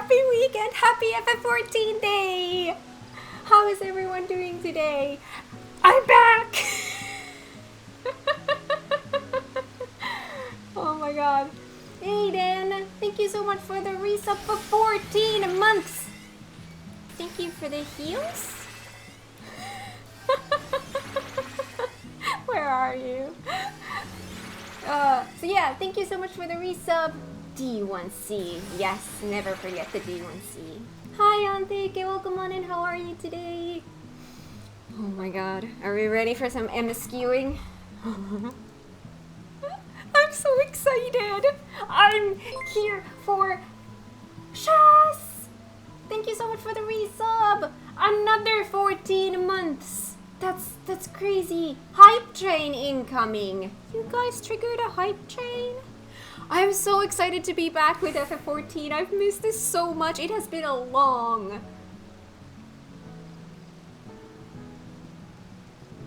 happy weekend! Happy FF14 day! How is everyone doing today? I'm back! Oh my god. Aiden, thank you so much for the resub for 14 months! Thank you for the heals? Where are you? So yeah, thank you so much for the resub. D1C. Yes, never forget the D1C. Hi, Antike. Welcome on in. How are you today? Oh my god. Are we ready for some MSQing? I'm so excited. I'm here for Chess. Thank you so much for the resub. Another 14 months. That's crazy. Hype train incoming. You guys triggered a hype train? I'm so excited to be back with FF14. I've missed this so much. It has been a long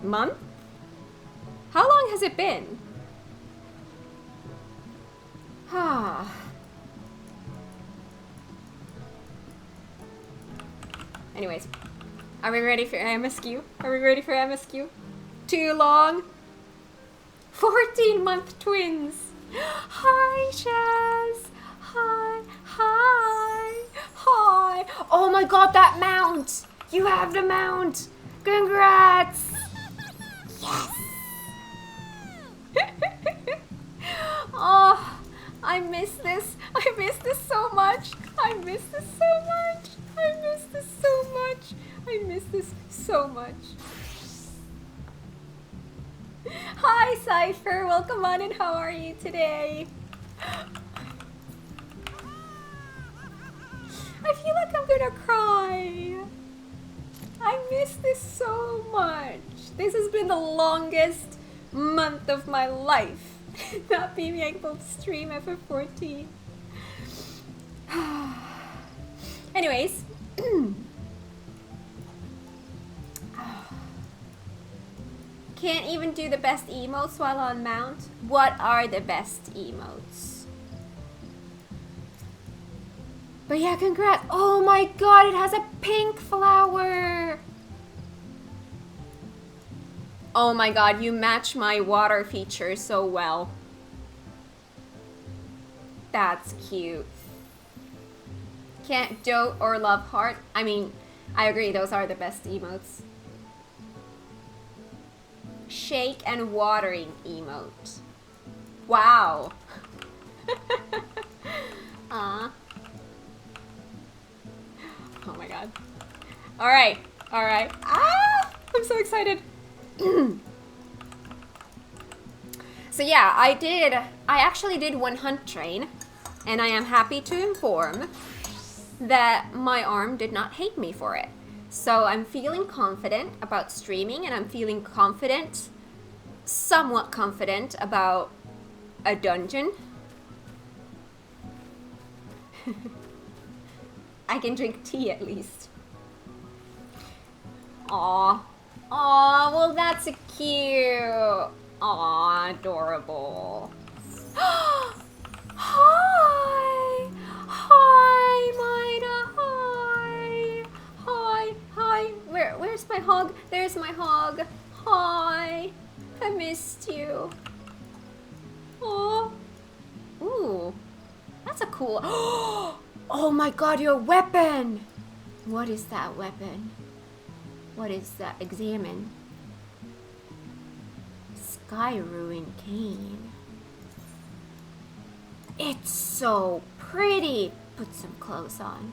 month? How long has it been? Anyways, are we ready for MSQ? Are we ready for MSQ? Too long? 14-month twins. Hi, Shaz. Hi, hi, hi. Oh my god, that mount. You have the mount. Congrats. Yes. Oh, I miss this. I miss this so much. I miss this so much. I miss this so much. I miss this so much. Hi, Cypher. Welcome on and how are you today? I feel like I'm gonna cry. I miss this so much. This has been the longest month of my life. Not being able to stream FF14. Anyways. Can't even do the best emotes while on mount. What are the best emotes? But yeah, congrats. Oh my god, it has a pink flower. Oh my god, you match my water feature so well. That's cute. Can't dote or love heart. I mean, I agree, those are the best emotes. Shake and watering emote. Wow. Oh my god. Alright, alright. Ah! I'm so excited. So yeah, I actually did one hunt train, and I am happy to inform that my arm did not hate me for it. So I'm feeling confident about streaming, and I'm feeling confident, somewhat confident about a dungeon. I can drink tea at least. Aw. Aw, well that's a cute. Aw, adorable. Hi! Hi, Mina, hi! Hi, hi. Where's my hog? There's my hog. Hi. I missed you. Oh. Ooh. That's a cool. Oh my god, your weapon! What is that weapon? What is that? Examine. Sky Ruin Cane. It's so pretty. Put some clothes on.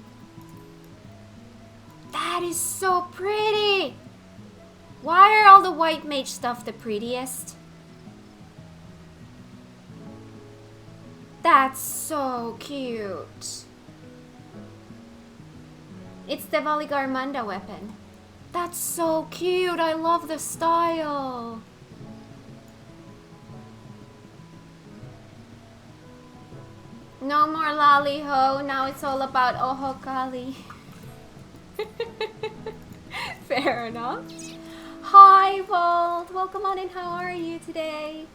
That is so pretty. Why are all the white mage stuff the prettiest? That's so cute. It's the Valigarmanda weapon. That's so cute. I love the style. No more lolly-ho. Now it's all about Ohokali. Fair enough. Hi, Vault. Welcome on in. How are you today?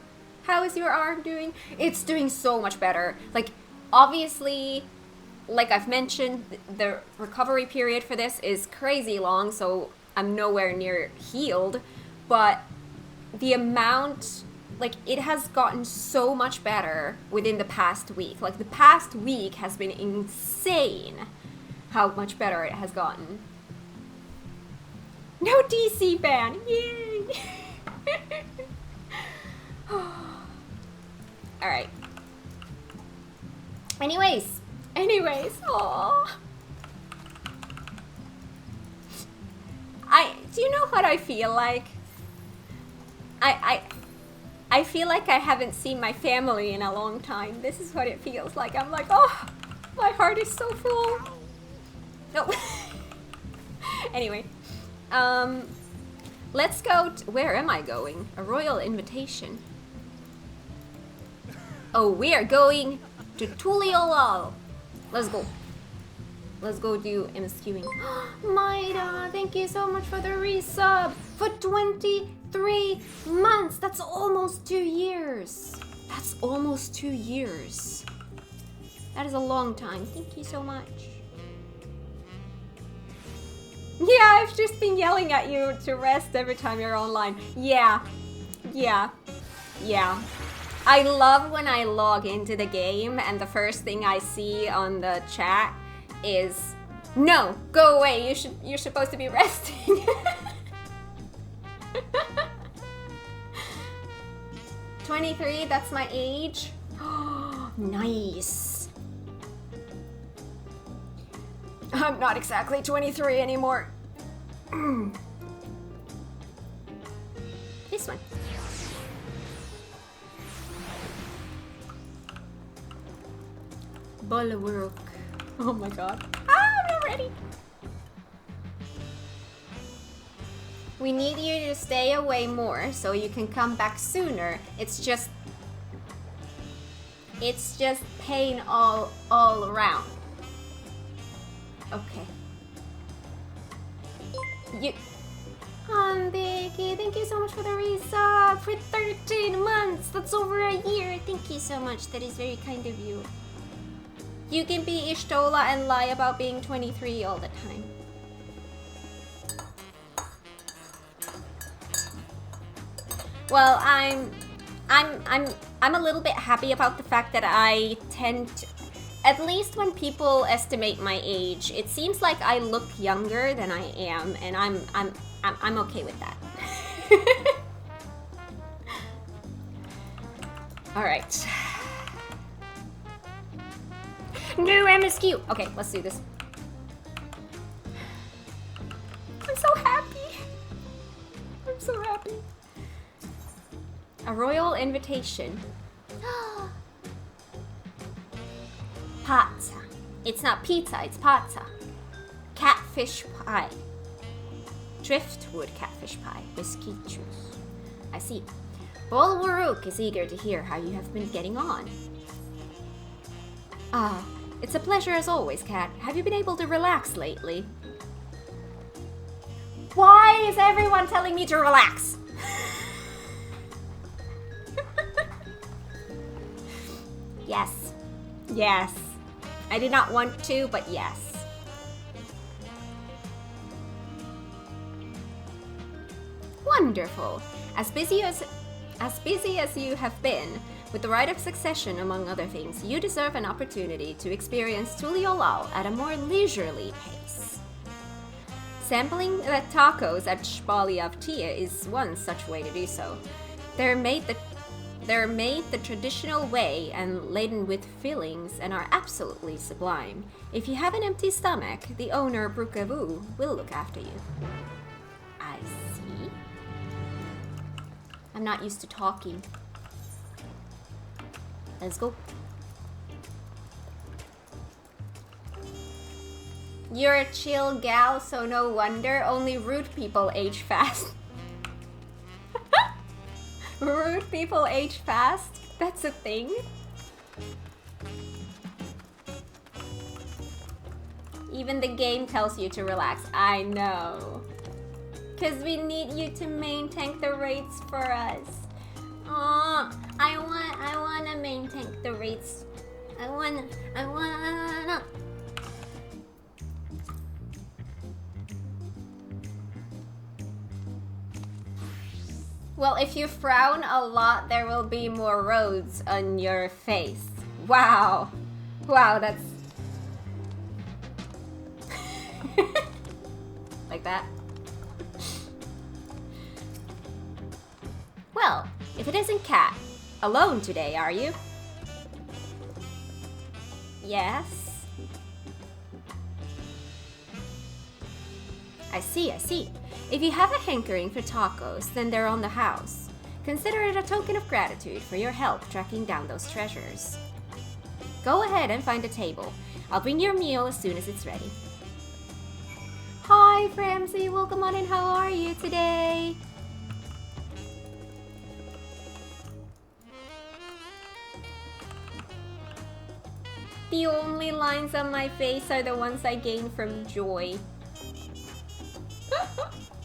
How is your arm doing? It's doing so much better. Like, obviously, like I've mentioned, the recovery period for this is crazy long, so I'm nowhere near healed, but the amount, like, it has gotten so much better within the past week. Like, the past week has been insane how much better it has gotten. No DC ban! Yay! Alright. Anyways, aww. Do you know what I feel like? I feel like I haven't seen my family in a long time. This is what it feels like. I'm like, oh, my heart is so full. No. Anyway, let's go. Where am I going? A royal invitation. Oh, we are going to Tuliolal. Let's go. Let's go do MSQing. Maida, thank you so much for the resub. For 23 months. That's almost 2 years. That's almost 2 years. That is a long time. Thank you so much. Yeah, I've just been yelling at you to rest every time you're online. Yeah. I love when I log into the game and the first thing I see on the chat is, no, go away, you're supposed to be resting. 23, that's my age. Nice. I'm not exactly 23 anymore. This one. Bulwark. Oh my god. I'm not ready. We need you to stay away more so you can come back sooner. It's just pain all around. Okay. Vicky, thank you so much for the resub for 13 months. That's over a year. Thank you so much. That is very kind of you. You can be Ishtola and lie about being 23 all the time. Well, I'm a little bit happy about the fact that I tend to, at least when people estimate my age, it seems like I look younger than I am, and I'm okay with that. All right. New MSQ. Okay, let's do this. I'm so happy. I'm so happy. A royal invitation. Pizza. It's not pizza, it's pizza. Catfish pie. Driftwood catfish pie. Biscuit juice. I see. Bulwaruk is eager to hear how you have been getting on. Ah, it's a pleasure as always, Kat. Have you been able to relax lately? Why is everyone telling me to relax? Yes. Yes. I did not want to, but yes. Wonderful. As busy as you have been, with the rite of succession among other things, you deserve an opportunity to experience Tuliolal at a more leisurely pace. Sampling the tacos at Shpali of Tia is one such way to do so. They're made the traditional way and laden with fillings and are absolutely sublime. If you have an empty stomach, the owner, Brukavu, will look after you. I see. I'm not used to talking. Let's go. You're a chill gal, so no wonder only rude people age fast. Rude people age fast? That's a thing? Even the game tells you to relax. I know. Cause we need you to maintain the rates for us. Aw, I wanna maintain the rates. I wanna. Well, if you frown a lot, there will be more roads on your face. Wow. Wow, that's... like that. Well, if it isn't Kat, alone today, are you? Yes. I see, I see. If you have a hankering for tacos, then they're on the house. Consider it a token of gratitude for your help tracking down those treasures. Go ahead and find a table. I'll bring your meal as soon as it's ready. Hi, Framsy. Welcome on in. How are you today? The only lines on my face are the ones I gain from joy.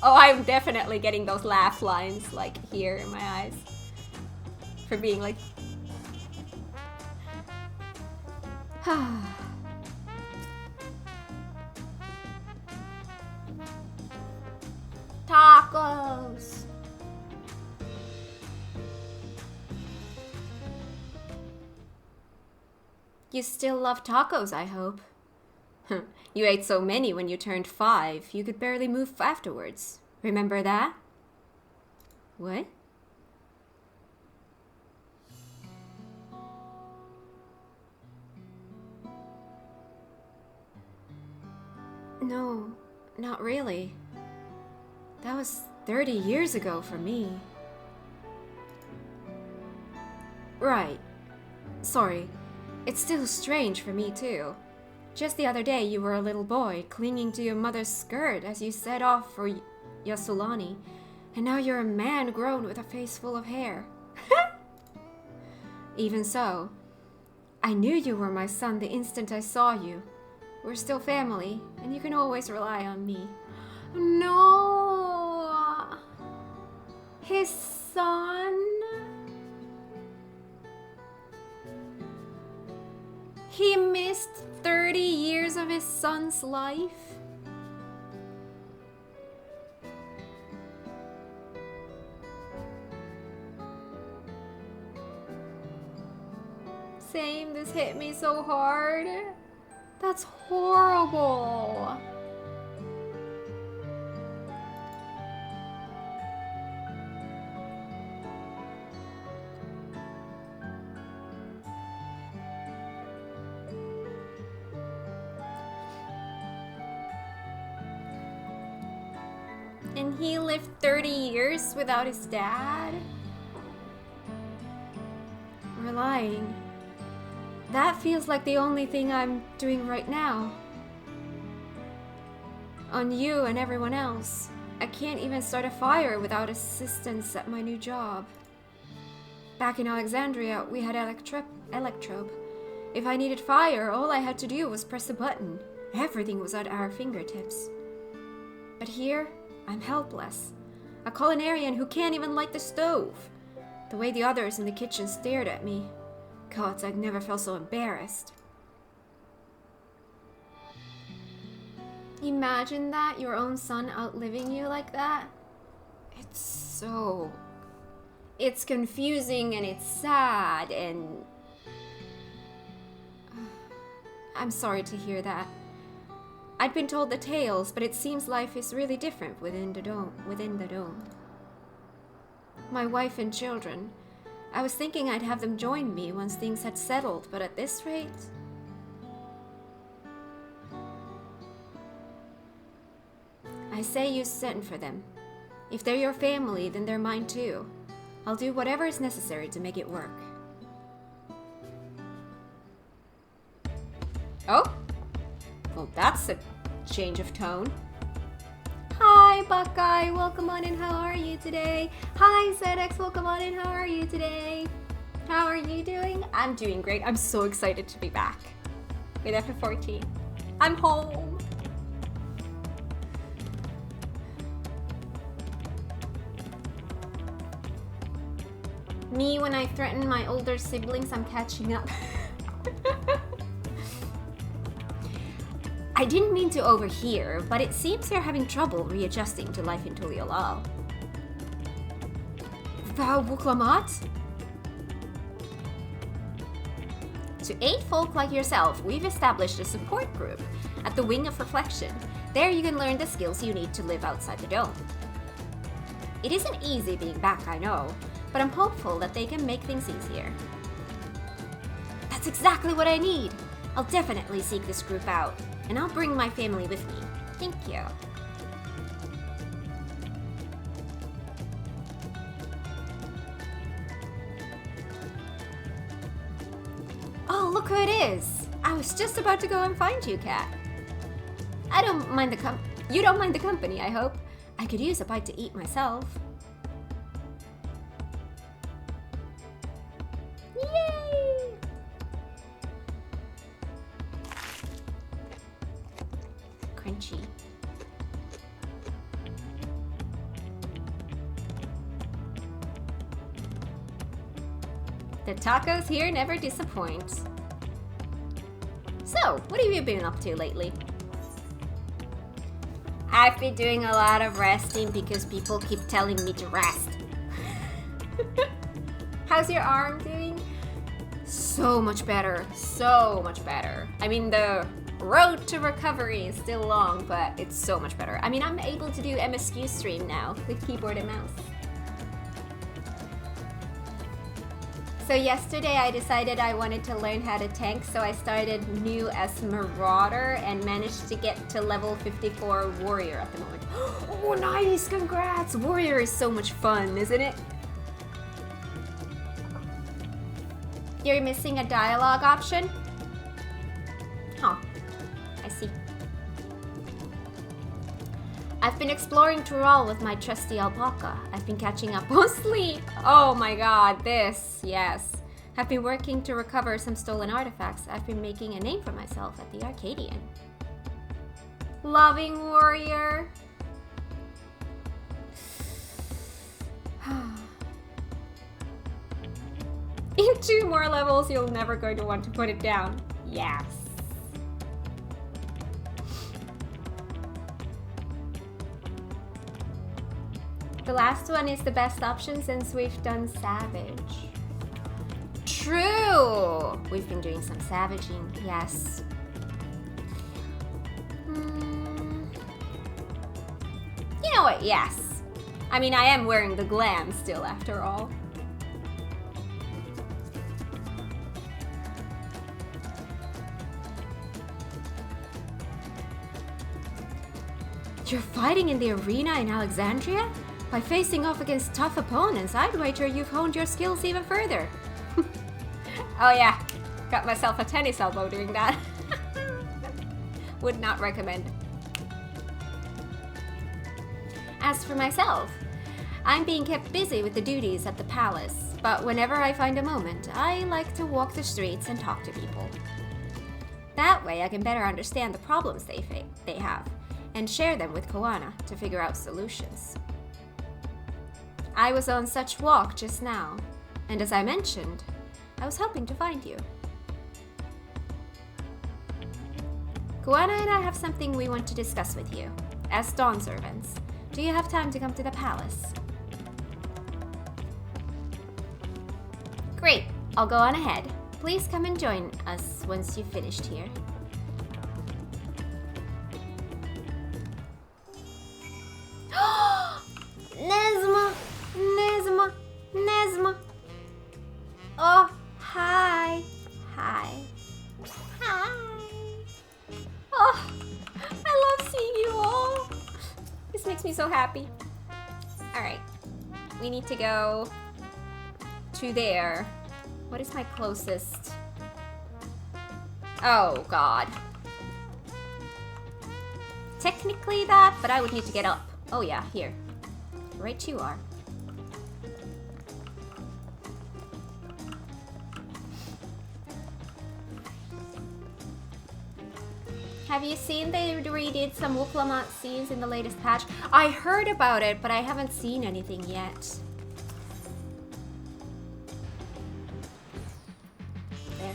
Oh, I'm definitely getting those laugh lines, like, here in my eyes. For being like... Tacos! You still love tacos, I hope. You ate so many when you turned 5, you could barely move afterwards. Remember that? What? No, not really. That was 30 years ago for me. Right. Sorry. It's still strange for me too. Just the other day you were a little boy, clinging to your mother's skirt as you set off for Yasulani, and now you're a man grown with a face full of hair. Even so, I knew you were my son the instant I saw you. We're still family, and you can always rely on me. No! His son? He missed 30 years of his son's life? Same, this hit me so hard. That's horrible. And he lived 30 years without his dad? Relying. That feels like the only thing I'm doing right now. On you and everyone else. I can't even start a fire without assistance at my new job. Back in Alexandria, we had electrobe. If I needed fire, all I had to do was press a button. Everything was at our fingertips. But here, I'm helpless. A culinarian who can't even light the stove. The way the others in the kitchen stared at me. God, I'd never felt so embarrassed. Imagine that, your own son outliving you like that. It's confusing and it's sad and... I'm sorry to hear that. I'd been told the tales, but it seems life is really different within the dome. My wife and children. I was thinking I'd have them join me once things had settled, but at this rate... I say you sent for them. If they're your family, then they're mine too. I'll do whatever is necessary to make it work. Oh? Well, that's a change of tone. Hi, Buckeye. Welcome on in. How are you today? Hi, ZX. Welcome on in. How are you today? How are you doing? I'm doing great. I'm so excited to be back with FF14. I'm home. Me, when I threaten my older siblings, I'm catching up. I didn't mean to overhear, but it seems you're having trouble readjusting to life in Tuliolal. About Wuklamat? To aid folk like yourself, we've established a support group at the Wing of Reflection. There you can learn the skills you need to live outside the dome. It isn't easy being back, I know, but I'm hopeful that they can make things easier. That's exactly what I need! I'll definitely seek this group out, and I'll bring my family with me. Thank you. Oh, look who it is! I was just about to go and find you, Kat. I don't mind you don't mind the company, I hope. I could use a bite to eat myself. Yay! Crunchy. The tacos here never disappoint. So, what have you been up to lately? I've been doing a lot of resting because people keep telling me to rest. How's your arm doing? So much better. So much better. I mean, the road to recovery is still long, but it's so much better. I mean, I'm able to do MSQ stream now with keyboard and mouse. So yesterday I decided I wanted to learn how to tank, so I started new as Marauder and managed to get to level 54 Warrior at the moment. Oh, nice! Congrats! Warrior is so much fun, isn't it? You're missing a dialogue option? Huh. I see. I've been exploring Tural with my trusty alpaca. I've been catching up on sleep. Oh my god, this, yes. I've been working to recover some stolen artifacts. I've been making a name for myself at the Arcadian. Loving warrior. In 2 more levels, you're never going to want to put it down. Yes. The last one is the best option since we've done Savage. True! We've been doing some savaging, yes. You know what, yes. I mean, I am wearing the glam still after all. You're fighting in the arena in Alexandria? By facing off against tough opponents, I'd wager you've honed your skills even further. Oh yeah, got myself a tennis elbow doing that. Would not recommend. As for myself, I'm being kept busy with the duties at the palace, but whenever I find a moment, I like to walk the streets and talk to people. That way I can better understand the problems they have, and share them with Koana to figure out solutions. I was on such walk just now, and as I mentioned, I was hoping to find you. Koana and I have something we want to discuss with you. As Dawn servants, do you have time to come to the palace? Great, I'll go on ahead. Please come and join us once you've finished here. Nesma. Oh, hi. Oh, I love seeing you all. This makes me so happy. All right, we need to go to there. What is my closest? Oh, God. Technically that, but I would need to get up. Oh yeah, here. Right you are. Have you seen they redid some Wuklamat scenes in the latest patch? I heard about it, but I haven't seen anything yet. There.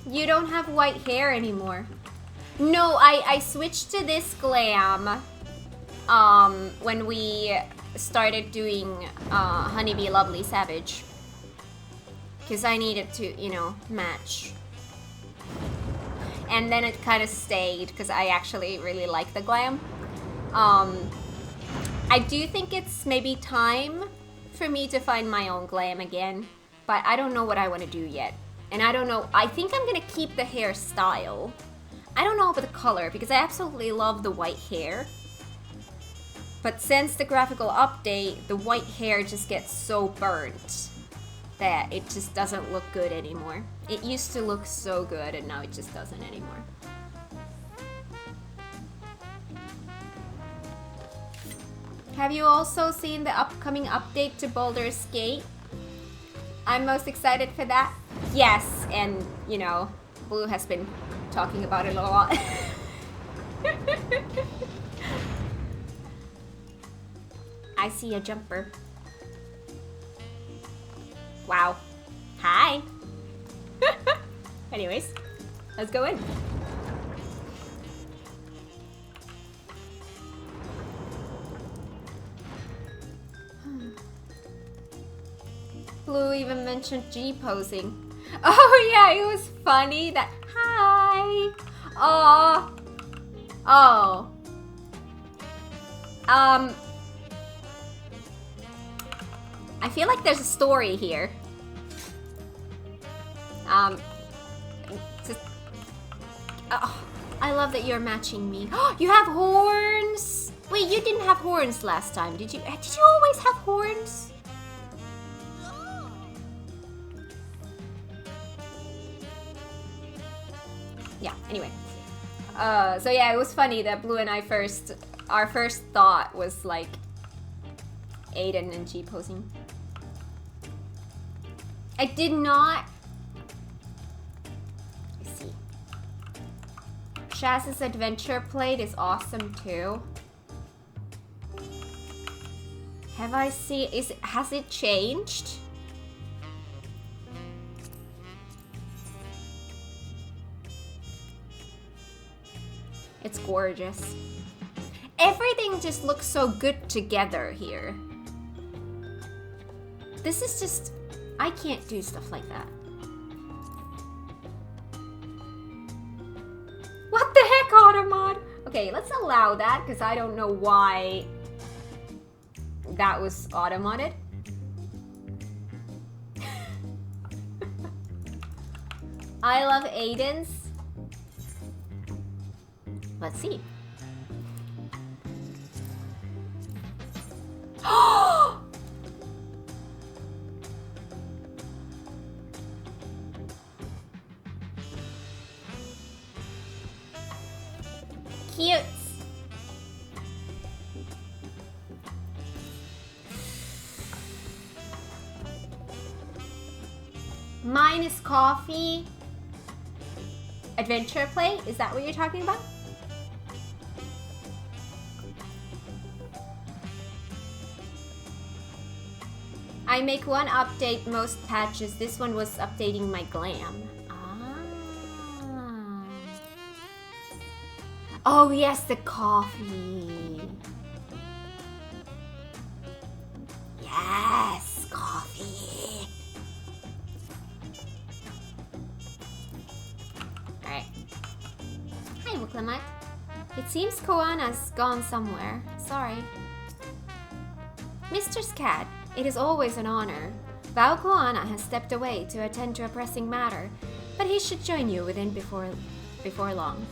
You don't have white hair anymore. No, I switched to this glam when we started doing Honeybee Lovely Savage. Because I needed to, you know, match. And then it kind of stayed because I actually really like the glam. I do think it's maybe time for me to find my own glam again, but I don't know what I want to do yet. And I don't know, I think I'm gonna keep the hairstyle. I don't know about the color because I absolutely love the white hair. But since the graphical update, the white hair just gets so burnt that it just doesn't look good anymore. It used to look so good and now it just doesn't anymore. Have you also seen the upcoming update to Baldur's Gate? I'm most excited for that. Yes, and you know, Blue has been talking about it a lot. I see a jumper. Wow. Hi. Anyways, let's go in. Blue even mentioned G-posing. Oh yeah, it was funny that, hi. Oh. Oh. I feel like there's a story here. Just, oh, I love that you're matching me. You have horns. Wait, you didn't have horns last time, did you? Did you always have horns? Yeah, anyway. So yeah, it was funny that Blue and I our first thought was like Aiden and G posing. I did not. Let's see. Shaz's adventure plate is awesome too. Have I seen? Has it changed? It's gorgeous. Everything just looks so good together here. This is just... I can't do stuff like that. What the heck, Automod? Okay, let's allow that, because I don't know why that was automodded. I love Aiden's. Let's see. Cute. Mine is coffee. Adventure play? Is that what you're talking about? I make one update most patches. This one was updating my glam. Ah. Oh yes, the coffee. Yes, coffee. Alright. Hi, Wuklamut. It seems Koana's gone somewhere. Sorry. Mr. Cat, it is always an honor. Val Koana has stepped away to attend to a pressing matter, but he should join you within before long.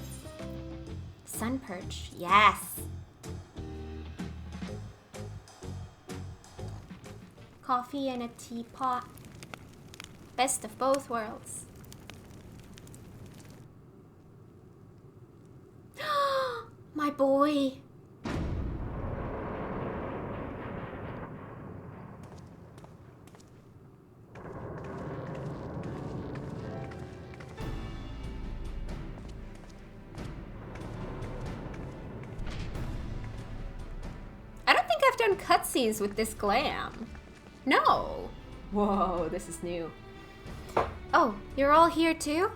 Sun perch, yes. Coffee and a teapot. Best of both worlds. My boy. I've done cutscenes with this glam. No. Whoa, this is new. Oh, you're all here too?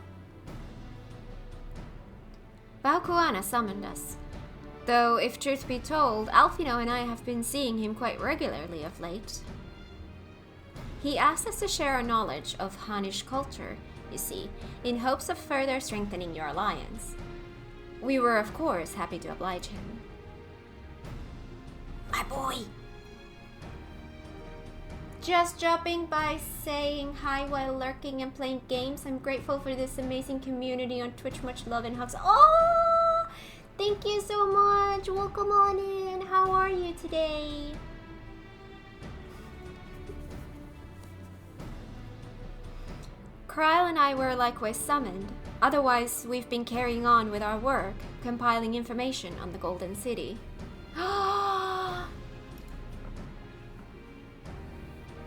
Val Koana summoned us. Though, if truth be told, Alfino and I have been seeing him quite regularly of late. He asked us to share our knowledge of Hanish culture, you see, in hopes of further strengthening your alliance. We were, of course, happy to oblige him. My boy! Just dropping by saying hi while lurking and playing games. I'm grateful for this amazing community on Twitch. Much love and hugs. Oh! Thank you so much! Welcome on in! How are you today? Kryle and I were likewise summoned. Otherwise, we've been carrying on with our work, compiling information on the Golden City.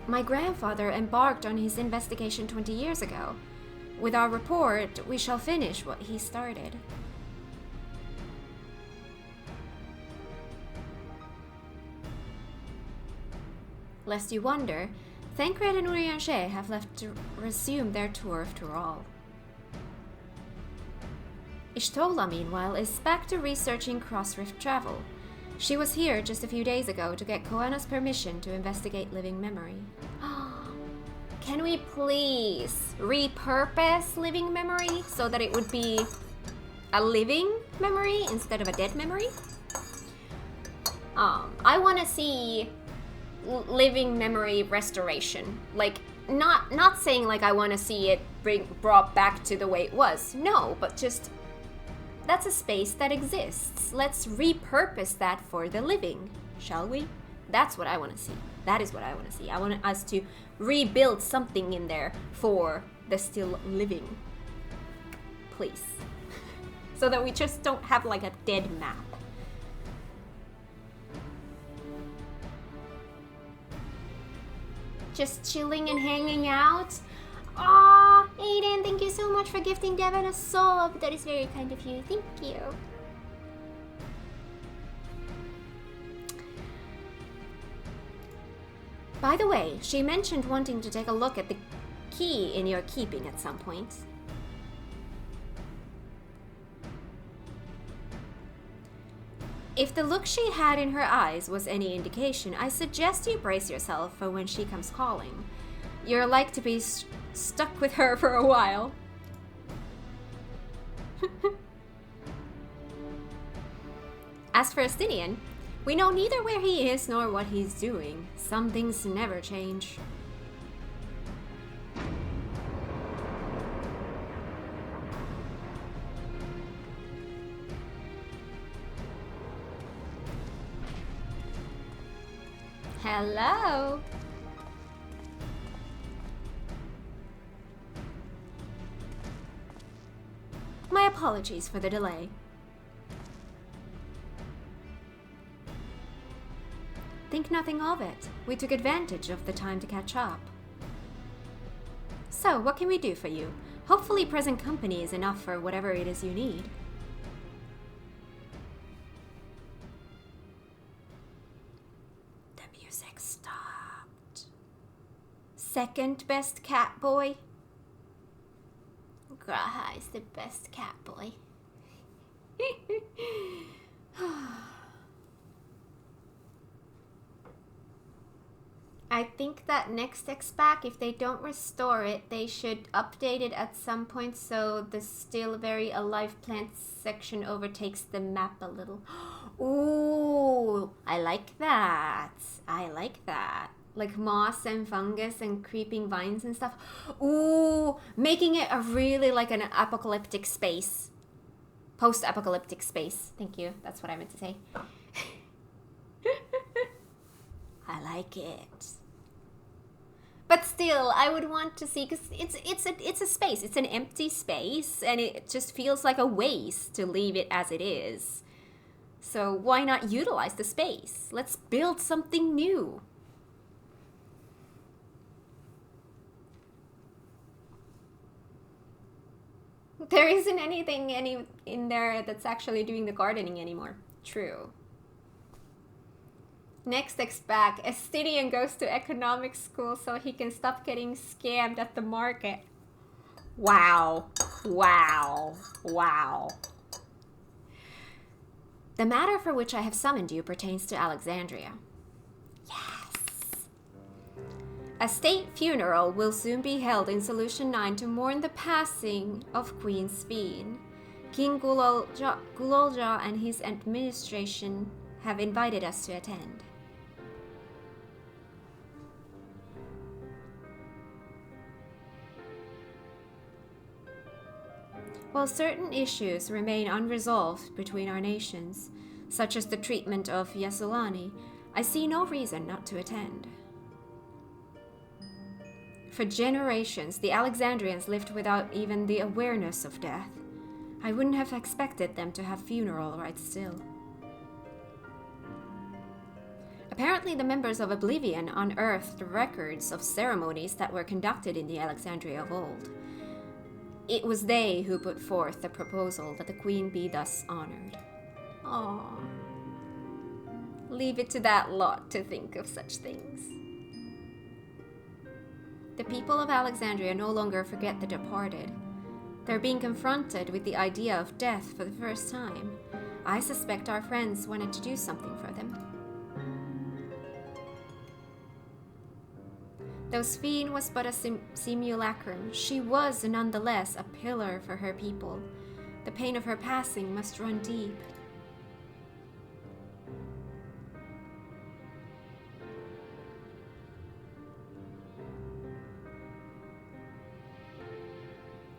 My grandfather embarked on his investigation 20 years ago. With our report, we shall finish what he started. Lest you wonder, Thancred and Urianger have left to resume their tour of Tural. Ishtola, meanwhile, is back to researching cross-rift travel. She was here just a few days ago to get Koana's permission to investigate living memory. Can we please repurpose living memory so that it would be a living memory instead of a dead memory? I want to see living memory restoration. Like, not saying like I want to see it brought back to the way it was. No, but just that's a space that exists. Let's repurpose that for the living, shall we? That's what I want to see. That is what I want to see. I want us to rebuild something in there for the still living. Please. So that we just don't have like a dead map. Just chilling and hanging out. Aw, Aiden, thank you so much for gifting Devin a sub. That is very kind of you. Thank you. By the way, she mentioned wanting to take a look at the key in your keeping at some point. If the look she had in her eyes was any indication, I suggest you brace yourself for when she comes calling. You're like to be stuck with her for a while. As for Estinian, we know neither where he is nor what he's doing. Some things never change. Hello. My apologies for the delay. Think nothing of it. We took advantage of the time to catch up. So, what can we do for you? Hopefully present company is enough for whatever it is you need. The music stopped. Second best cat boy? Graha is the best cat boy. I think that next X-Pack, if they don't restore it, they should update it at some point so the still very alive plant section overtakes the map a little. Ooh, I like that. I like that. Like moss and fungus and creeping vines and stuff. Ooh, making it a really like an apocalyptic space. Post-apocalyptic space. Thank you. That's what I meant to say. I like it. But still, I would want to see, because it's a space. It's an empty space, and it just feels like a waste to leave it as it is. So why not utilize the space? Let's build something new. There isn't anything in there that's actually doing the gardening anymore. True. Next X-Pack, Estinian goes to economics school so he can stop getting scammed at the market. Wow. Wow. Wow. The matter for which I have summoned you pertains to Alexandria. Yes! A state funeral will soon be held in Solution 9 to mourn the passing of Queen Sphene. King Gulolja and his administration have invited us to attend. While certain issues remain unresolved between our nations, such as the treatment of Yassolani, I see no reason not to attend. For generations, the Alexandrians lived without even the awareness of death. I wouldn't have expected them to have funeral rites still. Apparently, the members of Oblivion unearthed records of ceremonies that were conducted in the Alexandria of old. It was they who put forth the proposal that the queen be thus honored. Aww. Leave it to that lot to think of such things. The people of Alexandria no longer forget the departed. They're being confronted with the idea of death for the first time. I suspect our friends wanted to do something for them. Though Sphene was but a simulacrum, she was nonetheless a pillar for her people. The pain of her passing must run deep.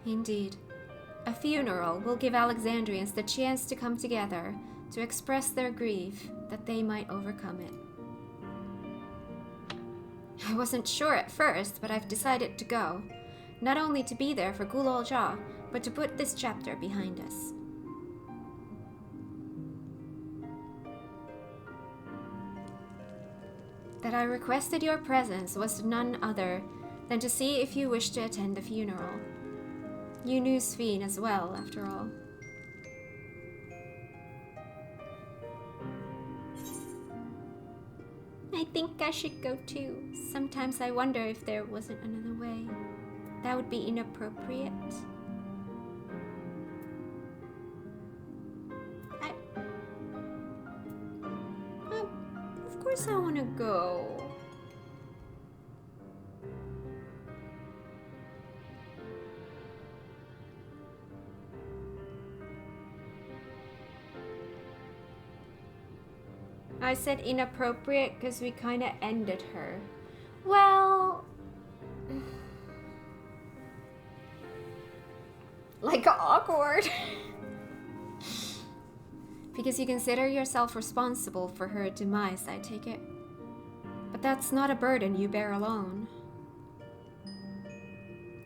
Indeed, a funeral will give Alexandrians the chance to come together to express their grief that they might overcome it. I wasn't sure at first, but I've decided to go. Not only to be there for Gulolja, but to put this chapter behind us. That I requested your presence was none other than to see if you wished to attend the funeral. You knew Sphene as well, after all. I think I should go too. Sometimes I wonder if there wasn't another way. That would be inappropriate. Of course I want to go. I said inappropriate because we kind of ended her. Well... like awkward. Because you consider yourself responsible for her demise, I take it. But that's not a burden you bear alone.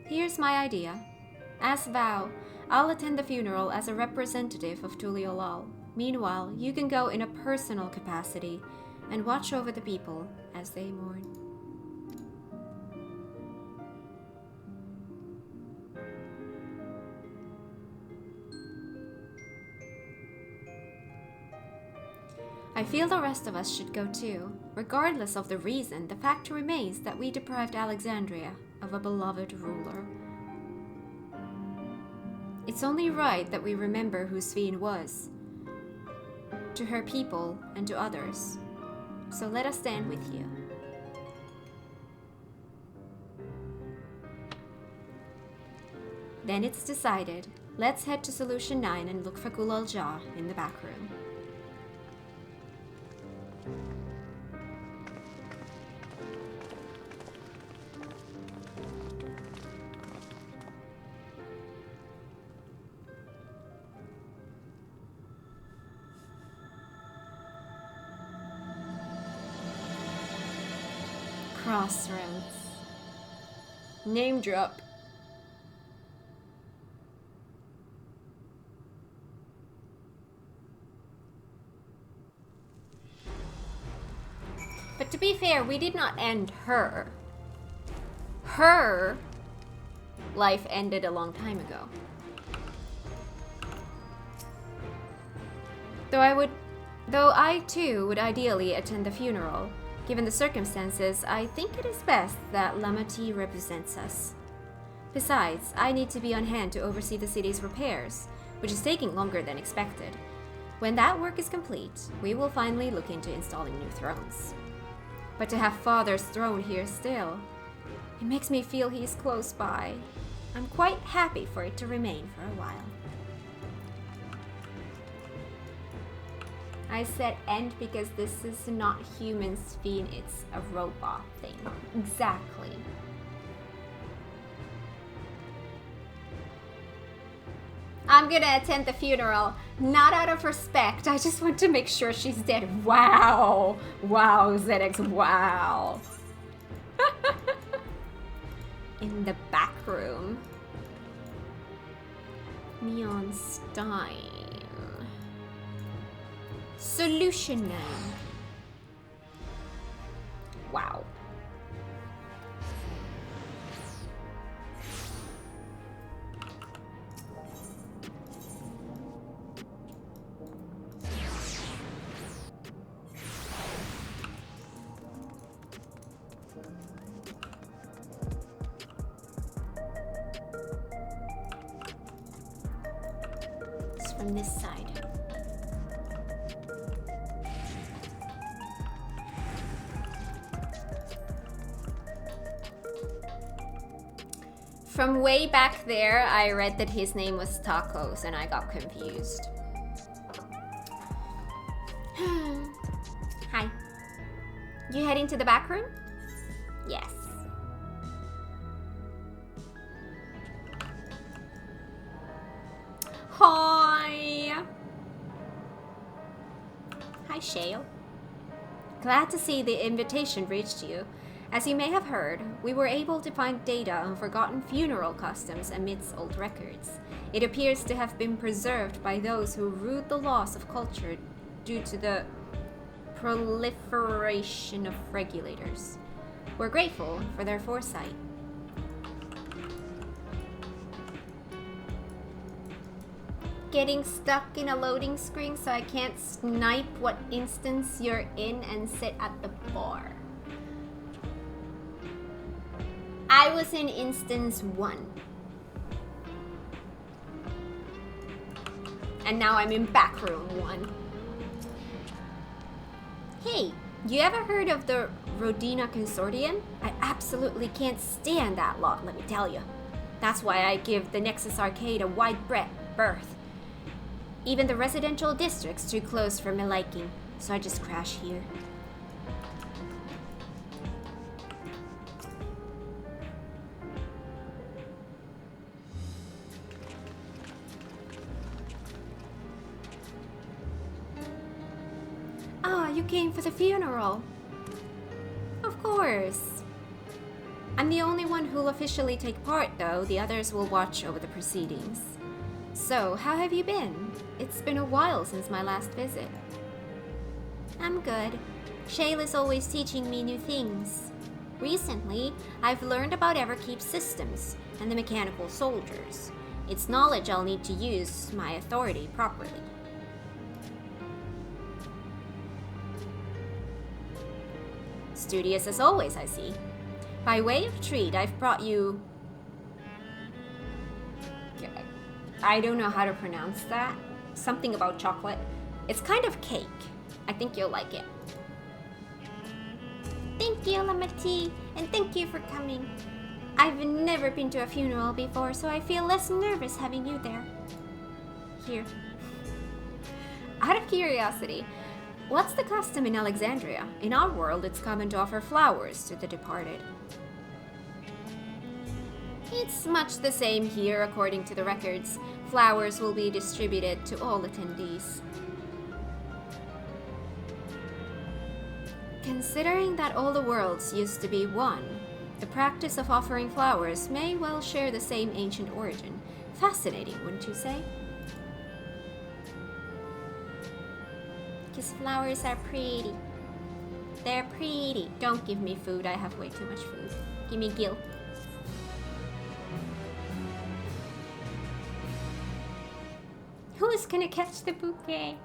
Here's my idea. As vow, I'll attend the funeral as a representative of Tuliolal. Meanwhile, you can go in a personal capacity and watch over the people as they mourn. I feel the rest of us should go too. Regardless of the reason, the fact remains that we deprived Alexandria of a beloved ruler. It's only right that we remember who Sphene was, to her people and to others. So let us stand with you. Then it's decided. Let's head to Solution 9 and look for Gulolja in the back room. Crossroads. Name drop. But to be fair, we did not end her. Her life ended a long time ago. Though I too would ideally attend the funeral. Given the circumstances, I think it is best that Lamati represents us. Besides, I need to be on hand to oversee the city's repairs, which is taking longer than expected. When that work is complete, we will finally look into installing new thrones. But to have Father's throne here still, it makes me feel he's close by. I'm quite happy for it to remain for a while. I said end because this is not human Sphene, it's a robot thing. Exactly. I'm gonna attend the funeral, not out of respect. I just want to make sure she's dead. Wow. Wow, ZX, wow. In the back room. Neon Stein. Solution name. Wow. It's from this side. From way back there, I read that his name was Tacos and I got confused. Hi. You heading to the back room? Yes. Hi. Hi, Shale. Glad to see the invitation reached you. As you may have heard, we were able to find data on forgotten funeral customs amidst old records. It appears to have been preserved by those who ruled the laws of culture due to the proliferation of regulators. We're grateful for their foresight. Getting stuck in a loading screen so I can't snipe what instance you're in and sit at the bar. I was in instance 1. And now I'm in backroom 1. Hey, you ever heard of the Rodina Consortium? I absolutely can't stand that lot, let me tell you. That's why I give the Nexus Arcade a wide berth. Even the residential district's too close for my liking, so I just crash here. Ah, you came for the funeral. Of course. I'm the only one who'll officially take part, though. The others will watch over the proceedings. So, how have you been? It's been a while since my last visit. I'm good. Shayla's always teaching me new things. Recently, I've learned about Everkeep's systems and the mechanical soldiers. It's knowledge I'll need to use my authority properly. Studious as always, I see. By way of treat, I've brought you... I don't know how to pronounce that. Something about chocolate. It's kind of cake. I think you'll like it. Thank you, Lamati, and thank you for coming. I've never been to a funeral before, so I feel less nervous having you there. Here. Out of curiosity, what's the custom in Alexandria? In our world, it's common to offer flowers to the departed. It's much the same here, according to the records. Flowers will be distributed to all attendees. Considering that all the worlds used to be one, the practice of offering flowers may well share the same ancient origin. Fascinating, wouldn't you say? Because flowers are pretty. They're pretty. Don't give me food, I have way too much food. Give me Gil. Who's gonna catch the bouquet?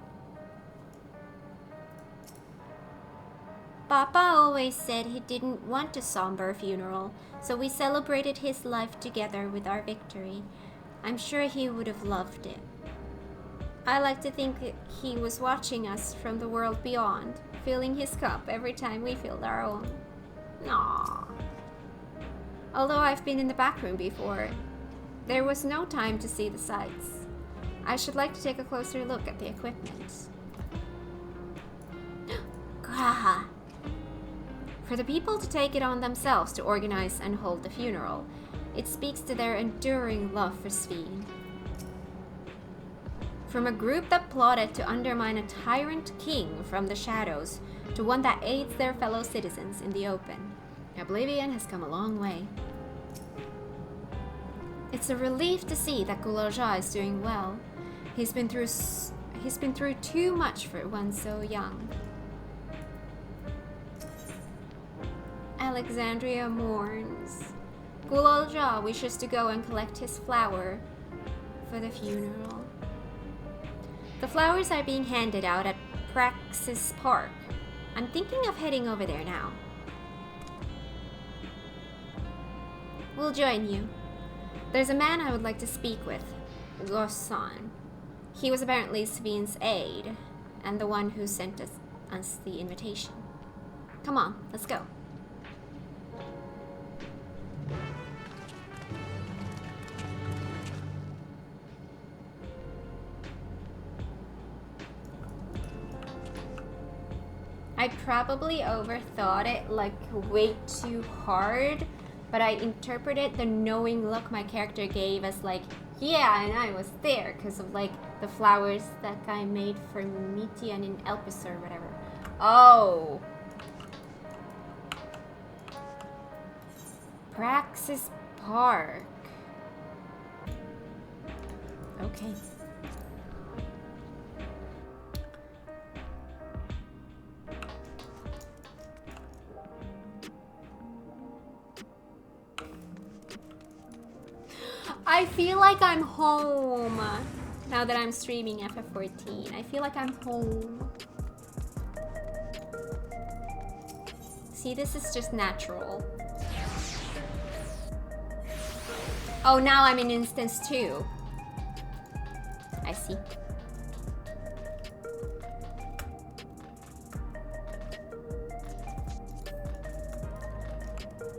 Papa always said he didn't want a somber funeral, so we celebrated his life together with our victory. I'm sure he would have loved it. I like to think he was watching us from the world beyond, filling his cup every time we filled our own. Aww. Although I've been in the back room before, there was no time to see the sights. I should like to take a closer look at the equipment. Gah. For the people to take it on themselves to organize and hold the funeral, it speaks to their enduring love for Sveen. From a group that plotted to undermine a tyrant king from the shadows to one that aids their fellow citizens in the open, Oblivion has come a long way. It's a relief to see that Guloja is doing well. He's been through too much for one so young. Alexandria mourns. Guloja wishes to go and collect his flower for the funeral. The flowers are being handed out at Praxis Park. I'm thinking of heading over there now. We'll join you. There's a man I would like to speak with, Gossan. He was apparently Sveen's aide, and the one who sent us the invitation. Come on, let's go. I probably overthought it like way too hard, but I interpreted the knowing look my character gave as like, yeah, and I was there because of like the flowers that guy made for Mitian in Elpis or whatever. Oh. Praxis Park. Okay. I feel like I'm home now that I'm streaming FF14. I feel like I'm home. See, this is just natural. Oh, now I'm in instance 2. I see.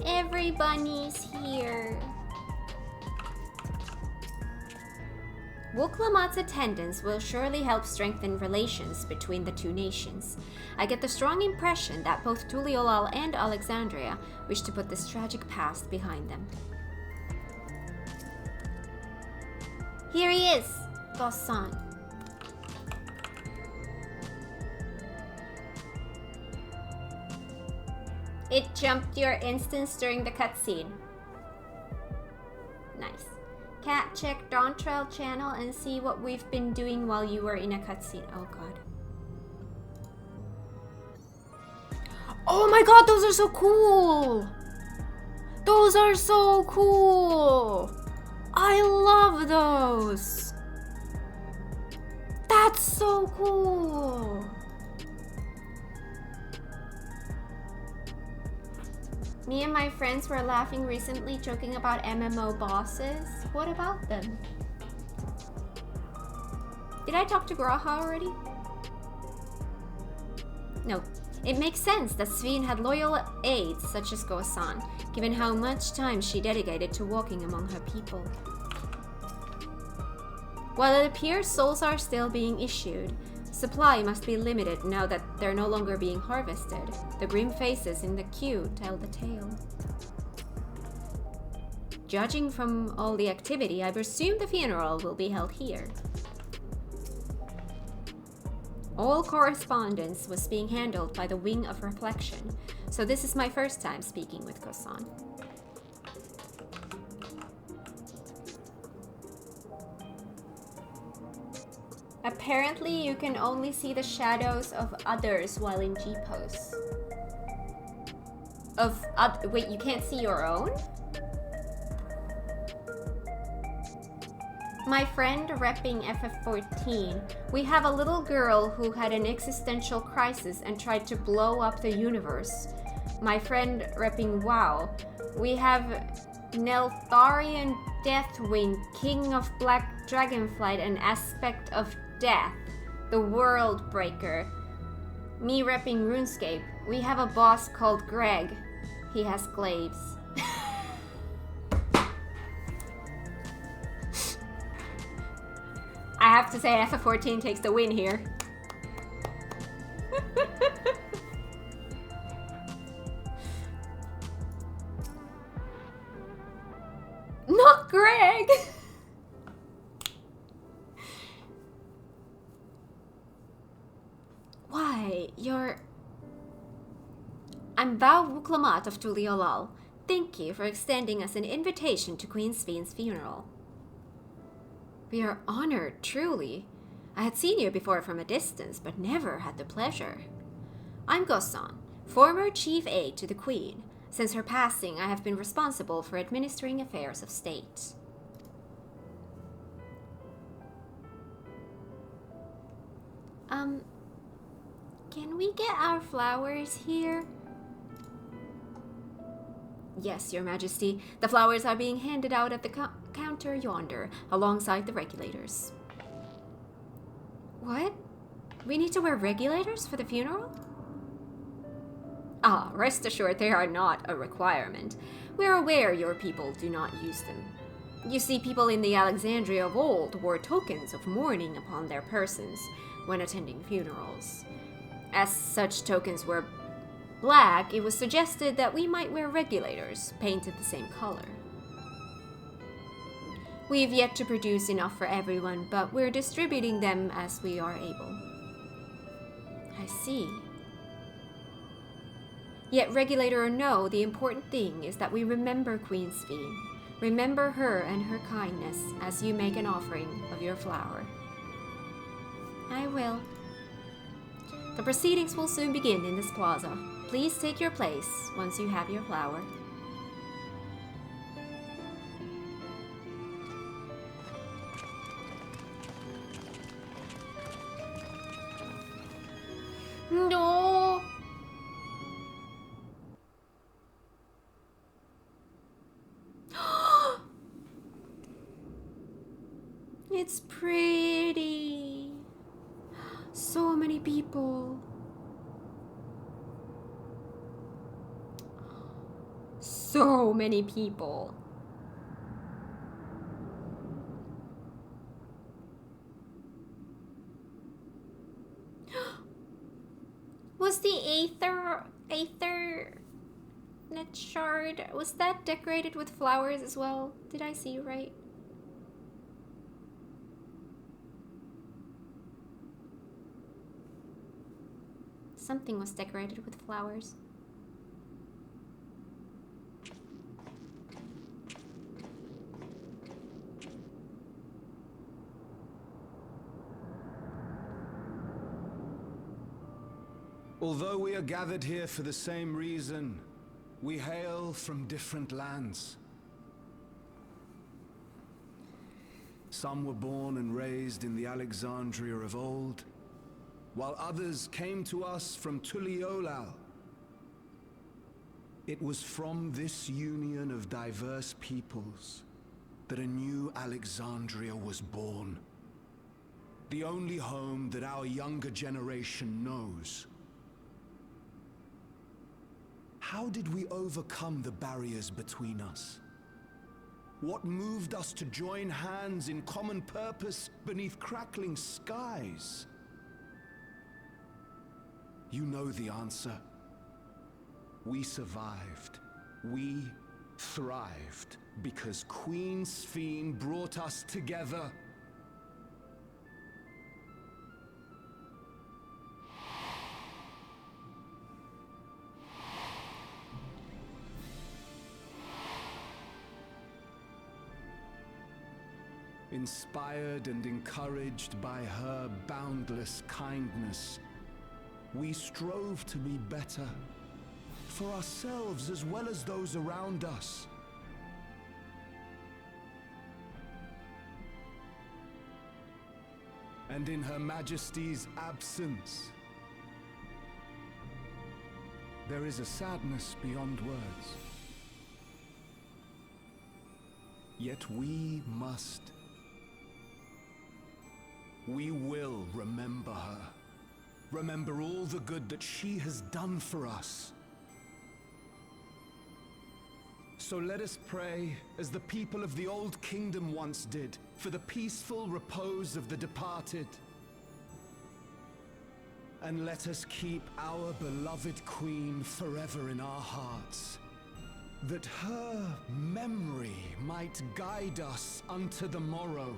Everybody's here. Wuklamat's attendance will surely help strengthen relations between the two nations. I get the strong impression that both Tuliolal and Alexandria wish to put this tragic past behind them. Here he is, Gossan. It jumped your instance during the cutscene. Nice. Cat, check Dawntrail channel and see what we've been doing while you were in a cutscene. Oh god. Oh my god, those are so cool! Those are so cool! I love those! That's so cool! Me and my friends were laughing recently, joking about MMO bosses. What about them? Did I talk to Graha already? No. It makes sense that Sveen had loyal aides such as Gossan, given how much time she dedicated to walking among her people. While it appears souls are still being issued, supply must be limited now that they're no longer being harvested. The grim faces in the queue tell the tale. Judging from all the activity, I presume the funeral will be held here. All correspondence was being handled by the Wing of Reflection, so this is my first time speaking with Gossan. Apparently, you can only see the shadows of others while in G-pose. Wait, you can't see your own? My friend repping FF14, we have a little girl who had an existential crisis and tried to blow up the universe. My friend repping WoW, we have Neltharion Deathwing, King of Black Dragonflight, and Aspect of Death, the World Breaker. Me repping RuneScape. We have a boss called Greg. He has glaives. I have to say FF14 takes the win here. Not Greg! Why, I'm Val Wuklamat of Tuliolal. Thank you for extending us an invitation to Queen Svine's funeral. We are honored, truly. I had seen you before from a distance, but never had the pleasure. I'm Gosan, former chief aide to the Queen. Since her passing, I have been responsible for administering affairs of state. Can we get our flowers here? Yes, Your Majesty. The flowers are being handed out at the counter yonder, alongside the regulators. What? We need to wear regulators for the funeral? Ah, rest assured they are not a requirement. We are aware your people do not use them. You see, people in the Alexandria of old wore tokens of mourning upon their persons when attending funerals. As such tokens were black, it was suggested that we might wear regulators, painted the same color. We've yet to produce enough for everyone, but we're distributing them as we are able. I see. Yet, regulator or no, the important thing is that we remember Queen Svine. Remember her and her kindness as you make an offering of your flower. I will. The proceedings will soon begin in this plaza. Please take your place once you have your flower. No! It's pretty. So many people. So many people. Was the Aether net shard, was that decorated with flowers as well? Did I see right? Something was decorated with flowers. Although we are gathered here for the same reason, we hail from different lands. Some were born and raised in the Alexandria of old, while others came to us from Tuliolal. It was from this union of diverse peoples that a new Alexandria was born. The only home that our younger generation knows. How did we overcome the barriers between us? What moved us to join hands in common purpose beneath crackling skies? You know the answer. We survived. We thrived because Queen Sphene brought us together. Inspired and encouraged by her boundless kindness, we strove to be better, for ourselves as well as those around us. And in Her Majesty's absence, there is a sadness beyond words. Yet we must We will remember her. Remember all the good that she has done for us. So let us pray, as the people of the Old Kingdom once did, for the peaceful repose of the departed. And let us keep our beloved Queen forever in our hearts, that her memory might guide us unto the morrow.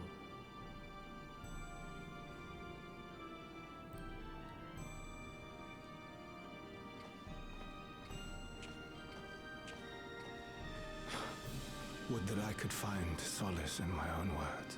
Would that I could find solace in my own words.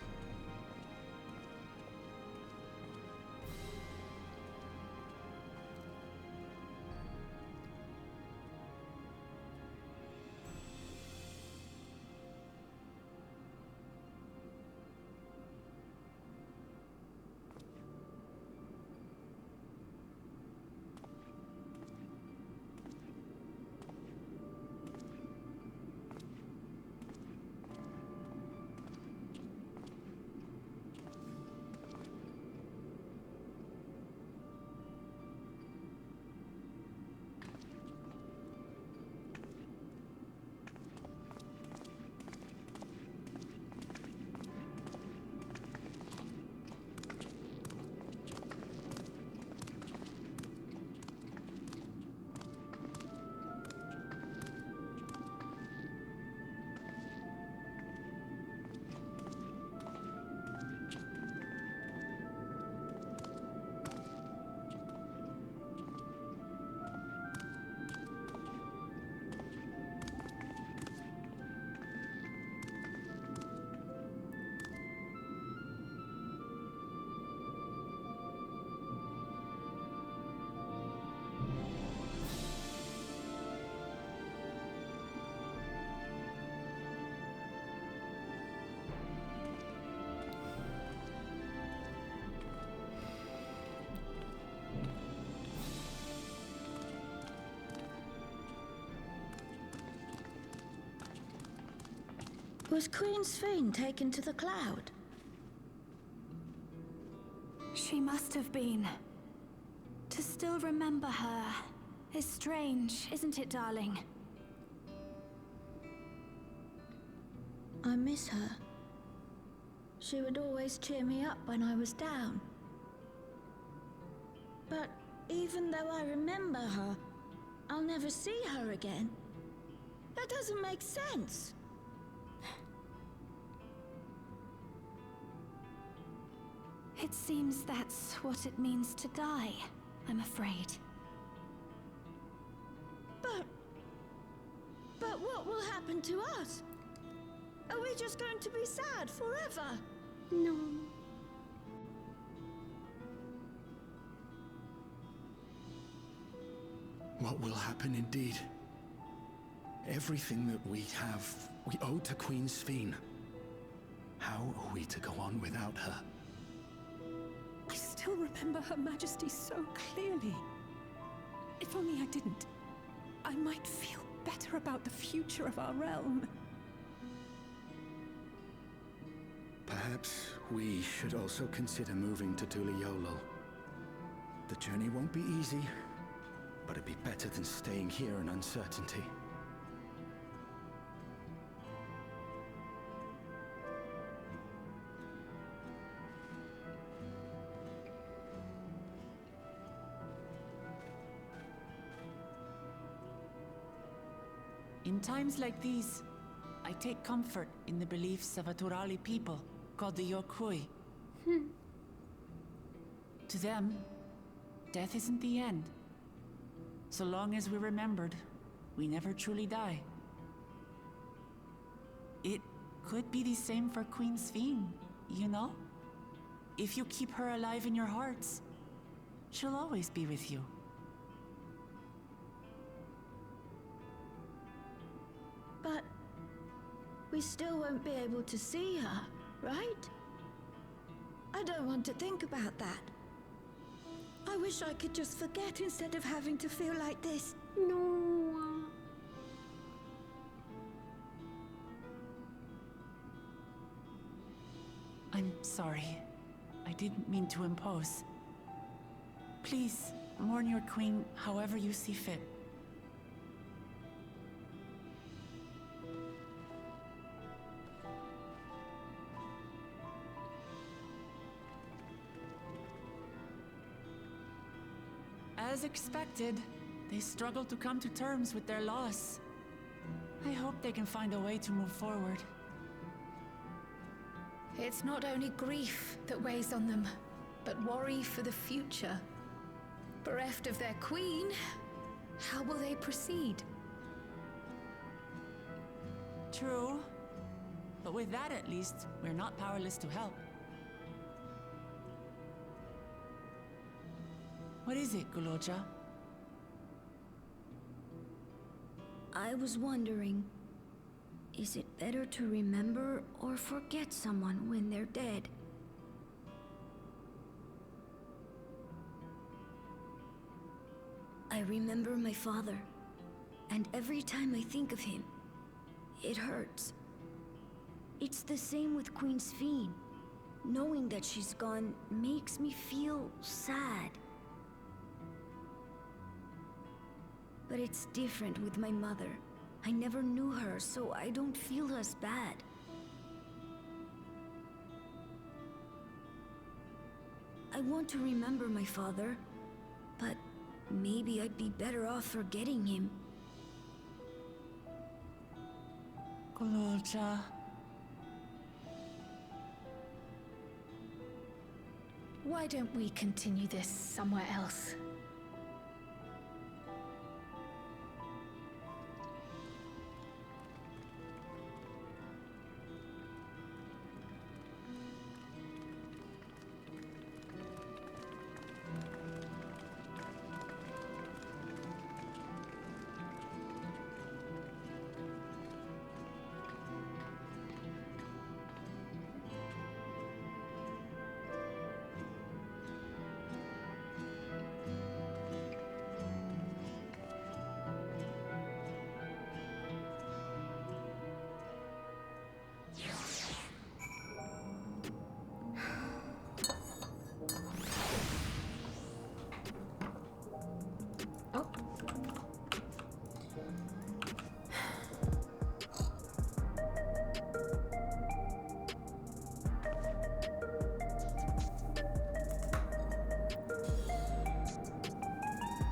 Was Queen Sphene taken to the cloud? She must have been. To still remember her is strange, isn't it, darling? I miss her. She would always cheer me up when I was down. But even though I remember her, I'll never see her again. That doesn't make sense. It seems that's what it means to die, I'm afraid. But what will happen to us? Are we just going to be sad forever? No. What will happen indeed? Everything that we have, we owe to Queen Sphene. How are we to go on without her? I still remember Her Majesty so clearly. If only I didn't, I might feel better about the future of our realm. Perhaps we should also consider moving to Tuliolo. The journey won't be easy, but it'd be better than staying here in uncertainty. In times like these, I take comfort in the beliefs of a Turali people called the Yokui. To them, death isn't the end. So long as we're remembered, we never truly die. It could be the same for Queen Sphene, you know? If you keep her alive in your hearts, she'll always be with you. But we still won't be able to see her, right? I don't want to think about that. I wish I could just forget instead of having to feel like this. No. I'm sorry. I didn't mean to impose. Please, mourn your queen however you see fit. As expected, they struggle to come to terms with their loss. I hope they can find a way to move forward. It's not only grief that weighs on them, but worry for the future. Bereft of their queen, how will they proceed? True. But with that at least, we're not powerless to help. What is it, Gulocha? I was wondering, is it better to remember or forget someone when they're dead? I remember my father, and every time I think of him, it hurts. It's the same with Queen Sphene. Knowing that she's gone makes me feel sad. But it's different with my mother. I never knew her, so I don't feel as bad. I want to remember my father, but maybe I'd be better off forgetting him. Gulocha. Why don't we continue this somewhere else?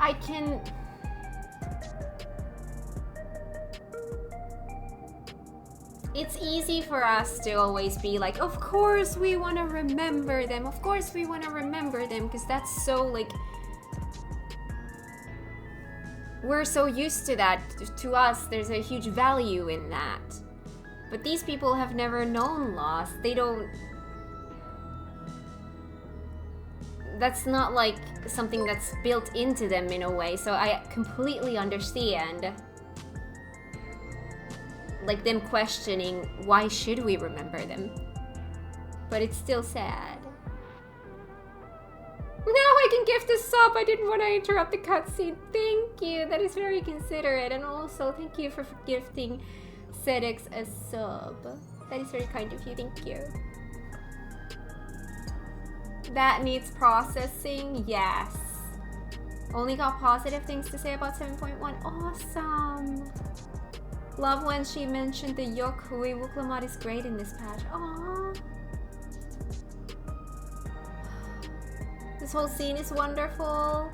I can... It's easy for us to always be like, of course we want to remember them, of course we want to remember them, because that's so like... We're so used to that. To us, there's a huge value in that. But these people have never known loss. They don't... That's not like something that's built into them in a way, so I completely understand like them questioning why should we remember them, but it's still sad. Now I can gift a sub. I didn't want to interrupt the cutscene. Thank you, that is very considerate, and also thank you for gifting Sedex a sub. That is very kind of you, thank you. That needs processing, yes. Only got positive things to say about 7.1. Awesome. Love when she mentioned the Yokui Wuklamat is great in this patch. Aww. This whole scene is wonderful.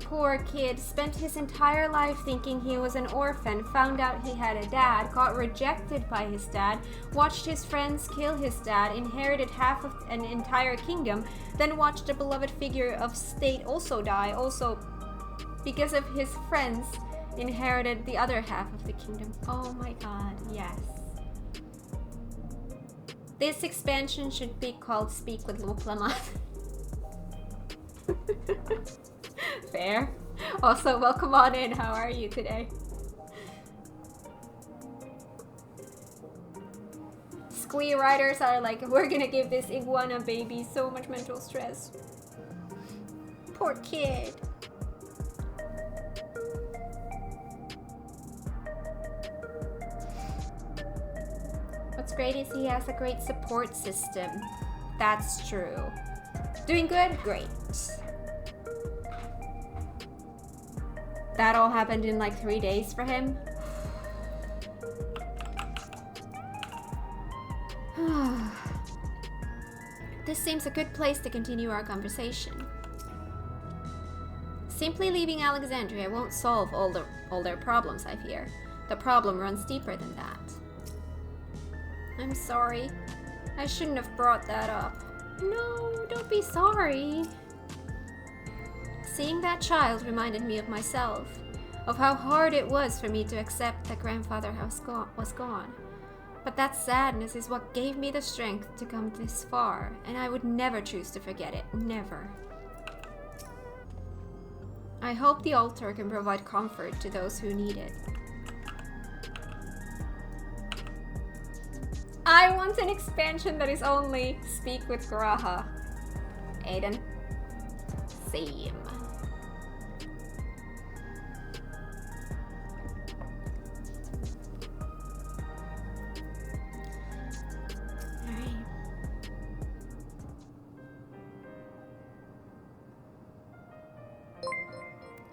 Poor kid, spent his entire life thinking he was an orphan, found out he had a dad, got rejected by his dad, watched his friends kill his dad, inherited half of an entire kingdom, then watched a beloved figure of state also die, also because of his friends inherited the other half of the kingdom. Oh my god, yes. This expansion should be called Speak with Wuklamat. Fair. Also, welcome on in. How are you today? Squee writers are like, we're gonna give this iguana baby so much mental stress. Poor kid. What's great is he has a great support system. That's true. Doing good? Great. That all happened in like 3 days for him? This seems a good place to continue our conversation. Simply leaving Alexandria won't solve all their problems, I fear. The problem runs deeper than that. I'm sorry. I shouldn't have brought that up. No, don't be sorry. Seeing that child reminded me of myself, of how hard it was for me to accept that grandfather was gone. But that sadness is what gave me the strength to come this far, and I would never choose to forget it. Never. I hope the altar can provide comfort to those who need it. I want an expansion that is only Speak with Graha. Aiden. Same.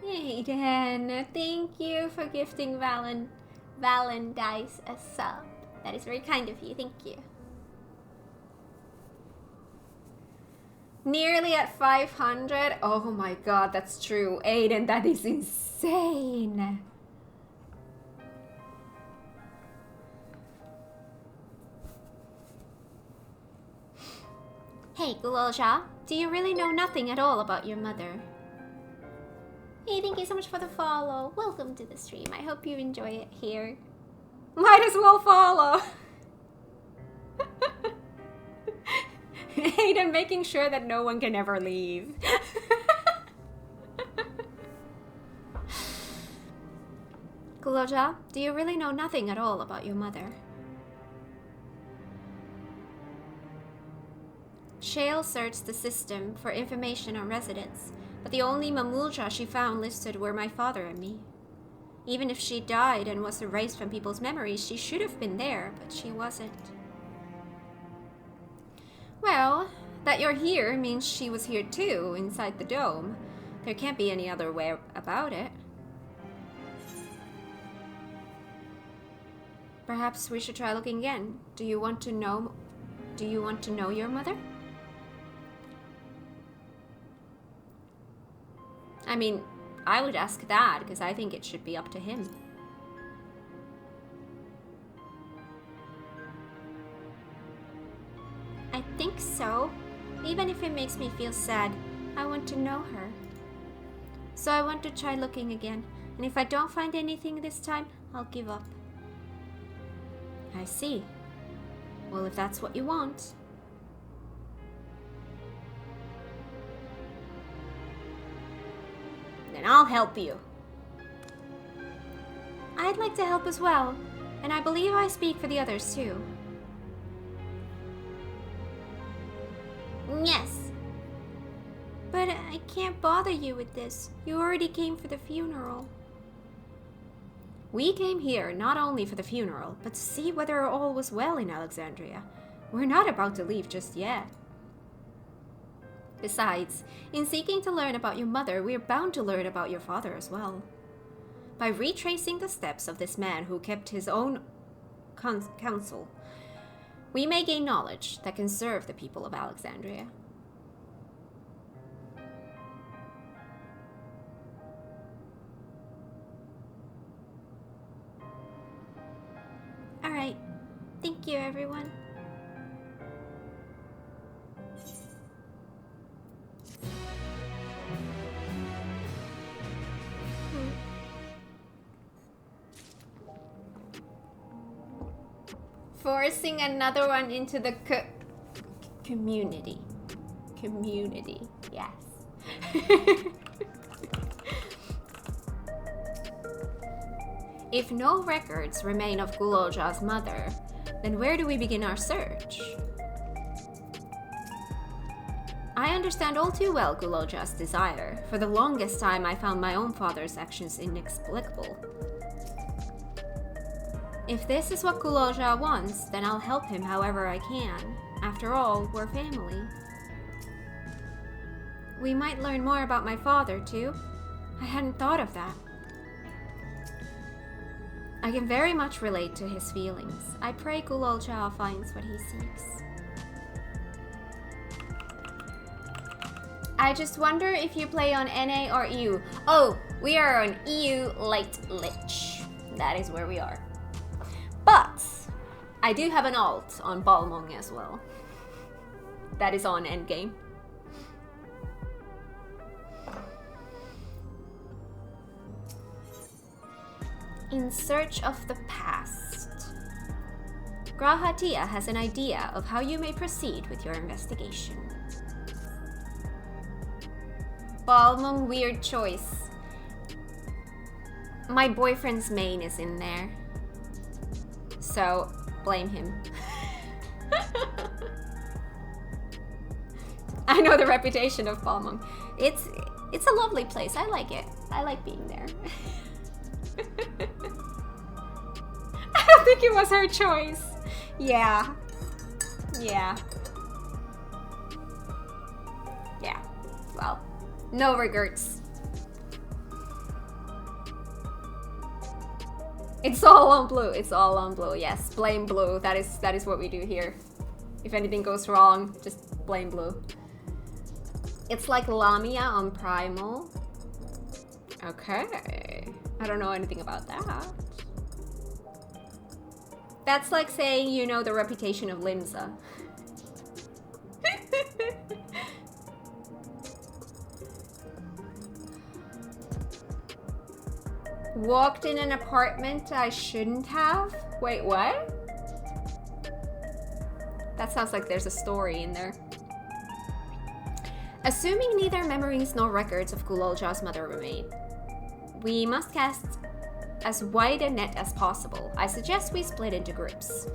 Aiden, thank you for gifting Valendice a sub. That is very kind of you, thank you. Nearly at 500? Oh my god, that's true. Aiden, that is insane. Hey, Gulolja, do you really know nothing at all about your mother? Hey, thank you so much for the follow. Welcome to the stream. I hope you enjoy it here. Might as well follow. Aiden making sure that no one can ever leave. Gulolja, do you really know nothing at all about your mother? Shale searched the system for information on residents, but the only Mamulja she found listed were my father and me. Even if she died and was erased from people's memories, she should have been there, but she wasn't. Well, that you're here means she was here too, inside the dome. There can't be any other way about it. Perhaps we should try looking again. Do you want to know your mother? I mean, I would ask that, because I think it should be up to him. I think so. Even if it makes me feel sad, I want to know her. So I want to try looking again, and if I don't find anything this time, I'll give up. I see. Well, if that's what you want. Then I'll help you. I'd like to help as well, and I believe I speak for the others too. Yes. But I can't bother you with this. You already came for the funeral. We came here not only for the funeral, but to see whether all was well in Alexandria. We're not about to leave just yet. Besides, in seeking to learn about your mother, we are bound to learn about your father as well. By retracing the steps of this man who kept his own counsel, we may gain knowledge that can serve the people of Alexandria. Alright, thank you everyone. Forcing another one into the community. Community, yes. If no records remain of Gulolja's mother, then where do we begin our search? I understand all too well Gulolja's desire. For the longest time I found my own father's actions inexplicable. If this is what Kulolja wants, then I'll help him however I can. After all, we're family. We might learn more about my father, too. I hadn't thought of that. I can very much relate to his feelings. I pray Kulolja finds what he seeks. I just wonder if you play on NA or EU. Oh, we are on EU Light Lich. That is where we are. But I do have an alt on Balmung as well. That is on endgame. In search of the past. Grahatia has an idea of how you may proceed with your investigation. Balmung, weird choice. My boyfriend's main is in there. So, blame him. I know the reputation of Balmung. It's a lovely place. I like it. I like being there. I don't think it was her choice. Yeah. Yeah. Yeah. Well, no regrets. It's all on blue. It's all on blue. Yes, blame blue. That is what we do here. If anything goes wrong, just blame blue. It's like Lamia on Primal. Okay. I don't know anything about that. That's like saying you know the reputation of Limsa. Walked in an apartment I shouldn't have? Wait, what? That sounds like there's a story in there. Assuming neither memories nor records of Kulolja's mother remain, we must cast as wide a net as possible. I suggest we split into groups.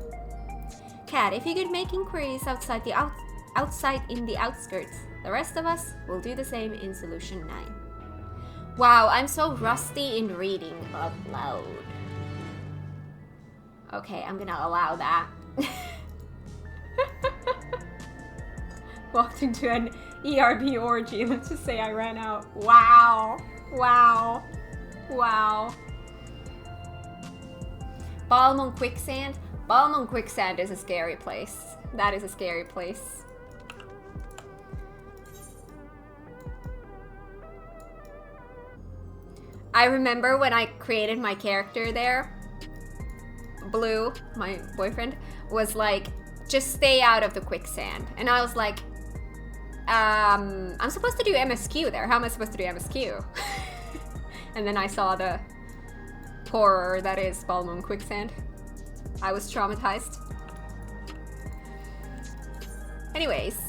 Kat, if you could make inquiries outside in the outskirts, the rest of us will do the same in Solution 9. Wow, I'm so rusty in reading out loud. Okay, I'm gonna allow that. Walked into an ERB orgy. Let's just say I ran out. Wow. Wow. Wow. Balmung Quicksand. Balmung Quicksand is a scary place. That is a scary place. I remember when I created my character there, Blue, my boyfriend, was like, just stay out of the quicksand. And I was like, I'm supposed to do MSQ there. How am I supposed to do MSQ? And then I saw the horror that is Balmung Quicksand. I was traumatized. Anyways,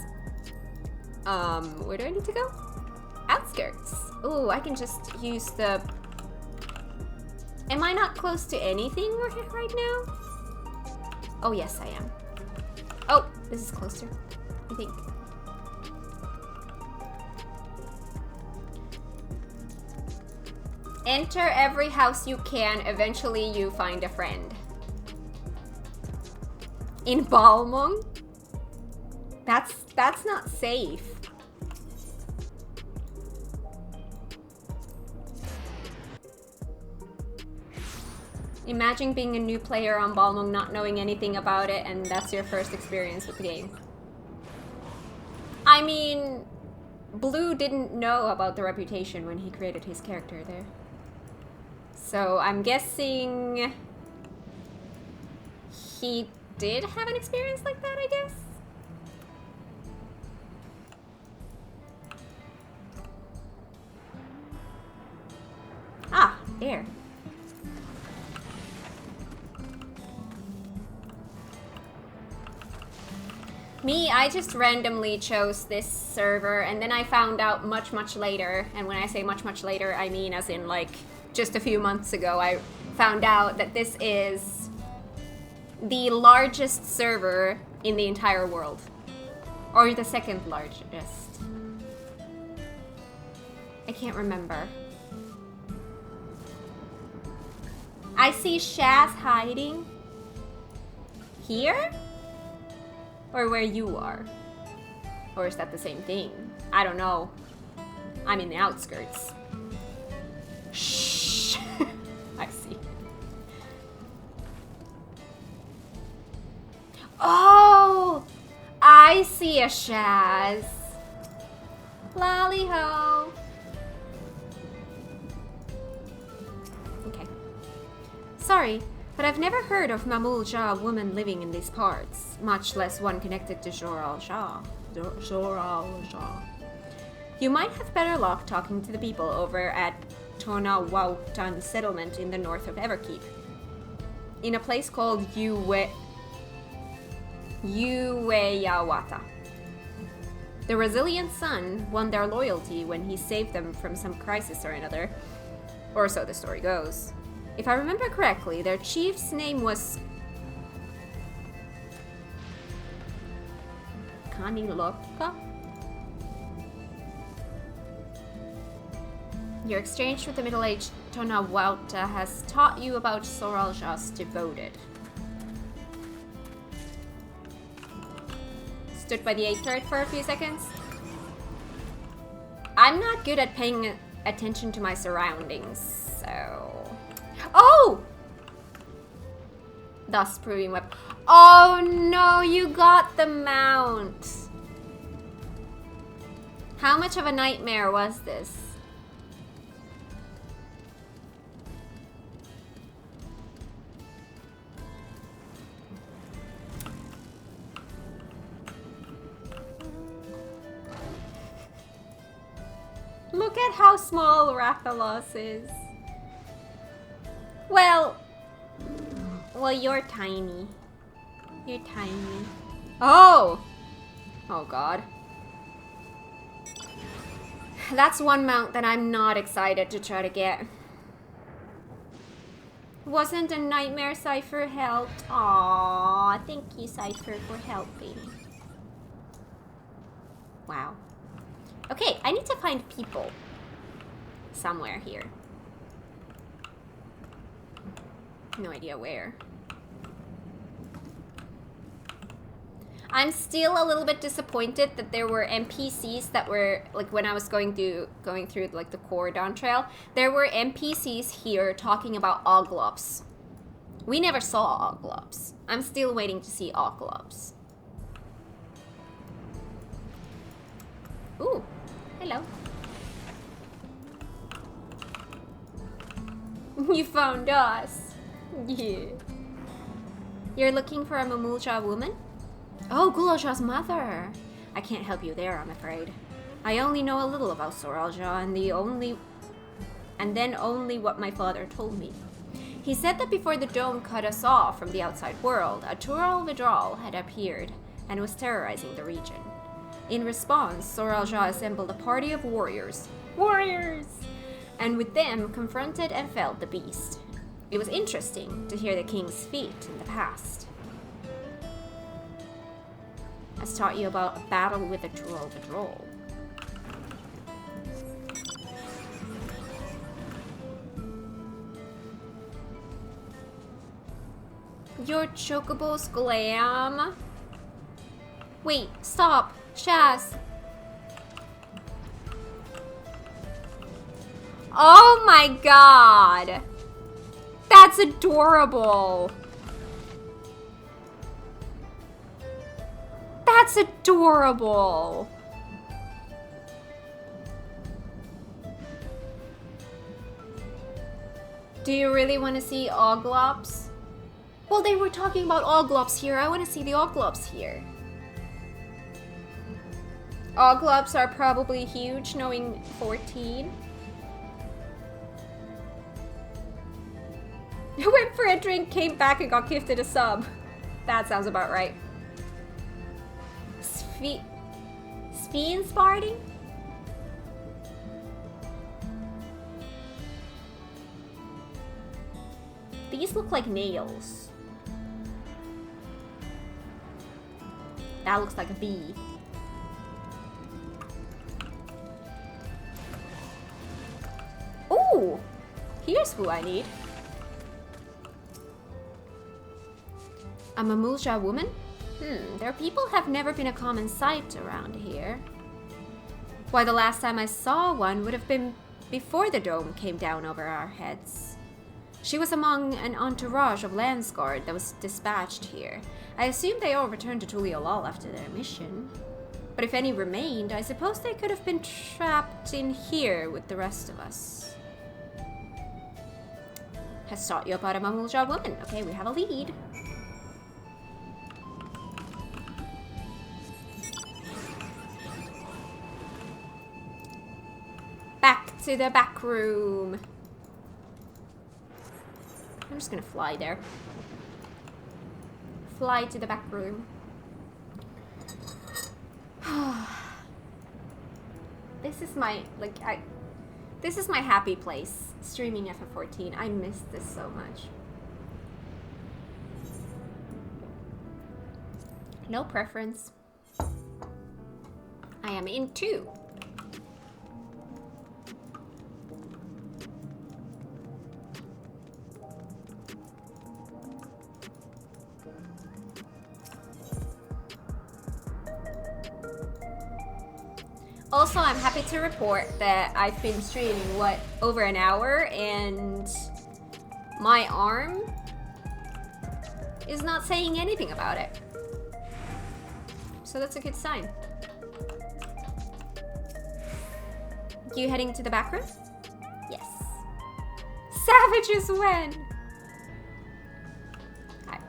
where do I need to go? Outskirts. Ooh, I can just use the... Am I not close to anything right now? Oh, yes, I am. Oh, this is closer, I think. Enter every house you can. Eventually, you find a friend. In Balmung? That's not safe. Imagine being a new player on Balmung, not knowing anything about it, and that's your first experience with the game. I mean, Blue didn't know about the reputation when he created his character there. So I'm guessing he did have an experience like that, I guess? Ah, air. Me, I just randomly chose this server, and then I found out much later, and when I say much later, I mean as in like just a few months ago, I found out that this is the largest server in the entire world. Or the second largest. I can't remember. I see Shaz hiding. Here? Or where you are? Or is that the same thing? I don't know. I'm in the outskirts. Shh. I see. Oh! I see a Shaz. Lolly ho. Okay. Sorry, but I've never heard of Mamul-Ja, a woman living in these parts, much less one connected to Zoral-Ja. Zoral-Ja. You might have better luck talking to the people over at Tonawautan settlement in the north of Everkeep. In a place called Ueyawata. The resilient son won their loyalty when he saved them from some crisis or another. Or so the story goes. If I remember correctly, their chief's name was Kaniloka? Your exchange with the middle-aged Tonawauta has taught you about Zoral-Ja's devoted. Stood by the 8th turret for a few seconds. I'm not good at paying attention to my surroundings, so... Oh! Thus proving weapon. Oh no, you got the mount. How much of a nightmare was this? Look at how small Rathalos is. Well, you're tiny. You're tiny. Oh! Oh god. That's one mount that I'm not excited to try to get. Wasn't a nightmare Cypher helped? Aww, thank you Cypher for helping. Wow. Okay, I need to find people somewhere here. No idea where. I'm still a little bit disappointed that there were NPCs that were, like, when I was going through like the core Dawntrail, there were NPCs here talking about Oglops. We never saw Oglops. I'm still waiting to see Oglops. Ooh, hello. You found us. Yeah. You're looking for a Mamul-Ja woman? Oh, Gulozha's mother. I can't help you there, I'm afraid. I only know a little about Zoral-Ja and then only what my father told me. He said that before the dome cut us off from the outside world, a Tural Vidral had appeared and was terrorizing the region. In response, Zoral-Ja assembled a party of warriors. Warriors! And with them confronted and felled the beast. It was interesting to hear the king's feat in the past. Has taught you about a battle with a Tural Vidral. Your chocobo's glam. Wait, stop. Shaz. Oh my god. That's adorable. That's adorable. Do you really want to see Oglops? Well, they were talking about Oglops here. I want to see the Oglops here. Oglops are probably huge, knowing 14. Went for a drink, came back and got gifted a sub. That sounds about right. Speen Sparting? These look like nails. That looks like a bee. Ooh! Here's who I need. A Mamulja woman? Their people have never been a common sight around here. Why, the last time I saw one would have been before the dome came down over our heads. She was among an entourage of Landsguard that was dispatched here. I assume they all returned to Tuliolal after their mission. But if any remained, I suppose they could have been trapped in here with the rest of us. Has taught you about a Mamulja woman. Okay, we have a lead. Back to the back room. I'm just gonna fly there. Fly to the back room. This is my, this is my happy place, streaming FF14. I miss this so much. No preference. I am in 2. Also, I'm happy to report that I've been streaming, over an hour, and my arm is not saying anything about it. So that's a good sign. You heading to the back room? Yes. Savages win! Hi.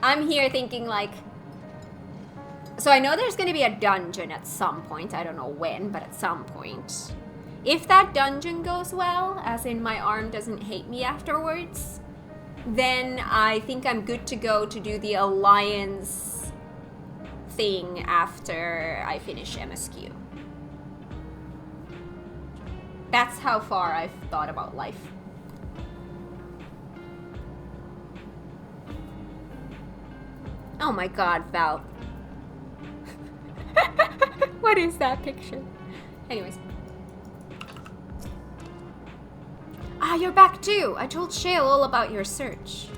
I'm here thinking like, so I know there's gonna be a dungeon at some point. I don't know when, but at some point. If that dungeon goes well, as in my arm doesn't hate me afterwards, then I think I'm good to go to do the Alliance thing after I finish MSQ. That's how far I've thought about life. Oh my god, Val. What is that picture? Anyways. Ah, you're back too! I told Shale all about your search.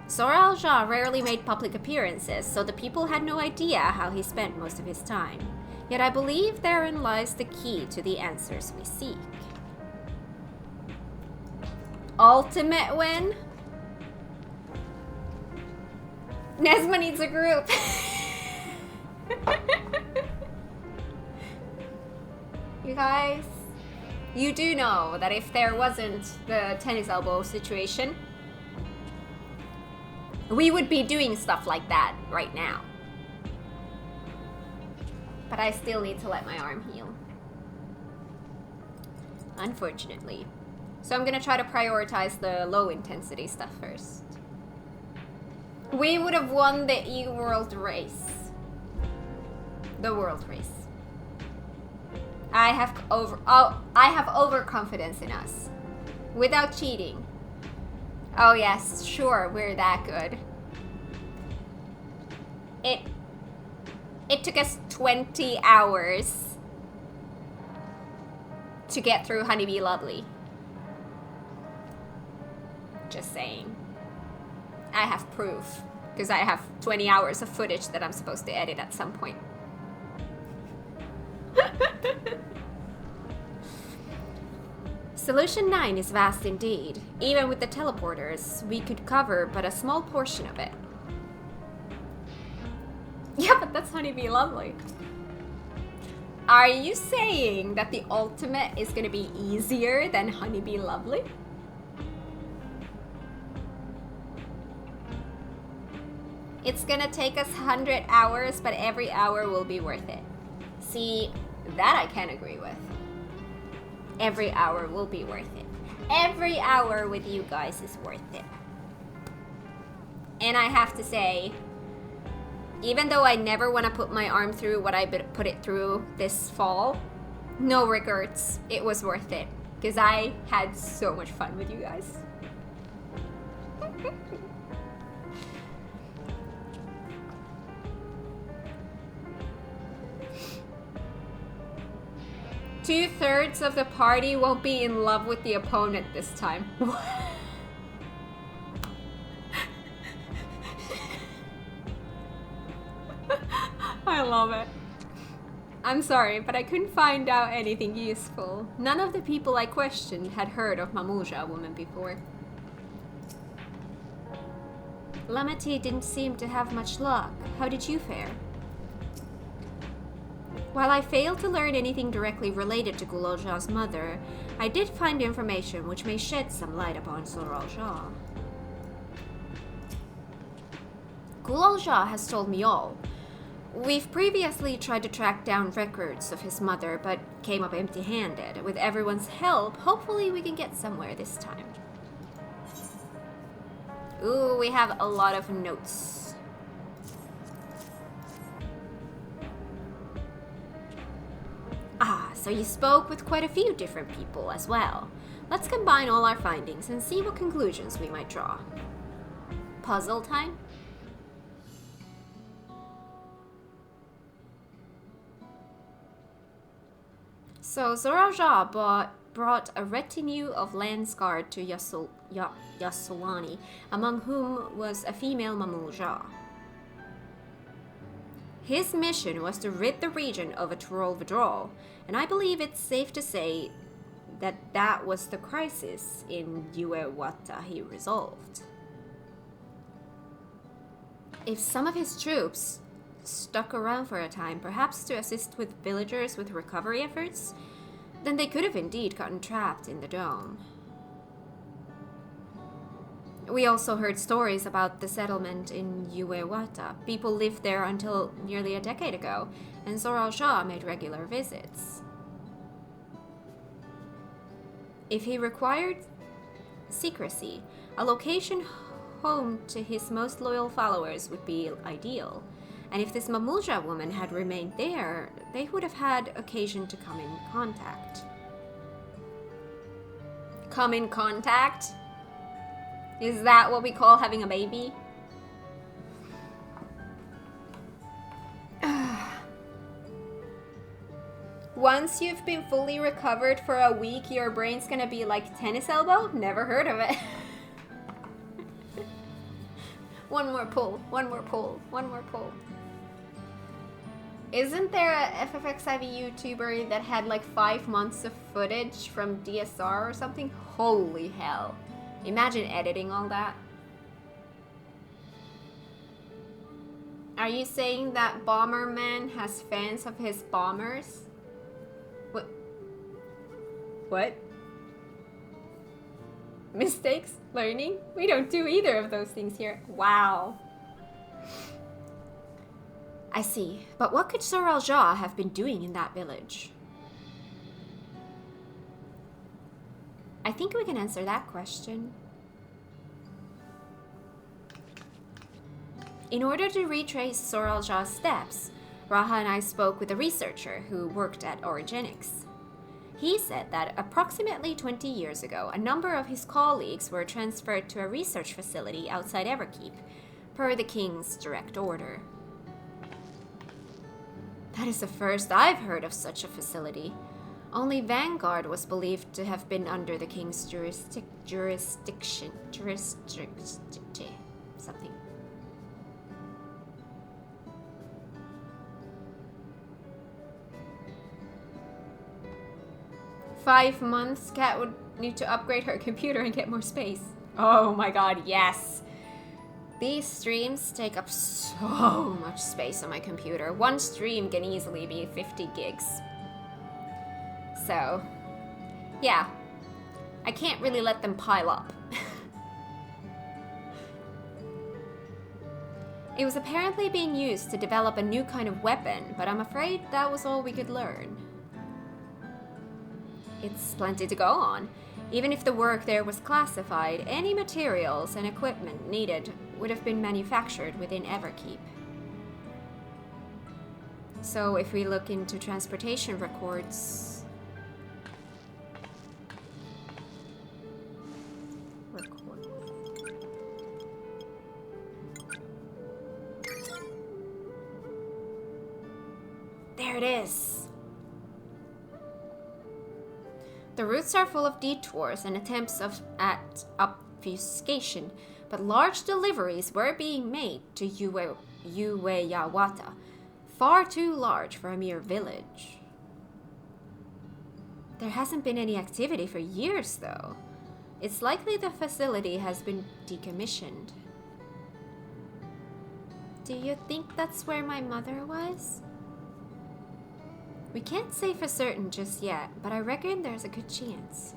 Zoral Ja rarely made public appearances, so the people had no idea how he spent most of his time. Yet I believe therein lies the key to the answers we seek. Ultimate win? Nesma needs a group. You guys, you do know that if there wasn't the tennis elbow situation, we would be doing stuff like that right now. But I still need to let my arm heal. Unfortunately. So I'm gonna try to prioritize the low intensity stuff first. We would have won the E-World race. The world race. I have overconfidence in us. Without cheating. Oh yes, sure, we're that good. It took us 20 hours to get through Honeybee Lovely. Just saying. I have proof, because I have 20 hours of footage that I'm supposed to edit at some point. Solution 9 is vast indeed. Even with the teleporters, we could cover but a small portion of it. Yeah, but that's Honeybee Lovely. Are you saying that the ultimate is gonna be easier than Honeybee Lovely? It's gonna take us 100 hours, but every hour will be worth it. See, that I can agree with. Every hour will be worth it. Every hour with you guys is worth it. And I have to say, even though I never want to put my arm through what I put it through this fall, no regrets. It was worth it. Because I had so much fun with you guys. 2/3 of the party won't be in love with the opponent this time. I love it. I'm sorry, but I couldn't find out anything useful. None of the people I questioned had heard of Mamuja woman before. Lamati didn't seem to have much luck. How did you fare? While I failed to learn anything directly related to Gulolja's mother, I did find information which may shed some light upon Zoralja. Gulolja has told me all. We've previously tried to track down records of his mother, but came up empty-handed. With everyone's help, hopefully we can get somewhere this time. Ooh, we have a lot of notes. Ah, so you spoke with quite a few different people as well. Let's combine all our findings and see what conclusions we might draw. Puzzle time? So Zoralja brought a retinue of Landsguard to Yassolani, among whom was a female Mamuja. His mission was to rid the region of a troll withdrawal, and I believe it's safe to say that that was the crisis in Yuewata he resolved. If some of his troops stuck around for a time, perhaps to assist with villagers with recovery efforts, then they could have indeed gotten trapped in the dome. We also heard stories about the settlement in Yuewata. People lived there until nearly a decade ago, and Zoralja made regular visits. If he required secrecy, a location home to his most loyal followers would be ideal. And if this Mamuja woman had remained there, they would have had occasion to come in contact. Come in contact? Is that what we call having a baby? Once you've been fully recovered for a week, your brain's gonna be like tennis elbow? Never heard of it. One more pull, one more pull, one more pull. Isn't there a FFXIV YouTuber that had like 5 months of footage from DSR or something? Holy hell. Imagine editing all that. Are you saying that Bomberman has fans of his bombers? What? What? Mistakes? Learning? We don't do either of those things here. Wow. I see. But what could Zoralja have been doing in that village? I think we can answer that question. In order to retrace Zoralja's steps, Raha and I spoke with a researcher who worked at Origenics. He said that approximately 20 years ago, a number of his colleagues were transferred to a research facility outside Everkeep, per the king's direct order. That is the first I've heard of such a facility. Only Vanguard was believed to have been under the king's jurisdiction, something. "5 months, Kat would need to upgrade her computer and get more space." Oh my god, yes. These streams take up so much space on my computer. One stream can easily be 50 gigs. So, yeah. I can't really let them pile up. It was apparently being used to develop a new kind of weapon, but I'm afraid that was all we could learn. It's plenty to go on. Even if the work there was classified, any materials and equipment needed would have been manufactured within Everkeep. So if we look into transportation records... There it is! The routes are full of detours and attempts at obfuscation, but large deliveries were being made to Ueyawata, far too large for a mere village. There hasn't been any activity for years, though. It's likely the facility has been decommissioned. Do you think that's where my mother was? We can't say for certain just yet, but I reckon there's a good chance.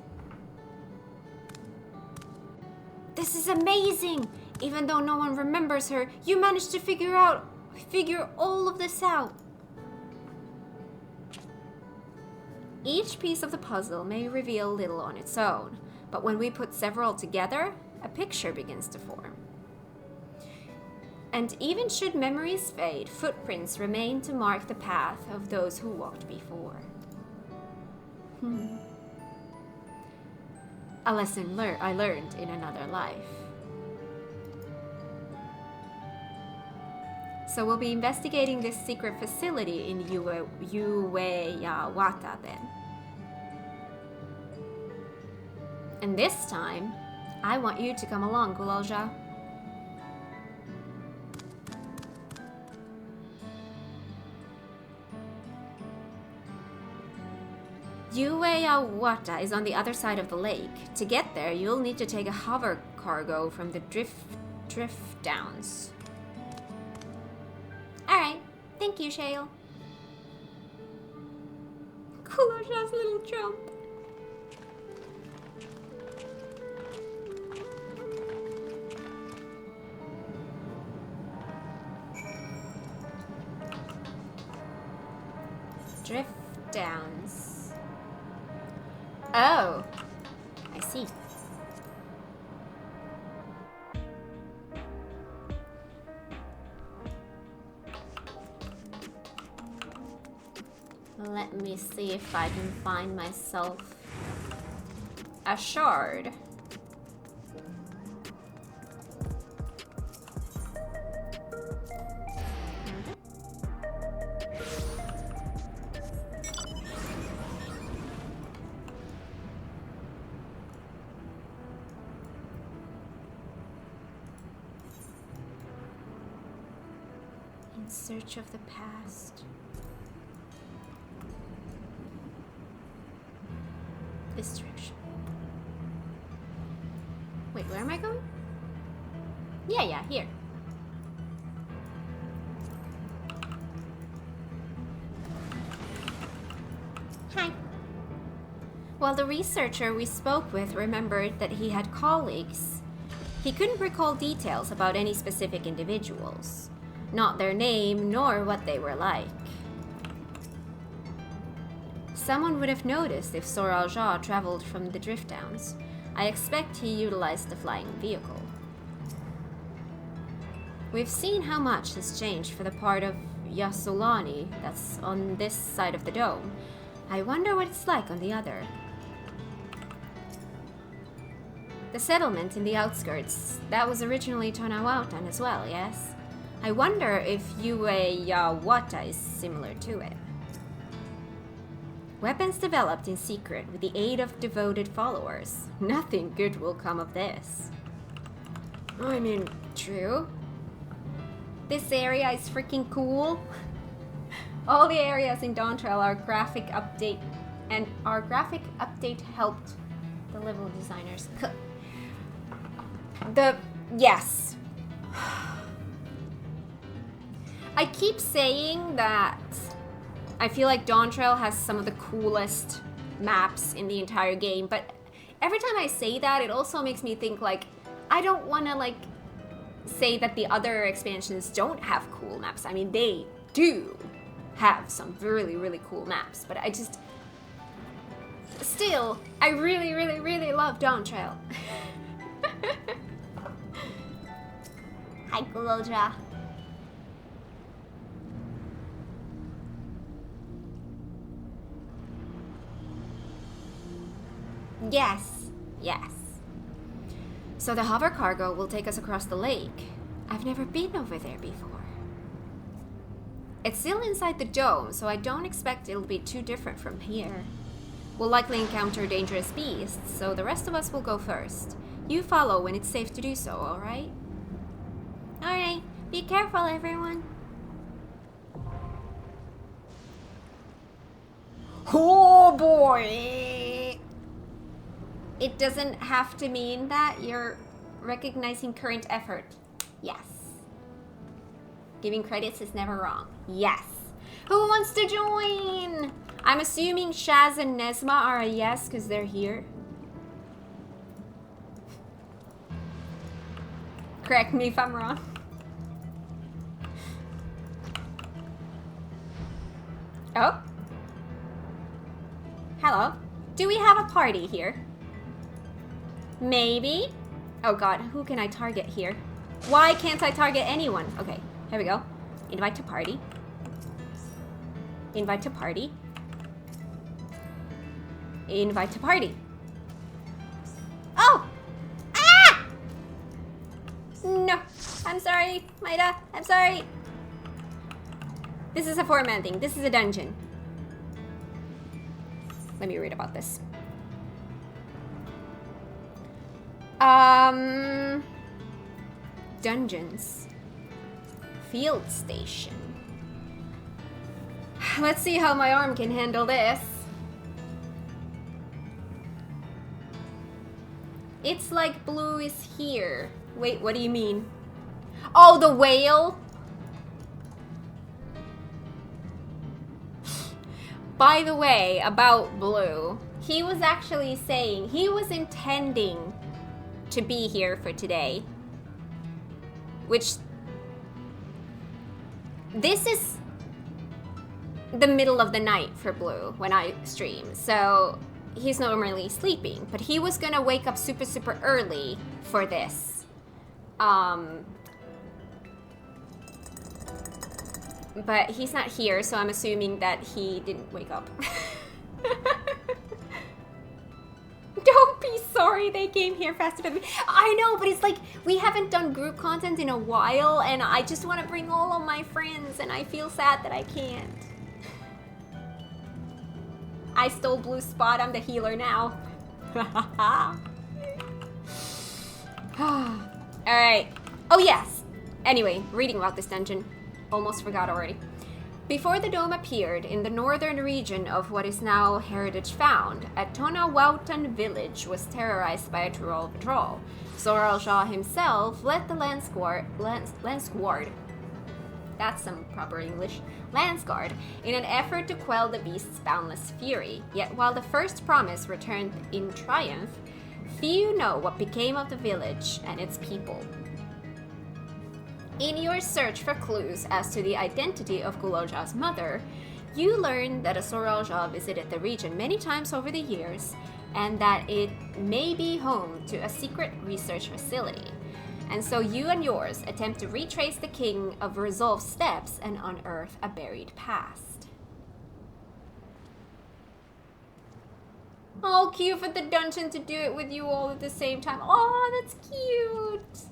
This is amazing! Even though no one remembers her, you managed to figure all of this out. Each piece of the puzzle may reveal little on its own, but when we put several together, a picture begins to form. And even should memories fade, footprints remain to mark the path of those who walked before. A lesson I learned in another life. So we'll be investigating this secret facility in Ueyawata then. And this time, I want you to come along, Gulalja. Ueyawata is on the other side of the lake. To get there, you'll need to take a hover cargo from the drift downs. Alright, thank you, Shale. Gulalja's little jump. Drift downs. Oh, I see. Let me see if I can find myself a shard. In search of the past. This direction. Wait, where am I going? Yeah, here. Hi. While the researcher we spoke with remembered that he had colleagues, he couldn't recall details about any specific individuals. Not their name, nor what they were like. Someone would have noticed if Soralja traveled from the drift downs. I expect he utilized the flying vehicle. We've seen how much has changed for the part of Yasulani that's on this side of the dome. I wonder what it's like on the other. The settlement in the outskirts, that was originally Tonawautan as well, yes? I wonder if Ueyawata is similar to it. Weapons developed in secret with the aid of devoted followers. Nothing good will come of this. I mean, true. This area is freaking cool. All the areas in Dawntrail are graphic update, and our graphic update helped the level designers. Yes. I keep saying that I feel like Dawntrail has some of the coolest maps in the entire game, but every time I say that, it also makes me think, like, I don't want to, like, say that the other expansions don't have cool maps. I mean, they do have some really, really cool maps, but I just... Still, I really, really, really love Dawntrail. Hi, Gulalja. Yes. So the hover cargo will take us across the lake. I've never been over there before. It's still inside the dome, so I don't expect it'll be too different from here. We'll likely encounter dangerous beasts, so the rest of us will go first. You follow when it's safe to do so, alright? Alright, be careful everyone. Oh boy! It doesn't have to mean that you're recognizing current effort. Yes. Giving credits is never wrong. Yes. Who wants to join? I'm assuming Shaz and Nesma are a yes because they're here. Correct me if I'm wrong. Oh. Hello. Do we have a party here? Maybe? Oh god, who can I target here? Why can't I target anyone? Okay, here we go. Invite to party. Invite to party. Invite to party. Oh! Ah! No. I'm sorry, Maida. I'm sorry. This is a 4-man thing. This is a dungeon. Let me read about this. Dungeons. Field station. Let's see how my arm can handle this. It's like Blue is here. Wait, what do you mean? Oh, the whale? By the way, about Blue, he was actually saying he was intending to be here for today. Which, this is the middle of the night for Blue when I stream, so he's normally sleeping, but he was gonna wake up super, super early for this. But he's not here, so I'm assuming that he didn't wake up. Don't be sorry they came here faster than me. I know, but it's like, we haven't done group content in a while, and I just want to bring all of my friends, and I feel sad that I can't. I stole Blue's spot, I'm the healer now. Alright. Oh yes! Anyway, reading about this dungeon. Almost forgot already. Before the dome appeared in the northern region of what is now Heritage Found, a Tonawautan village was terrorized by a troll patrol. Zoral himself led the Lance Guard. That's some proper English. Lance Guard, in an effort to quell the beast's boundless fury. Yet while the first promise returned in triumph, few know what became of the village and its people. In your search for clues as to the identity of Guloja's mother, you learn that a Soralja visited the region many times over the years, and that it may be home to a secret research facility. And so you and yours attempt to retrace the King of Resolve's steps and unearth a buried past. Oh, cute for the dungeon to do it with you all at the same time. Oh, that's cute.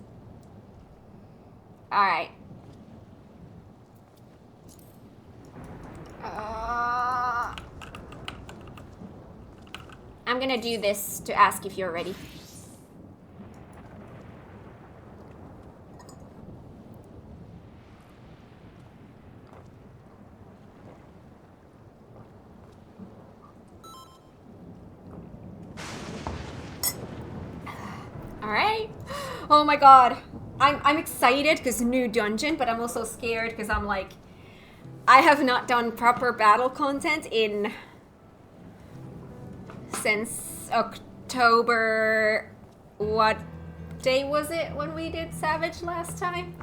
Alright. I'm gonna do this to ask if you're ready. Alright. Oh my god. I'm excited because new dungeon, but I'm also scared because I'm like, I have not done proper battle content since October. What day was it when we did Savage last time?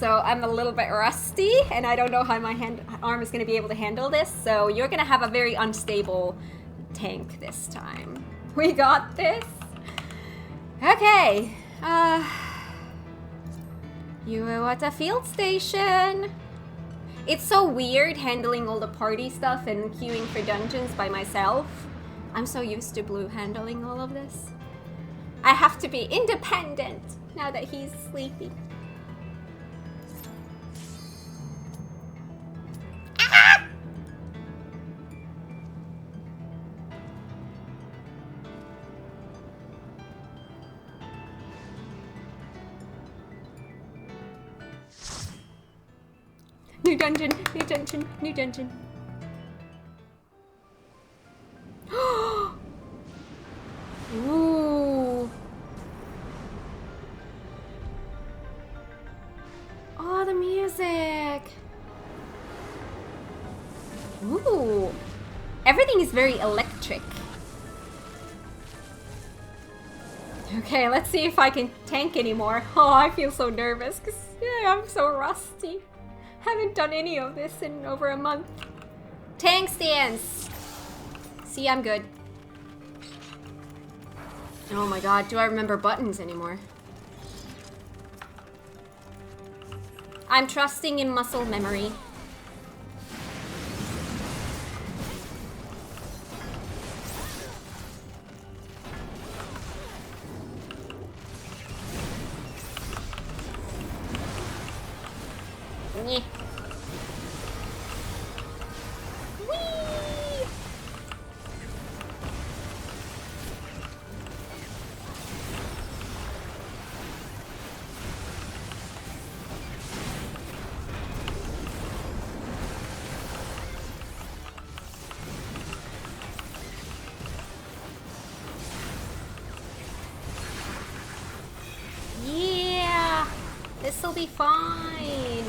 So I'm a little bit rusty, and I don't know how my arm is going to be able to handle this. So you're going to have a very unstable tank this time. We got this. Okay. You are at a field station. It's so weird handling all the party stuff and queuing for dungeons by myself. I'm so used to Blue handling all of this. I have to be independent now that he's sleeping. Ah! New dungeon, new dungeon, new dungeon. Ooh. Oh, the music. Ooh. Everything is very electric. Okay, let's see if I can tank anymore. Oh, I feel so nervous because I'm so rusty. Haven't done any of this in over a month. Tank stance. See, I'm good. Oh my god, do I remember buttons anymore? I'm trusting in muscle memory. Nyeh. Whee! Yeah! This'll be fine.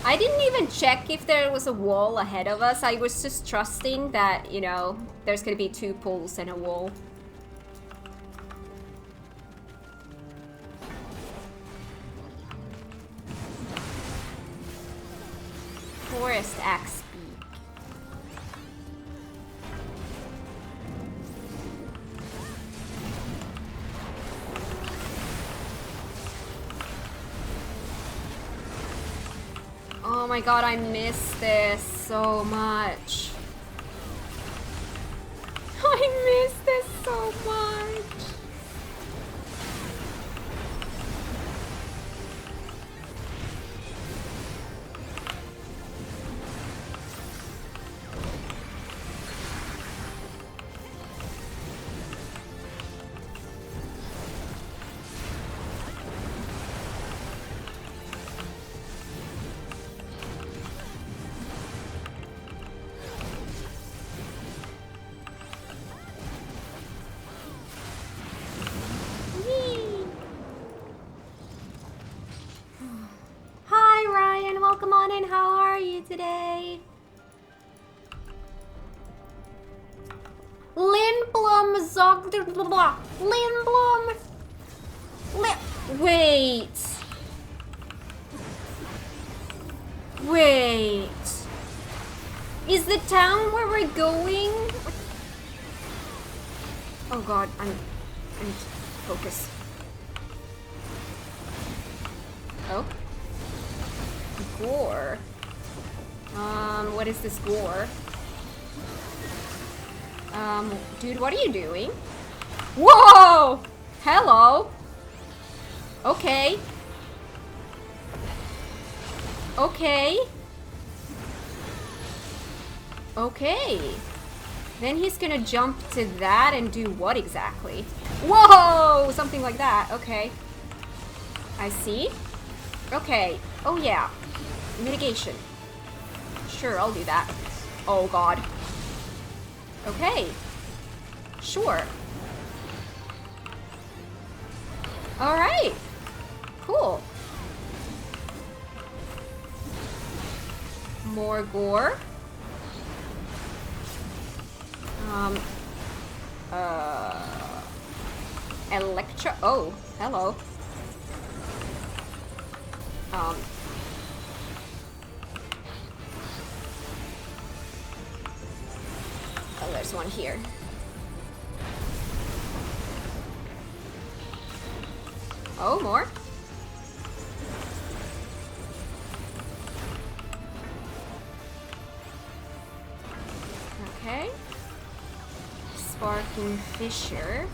I didn't even check if there was a wall ahead of us. I was just trusting that, you know, there's gonna be 2 pools and a wall. Forest Axe Peak. Oh my god, I miss this so much. I miss this so much. Hi Ryan, welcome on in. How are you today? Lindblom Zog Lindblom Wait. Wait. Is the town where we're going? Oh god, I need to focus. Oh. Gore. What is this gore? Dude, what are you doing? Whoa! Hello. Okay. Okay. Okay. Then he's gonna jump to that and do what exactly? Whoa! Something like that. Okay. I see. Okay. Oh yeah. Mitigation. Sure, I'll do that. Oh god. Okay. Sure. Alright. Cool. More gore. Electro. Oh, hello. Oh, there's one here. Oh, more. Okay. Sparking Fissure.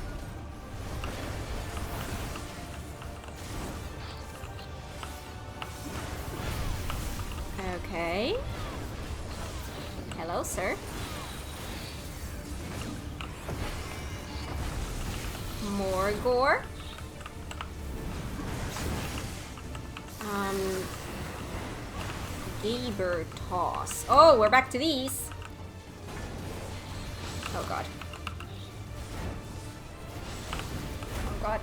Okay. Hello, sir. gore. Gaber toss. Oh, we're back to these. Oh god. Oh god.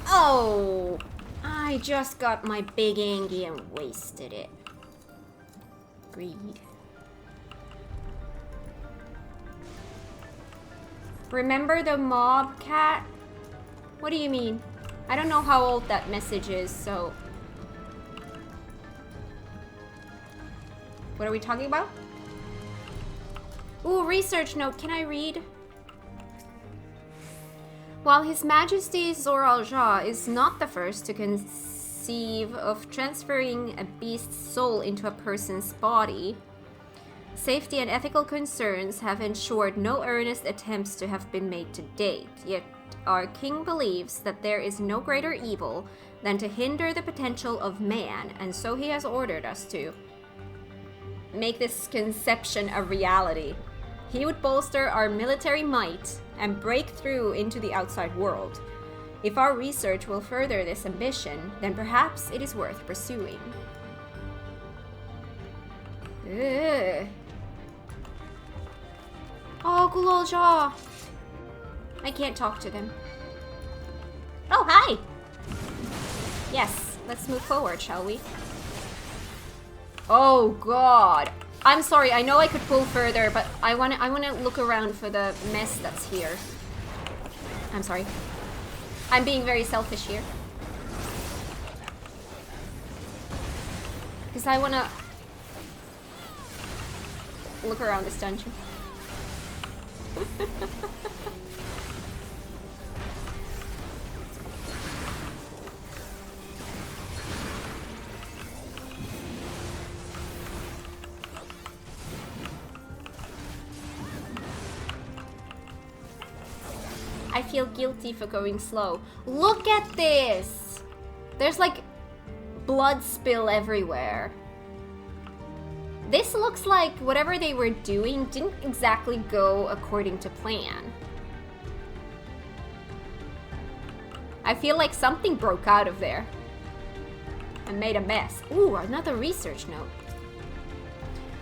Oh! I just got my big Angie and wasted it. Greed. Remember the MagiKat? What do you mean? I don't know how old that message is, so... What are we talking about? Ooh, research note. Can I read? While His Majesty Zoraljah is not the first to conceive of transferring a beast's soul into a person's body, safety and ethical concerns have ensured no earnest attempts to have been made to date. Yet our king believes that there is no greater evil than to hinder the potential of man, and so he has ordered us to make this conception a reality. He would bolster our military might and break through into the outside world. If our research will further this ambition, then perhaps it is worth pursuing. Ugh. Oh, Guloljah! I can't talk to them. Oh, hi! Yes, let's move forward, shall we? Oh god. I'm sorry, I know I could pull further, but I wanna look around for the mess that's here. I'm sorry. I'm being very selfish here. Because I wanna look around this dungeon. I feel guilty for going slow. Look at this! There's like blood spill everywhere. This looks like whatever they were doing didn't exactly go according to plan. I feel like something broke out of there and made a mess. Ooh, another research note.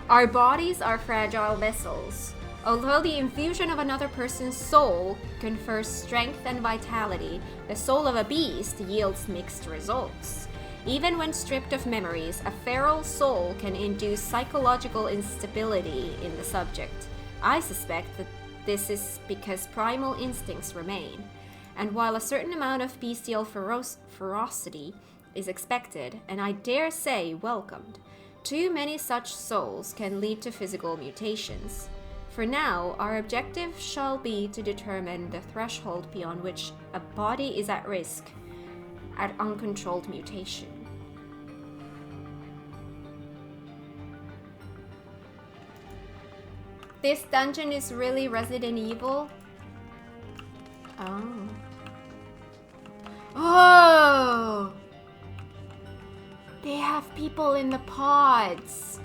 Our bodies are fragile vessels. Although the infusion of another person's soul confers strength and vitality, the soul of a beast yields mixed results. Even when stripped of memories, a feral soul can induce psychological instability in the subject. I suspect that this is because primal instincts remain, and while a certain amount of bestial ferocity is expected, and I dare say welcomed, too many such souls can lead to physical mutations. For now, our objective shall be to determine the threshold beyond which a body is at risk at uncontrolled mutation. This dungeon is really Resident Evil? Oh. Oh! They have people in the pods.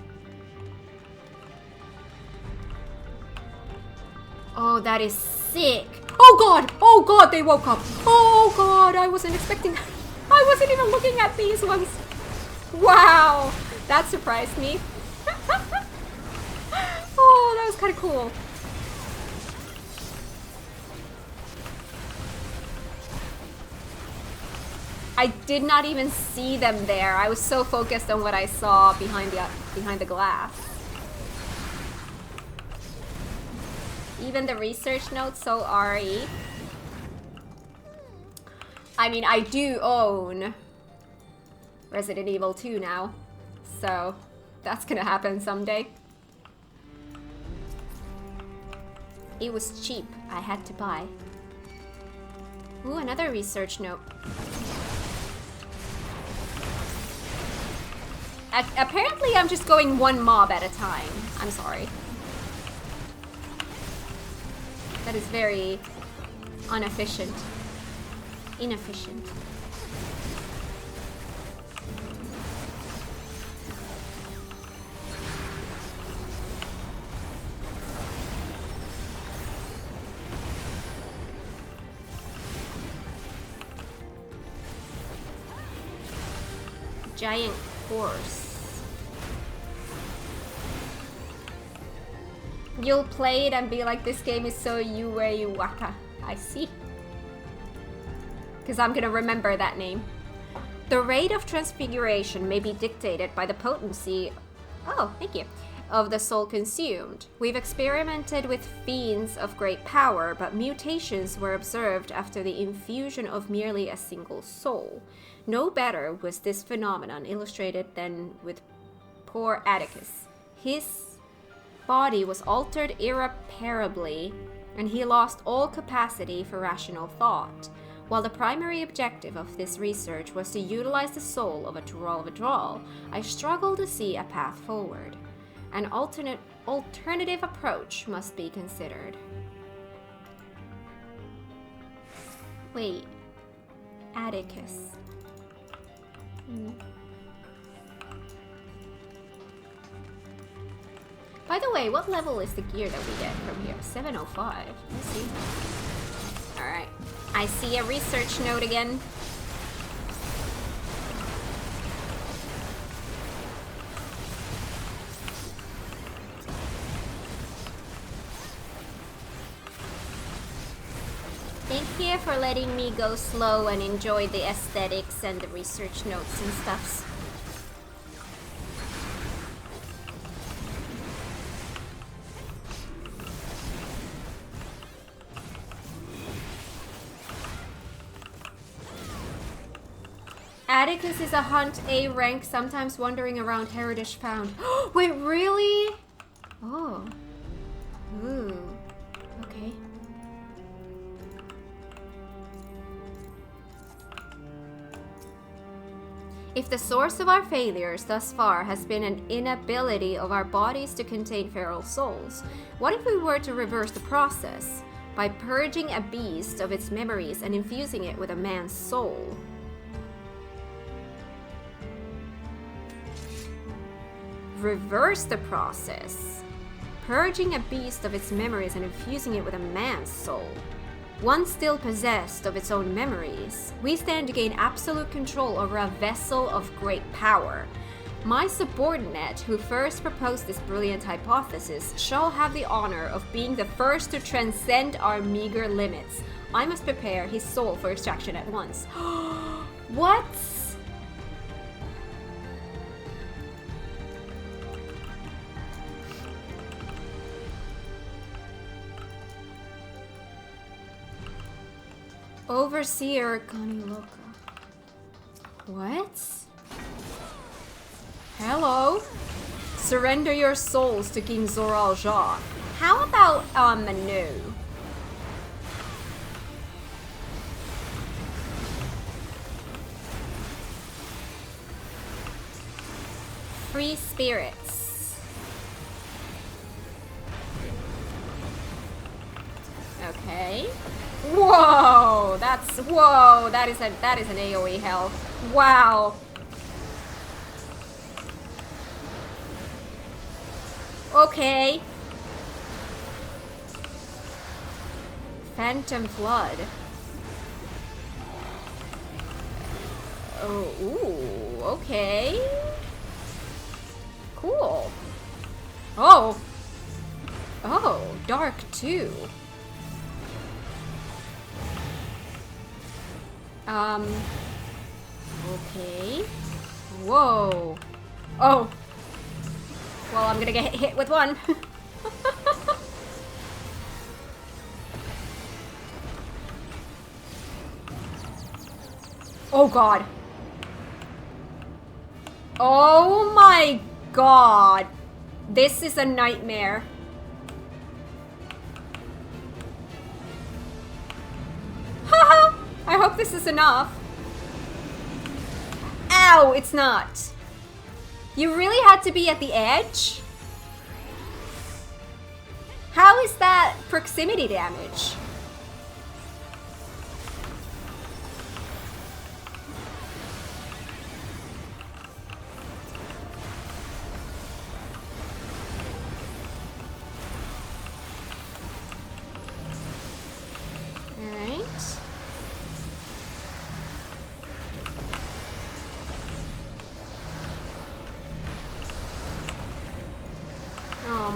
Oh, that is sick. Oh god! Oh god, they woke up. Oh god, I wasn't expecting that. I wasn't even looking at these ones. Wow, that surprised me. Oh, that was kind of cool. I did not even see them there. I was so focused on what I saw behind the glass. Even the research notes, so RE. I mean, I do own Resident Evil 2 now, so that's gonna happen someday. It was cheap. I had to buy. Ooh, another research note. Apparently, I'm just going one mob at a time. I'm sorry. That is very inefficient. giant horse. You'll play it and be like, this game is so Yue Waka. I see. Because I'm gonna remember that name. The rate of transfiguration may be dictated by the potency, oh, thank you, of the soul consumed. We've experimented with fiends of great power, but mutations were observed after the infusion of merely a single soul. No better was this phenomenon illustrated than with poor Atticus. His body was altered irreparably, and he lost all capacity for rational thought. While the primary objective of this research was to utilize the soul of a Dawntrail, I struggle to see a path forward. An alternative approach must be considered. Wait, Atticus. By the way, what level is the gear that we get from here? 705. Let's see. Alright. I see a research note again. Thank you for letting me go slow and enjoy the aesthetics and the research notes and stuffs. Atticus is a hunt A rank, sometimes wandering around heritage found. Wait, really? Oh. Ooh. Okay. If the source of our failures thus far has been an inability of our bodies to contain feral souls, what if we were to reverse the process by purging a beast of its memories and infusing it with a man's soul? Reverse the process. Purging a beast of its memories and infusing it with a man's soul. One still possessed of its own memories. We stand to gain absolute control over a vessel of great power. My subordinate, who first proposed this brilliant hypothesis, shall have the honor of being the first to transcend our meager limits. I must prepare his soul for extraction at once. What? Overseer Kaniloka. What? Hello? Surrender your souls to King Zoral Jah. How about Manu? Free spirits. Okay. Whoa! That is an AoE health. Wow. Okay. Phantom Flood. Oh, ooh, okay. Cool. Oh. Oh, Dark too. Okay. Whoa. Oh. Well, I'm gonna get hit with one. Oh god. Oh my god. This is a nightmare. Haha! I hope this is enough. Ow, it's not. You really had to be at the edge? How is that proximity damage?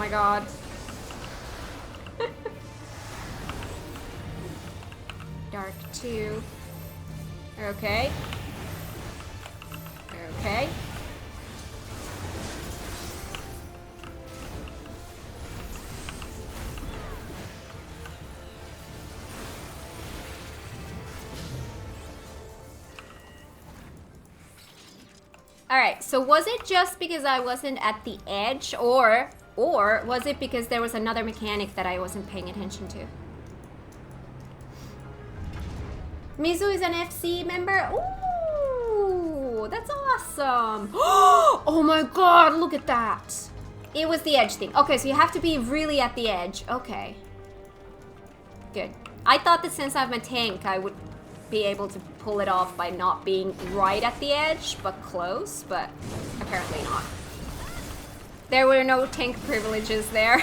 my god. Dark 2. Okay. Okay. Alright, so was it just because I wasn't at the edge, or was it because there was another mechanic that I wasn't paying attention to? Mizu is an FC member? Ooh, that's awesome. Oh my god, look at that. It was the edge thing. Okay, so you have to be really at the edge. Okay. Good. I thought that since I'm a tank, I would be able to pull it off by not being right at the edge, but close, but apparently not. There were no tank privileges there.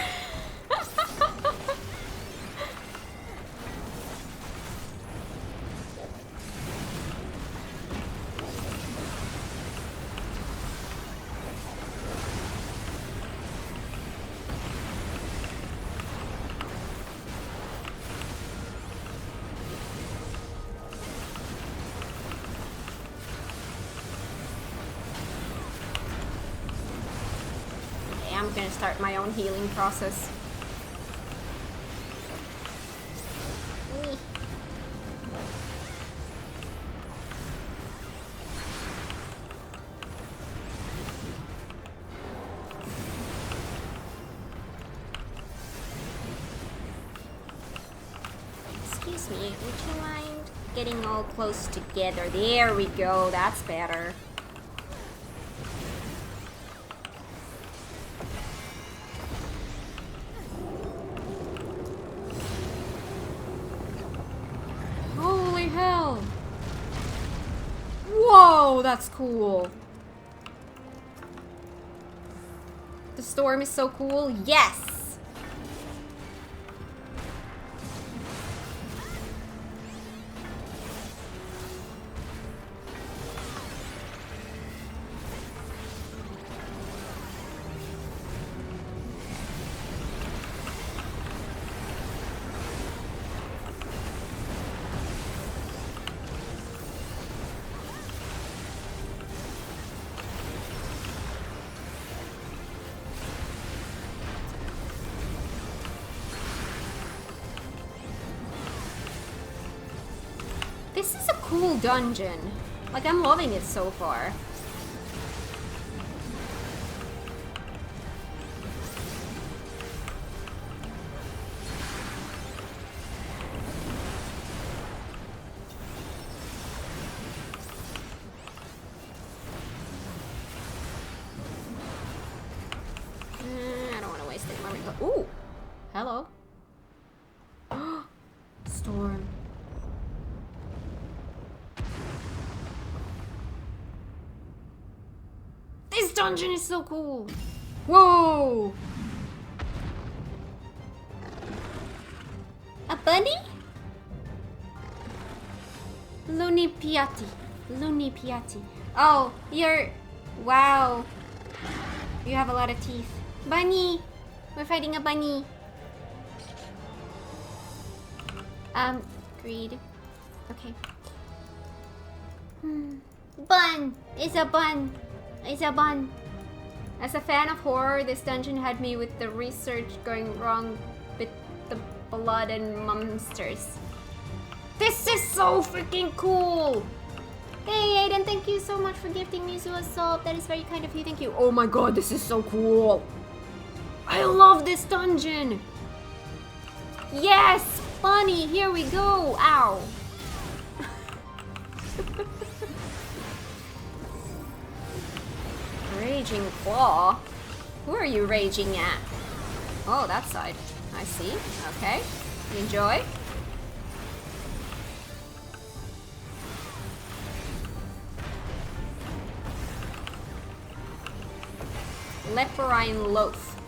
I'm gonna start my own healing process. Excuse me, would you mind getting all close together? There we go, that's better. Whoa, that's cool. The storm is so cool. Yes! This is a cool dungeon. Like, I'm loving it so far. I don't want to waste any more. Ooh! Hello. Storm. This dungeon is so cool! Whoa! A bunny? Looney Piatti. Looney Piatti. Oh, you're... Wow. You have a lot of teeth. Bunny! We're fighting a bunny. Greed. Okay. Bun! It's a bun! It's a bun. As a fan of horror, this dungeon had me with the research going wrong with the blood and monsters. This is so freaking cool! Hey Aiden, thank you so much for gifting me to a sub. That is very kind of you, thank you. Oh my god, this is so cool! I love this dungeon! Yes! Bunny, here we go! Ow! Raging Claw? Who are you raging at? Oh, that side. I see. Okay. Enjoy. Leporine Loaf.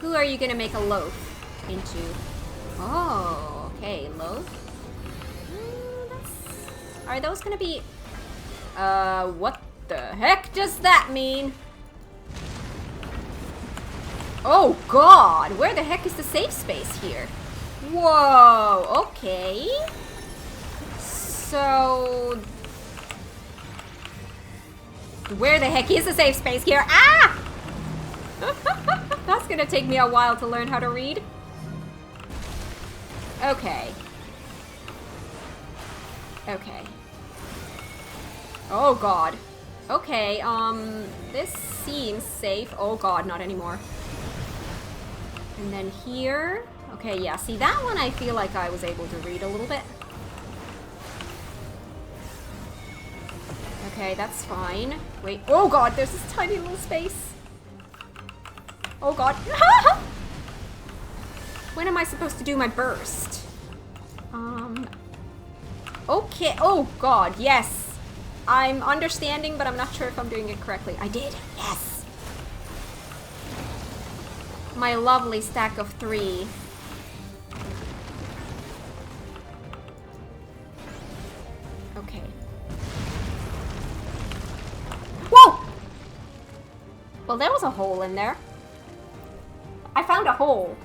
Who are you gonna make a loaf into? Oh, okay. Loaf? Are those gonna be... what the heck does that mean? Oh god, where the heck is the safe space here? Whoa, okay. So... where the heck is the safe space here? Ah! That's gonna take me a while to learn how to read. Okay. Okay. Oh god. Okay, this seems safe. Oh god, not anymore. And then here... okay, yeah, see that one I feel like I was able to read a little bit. Okay, that's fine. Wait, oh god, there's this tiny little space. Oh god. When am I supposed to do my burst? Okay, oh god, yes. I'm understanding, but I'm not sure if I'm doing it correctly. I did, yes. My lovely stack of 3. Okay. Whoa! Well, there was a hole in there. I found a hole.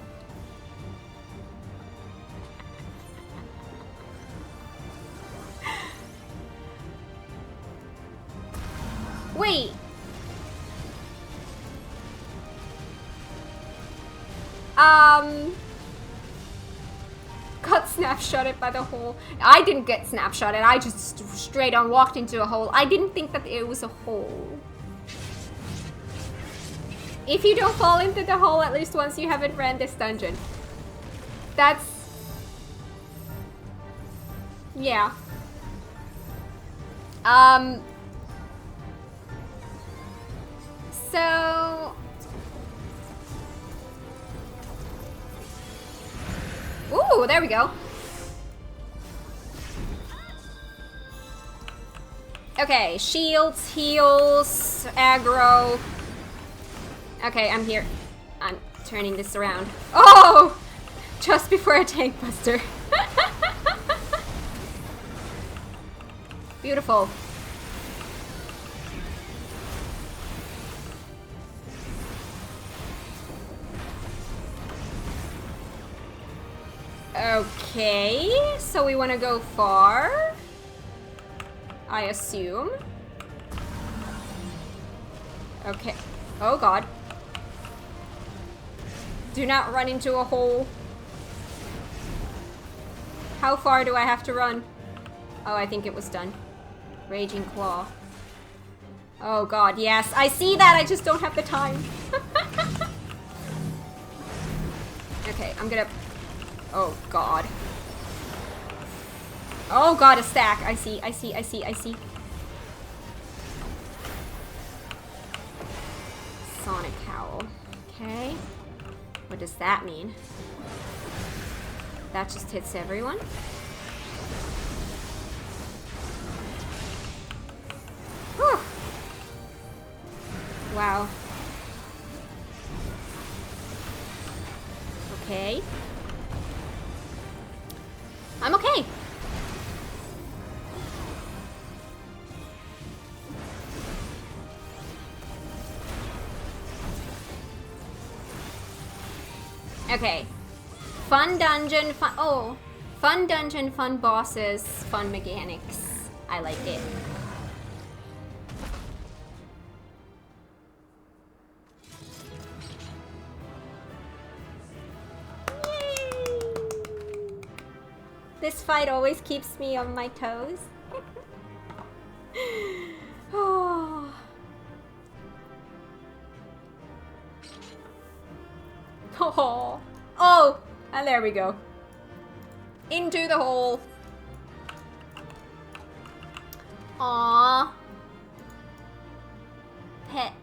Wait. Got snapshotted by the hole. I didn't get snapshotted. I just straight on walked into a hole. I didn't think that it was a hole. If you don't fall into the hole at least once, you haven't ran this dungeon. That's... yeah. So... ooh, there we go. Okay, shields, heals, aggro. Okay, I'm here. I'm turning this around. Oh! Just before a tank buster. Beautiful. Okay, so we want to go far, I assume. Okay. Oh god. Do not run into a hole. How far do I have to run? Oh, I think it was done. Raging Claw. Oh god, yes. I see that, I just don't have the time. Okay, I'm gonna... oh god. Oh god, a stack. I see, I see, I see, I see. Sonic Howl. Okay. What does that mean? That just hits everyone. Whew. Wow. Okay. I'm okay. Okay. Fun dungeon, fun... oh. Fun dungeon, fun bosses, fun mechanics. I like it. Yay! This fight always keeps me on my toes. Oh. Oh, oh, and there we go. Into the hole. Aww. Pet.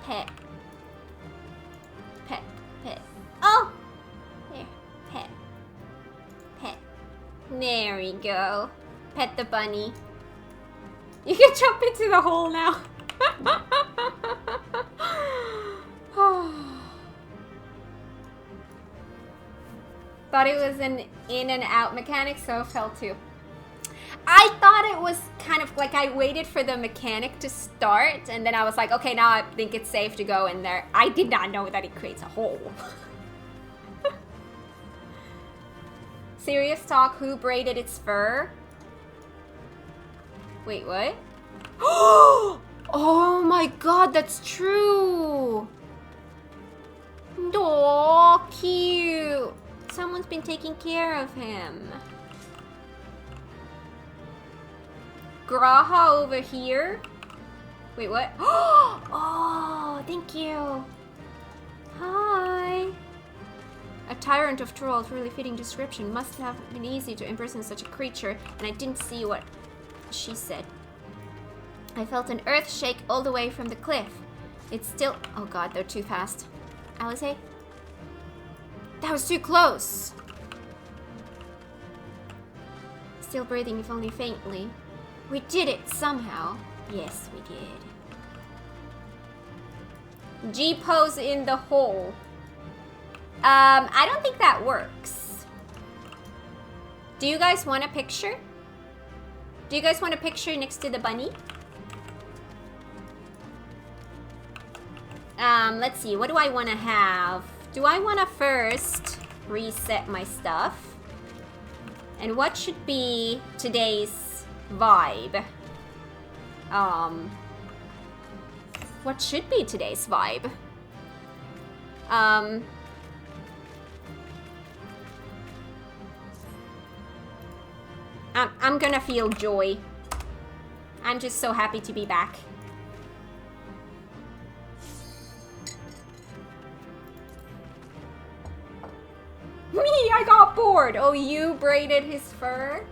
Pet. Pet. Pet. Oh! There. Pet. Pet. There we go. Pet the bunny. You can jump into the hole now. Thought it was an in and out mechanic, so fell too. I thought it was kind of like I waited for the mechanic to start, and then I was like, okay, now I think it's safe to go in there. I did not know that it creates a hole. Serious talk, who braided its fur? Wait, what? Oh my god, that's true! Oh, cute! Someone's been taking care of him. Graha over here. Wait, what? Oh, thank you. Hi. A tyrant of trolls, really fitting description. Must have been easy to imprison such a creature, and I didn't see what she said. I felt an earth shake all the way from the cliff. It's still... Oh god, they're too fast. Alice? That was too close. Still breathing, if only faintly. We did it somehow. Yes, we did. G-pose in the hole. I don't think that works. Do you guys want a picture? Do you guys want a picture next to the bunny? Let's see. What do I want to have? Do I want to first reset my stuff? And what should be today's vibe? What should be today's vibe? I'm gonna feel joy. I'm just so happy to be back. Me, I got bored. Oh, you braided his fur?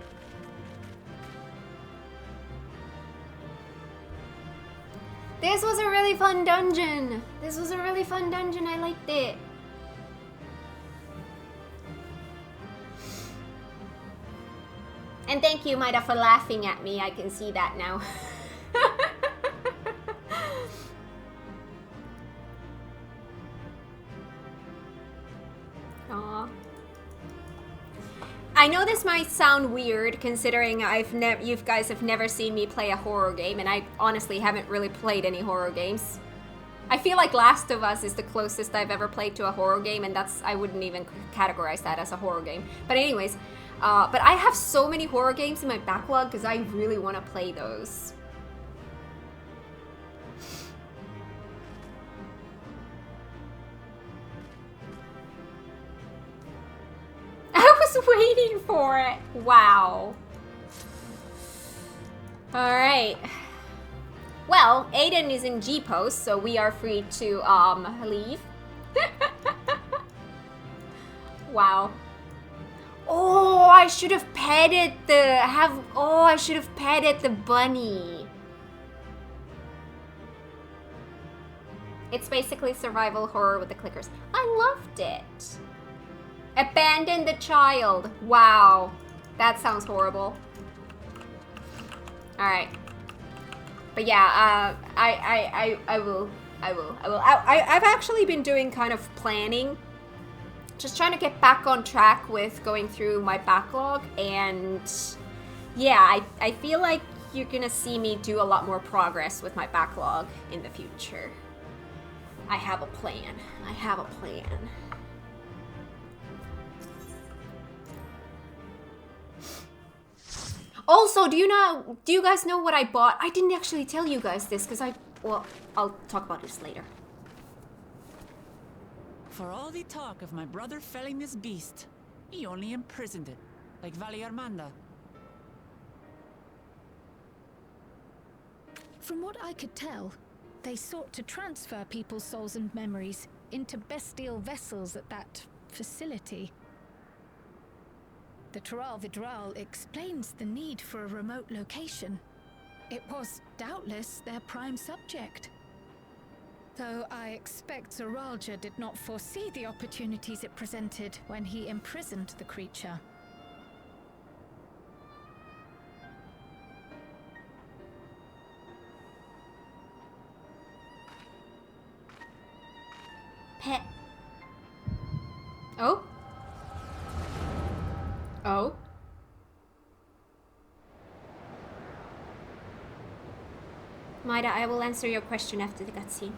This was a really fun dungeon. This was a really fun dungeon. I liked it. And thank you, Maida, for laughing at me. I can see that now. Aww. I know this might sound weird considering you guys have never seen me play a horror game, and I honestly haven't really played any horror games. I feel like Last of Us is the closest I've ever played to a horror game, and I wouldn't even categorize that as a horror game. But anyways, but I have so many horror games in my backlog because I really want to play those. I was waiting for it. Wow. Alright. Well, Aiden is in G-pose, so we are free to leave. Wow. Oh, I should have petted I should have petted the bunny. It's basically survival horror with the clickers. I loved it. Abandon the child. Wow. That sounds horrible. Alright. But yeah, I will. I've actually been doing kind of planning. Just trying to get back on track with going through my backlog, and yeah, I feel like you're gonna see me do a lot more progress with my backlog in the future. I have a plan. I have a plan. Also, do you guys know what I bought? I didn't actually tell you guys this because well, I'll talk about this later. For all the talk of my brother felling this beast, he only imprisoned it, like Vali Armanda. From what I could tell, they sought to transfer people's souls and memories into bestial vessels at that facility. The Tural Vidral explains the need for a remote location. It was doubtless their prime subject. Though I expect Zoralja did not foresee the opportunities it presented when he imprisoned the creature. Pet. Oh? Oh? Maida, I will answer your question after the cutscene.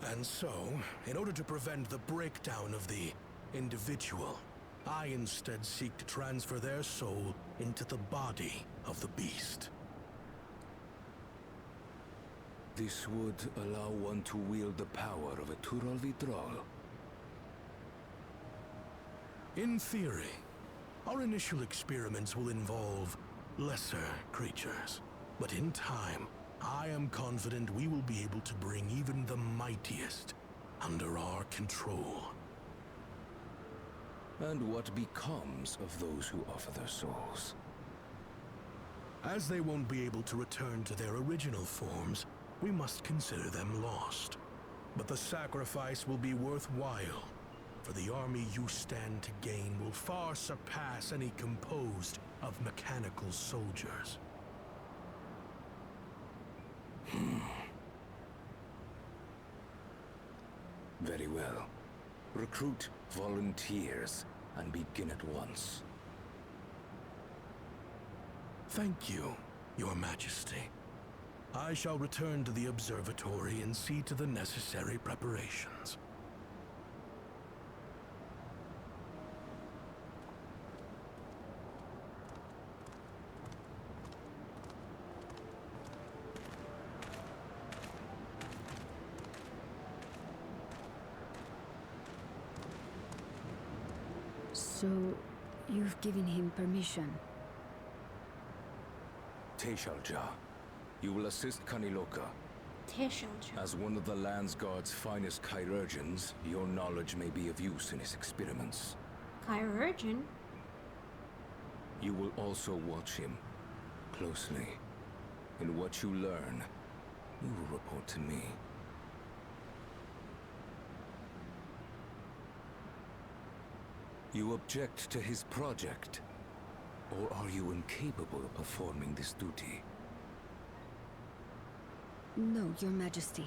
And so, in order to prevent the breakdown of the individual, I instead seek to transfer their soul into the body of the beast. This would allow one to wield the power of a Tural Vidral. In theory, our initial experiments will involve lesser creatures. But in time, I am confident we will be able to bring even the mightiest under our control. And what becomes of those who offer their souls? As they won't be able to return to their original forms, we must consider them lost. But the sacrifice will be worthwhile, for the army you stand to gain will far surpass any composed of mechanical soldiers. Very well. Recruit volunteers and begin at once. Thank you, Your Majesty. I shall return to the observatory and see to the necessary preparations. So, you've given him permission? Teshalja, you will assist Kaniloka. Teshalja. As one of the Landsguard's finest chirurgeons, your knowledge may be of use in his experiments. Chirurgeon? You will also watch him closely. And what you learn, you will report to me. You object to his project? Or are you incapable of performing this duty? No, Your Majesty.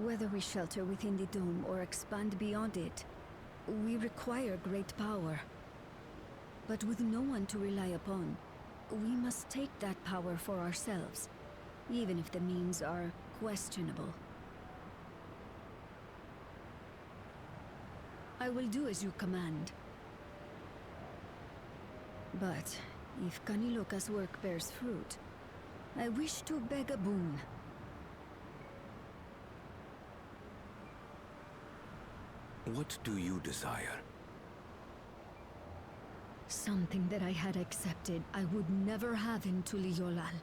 Whether we shelter within the dome or expand beyond it, we require great power. But with no one to rely upon, we must take that power for ourselves, even if the means are questionable. I will do as you command. But if Kaniloka's work bears fruit, I wish to beg a boon. What do you desire? Something that I had accepted I would never have in Tuliyollal.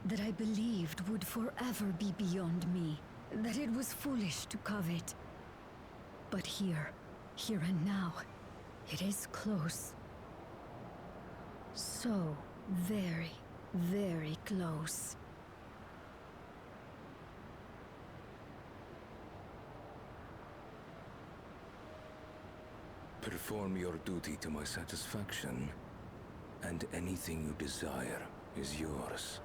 That I believed would forever be beyond me. That it was foolish to covet. But here and now, it is close. So very, very close. Perform your duty to my satisfaction, and anything you desire is yours.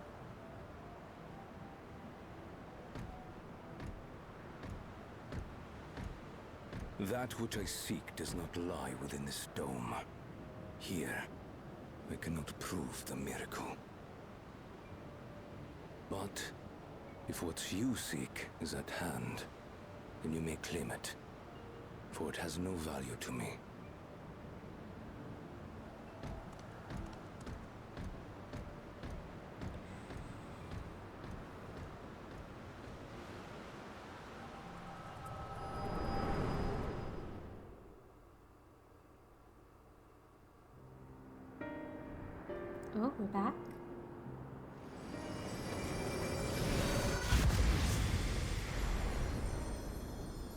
That which I seek does not lie within this dome. Here, I cannot prove the miracle. But if what you seek is at hand, then you may claim it, for it has no value to me. Oh, we're back.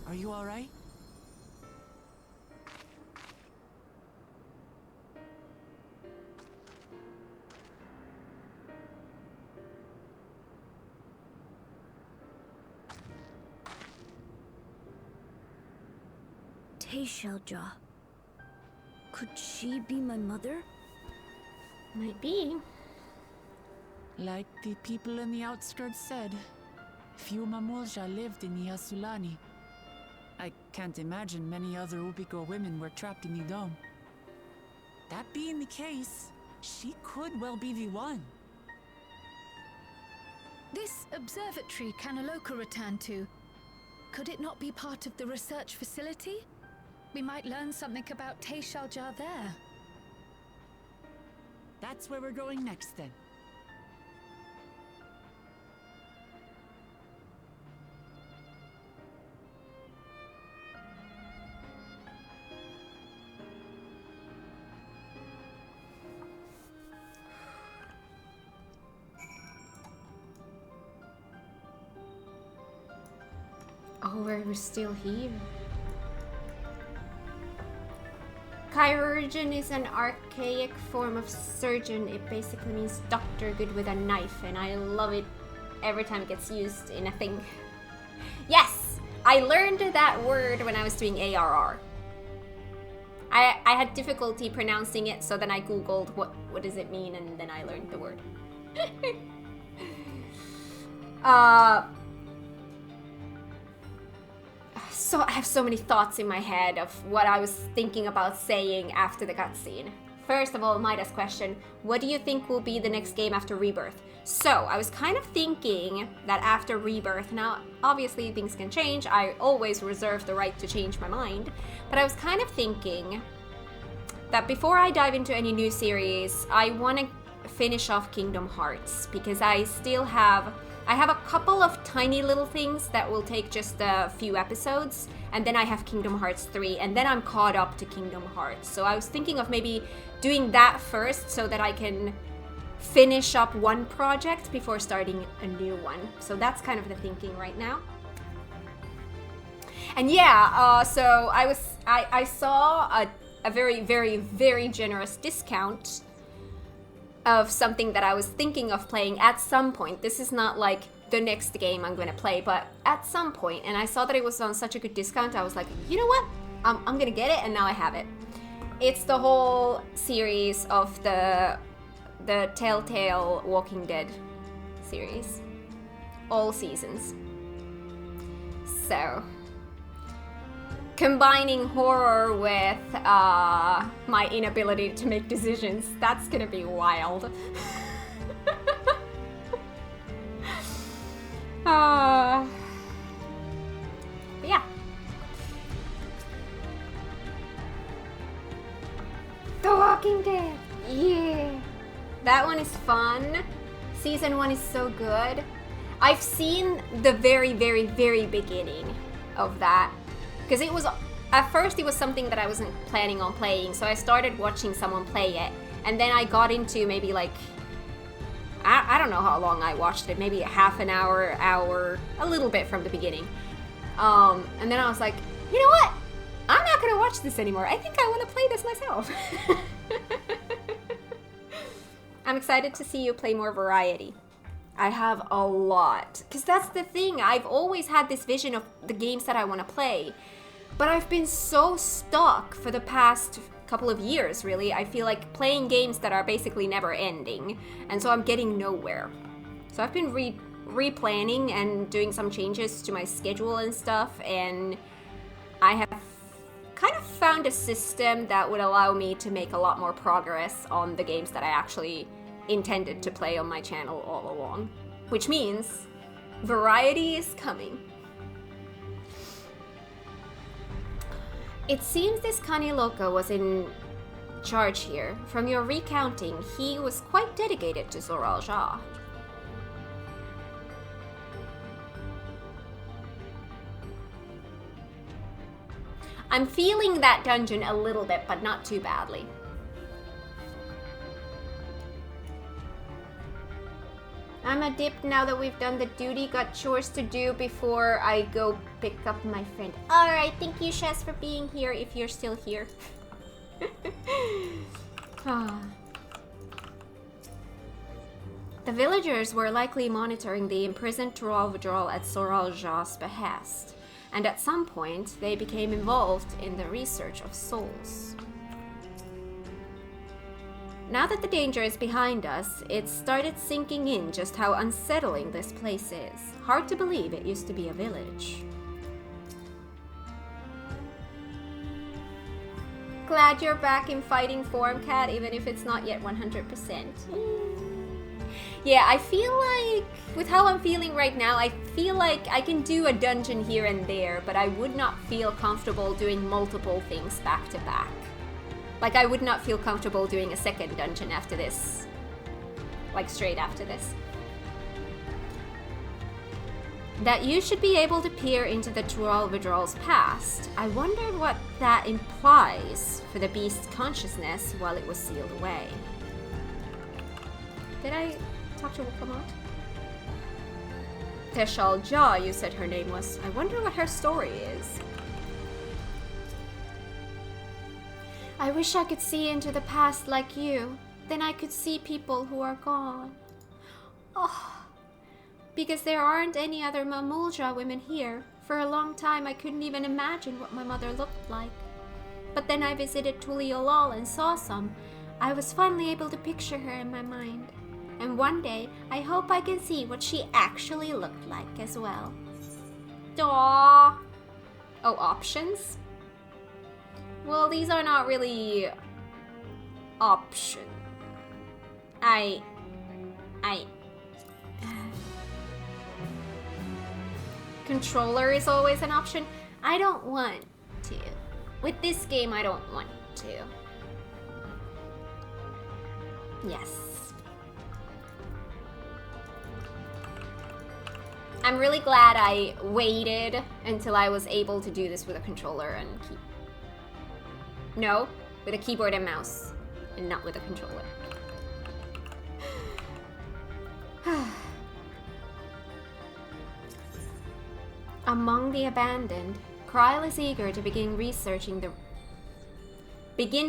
Are you all right? Teshalja. Could she be my mother? Might be. Like the people in the outskirts said, few Mamulja lived in the Yasulani. I can't imagine many other Ubigo women were trapped in the dome. That being the case, she could well be the one. This observatory Kanaloka returned to, could it not be part of the research facility? We might learn something about Teishalja there. That's where we're going next, then. Oh, we're still here. Chirurgeon is an archaic form of surgeon. It basically means doctor good with a knife, and I love it every time it gets used in a thing. Yes! I learned that word when I was doing ARR. I had difficulty pronouncing it, so then I googled what does it mean, and then I learned the word. So I have so many thoughts in my head of what I was thinking about saying after the cutscene. First of all, Maida's question, what do you think will be the next game after Rebirth? So, I was kind of thinking that after Rebirth, now obviously things can change, I always reserve the right to change my mind, but I was kind of thinking that before I dive into any new series, I want to finish off Kingdom Hearts, because I have a couple of tiny little things that will take just a few episodes, and then I have Kingdom Hearts 3, and then I'm caught up to Kingdom Hearts. So I was thinking of maybe doing that first so that I can finish up one project before starting a new one. So that's kind of the thinking right now. And yeah, so I saw a very, very, very generous discount of something that I was thinking of playing at some point. This is not like the next game I'm gonna play, but at some point, and I saw that it was on such a good discount, I was like, you know what? I'm gonna get it, and now I have it. It's the whole series of the Telltale Walking Dead series. All seasons. So, combining horror with my inability to make decisions, that's gonna be wild. But yeah. The Walking Dead, yeah. That one is fun. Season 1 is so good. I've seen the very, very, very beginning of that. Because it was, at first it was something that I wasn't planning on playing, so I started watching someone play it, and then I got into maybe like, I don't know how long I watched it, maybe a half an hour, a little bit from the beginning. And then I was like, you know what? I'm not gonna watch this anymore. I think I wanna play this myself. I'm excited to see you play more variety. I have a lot, because that's the thing. I've always had this vision of the games that I want to play, but I've been so stuck for the past couple of years, really. I feel like playing games that are basically never ending, and so I'm getting nowhere. So I've been replanning and doing some changes to my schedule and stuff, and I have kind of found a system that would allow me to make a lot more progress on the games that I actually intended to play on my channel all along, which means variety is coming. It seems this Kaniloka was in charge here. From your recounting, he was quite dedicated to Zoralja. I'm feeling that dungeon a little bit, but not too badly. I'm a dip now that we've done the duty, got chores to do before I go pick up my friend. Alright, thank you, Shaz, for being here, if you're still here. The villagers were likely monitoring the imprisoned Trollvadral at Zoralja's behest, and at some point they became involved in the research of souls. Now that the danger is behind us, it started sinking in just how unsettling this place is. Hard to believe it used to be a village. Glad you're back in fighting form, Cat, even if it's not yet 100%. Yeah, I feel like, with how I'm feeling right now, I feel like I can do a dungeon here and there, but I would not feel comfortable doing multiple things back to back. Like, I would not feel comfortable doing a second dungeon after this. Like, straight after this. That you should be able to peer into the Tural Vidrol's past. I wondered what that implies for the beast's consciousness while it was sealed away. Did I talk to Wolfamot? Teshal Jaw, you said her name was. I wonder what her story is. I wish I could see into the past like you. Then I could see people who are gone. Oh. Because there aren't any other Mamulja women here. For a long time I couldn't even imagine what my mother looked like. But then I visited Tuliolal and saw some. I was finally able to picture her in my mind. And one day, I hope I can see what she actually looked like as well. Aww. Oh, options? Well, these are not really options. Controller is always an option. I don't want to. With this game, I don't want to. Yes. I'm really glad I waited until I was able to do this with a controller and No, with a keyboard and mouse, and not with a controller. Among the abandoned, Kryle is eager to begin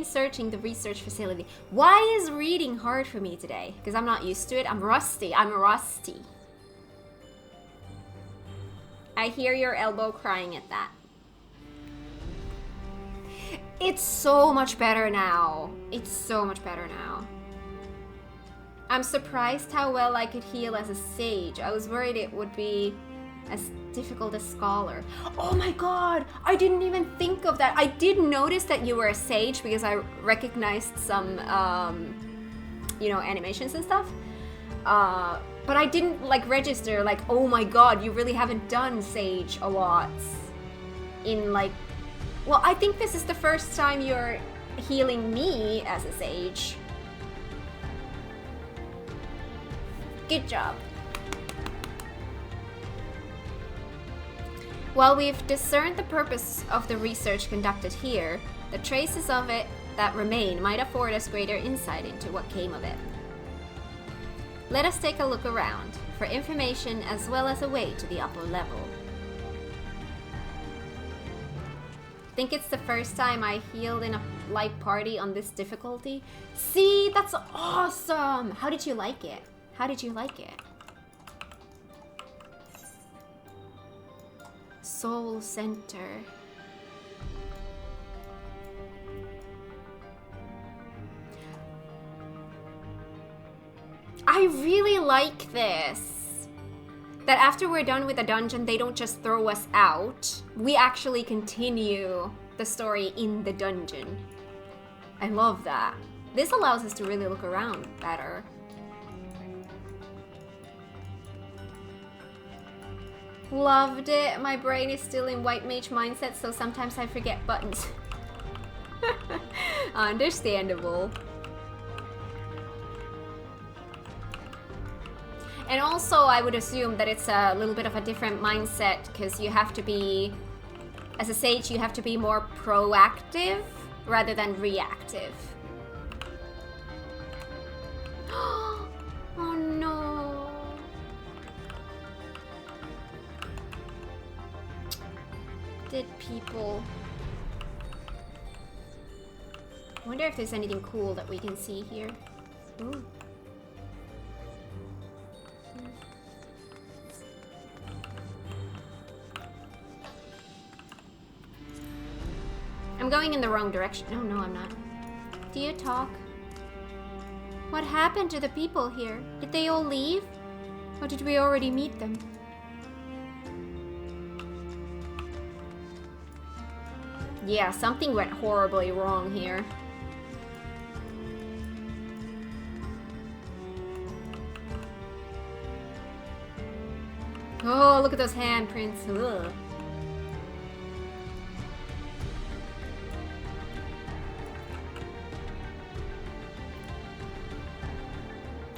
searching the research facility. Why is reading hard for me today? Because I'm not used to it. I'm rusty. I hear your elbow crying at that. It's so much better now. I'm surprised how well I could heal as a sage. I was worried it would be as difficult as scholar. Oh my god, I didn't even think of that. I did notice that you were a sage because I recognized some, animations and stuff. But I didn't register oh my god, you really haven't done sage a lot in well, I think this is the first time you're healing me as a sage. Good job. While we've discerned the purpose of the research conducted here, the traces of it that remain might afford us greater insight into what came of it. Let us take a look around for information as well as a way to the upper level. Think it's the first time I healed in a light party on this difficulty? See, that's awesome! How did you like it? Soul Center. I really like this. That after we're done with the dungeon, they don't just throw us out. We actually continue the story in the dungeon. I love that. This allows us to really look around better. Loved it. My brain is still in white mage mindset, so sometimes I forget buttons. Understandable. And also, I would assume that it's a little bit of a different mindset, because you have to be, as a sage, you have to be more proactive rather than reactive. Oh no. Did people... I wonder if there's anything cool that we can see here. Ooh. I'm going in the wrong direction. No, I'm not. Do you talk? What happened to the people here? Did they all leave? Or did we already meet them? Yeah, something went horribly wrong here. Oh, look at those handprints. Ugh.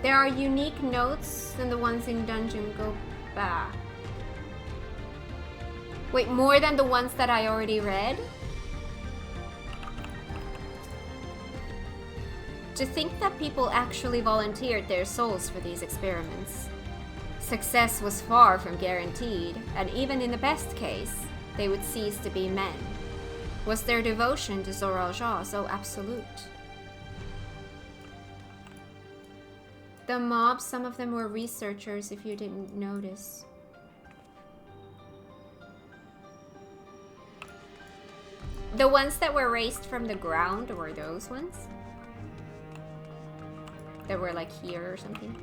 There are unique notes than the ones in Dungeon Go Back. Wait, more than the ones that I already read? To think that people actually volunteered their souls for these experiments. Success was far from guaranteed, and even in the best case, they would cease to be men. Was their devotion to Zoralja so absolute? The mob, some of them were researchers if you didn't notice. The ones that were raised from the ground were those ones? That were like here or something?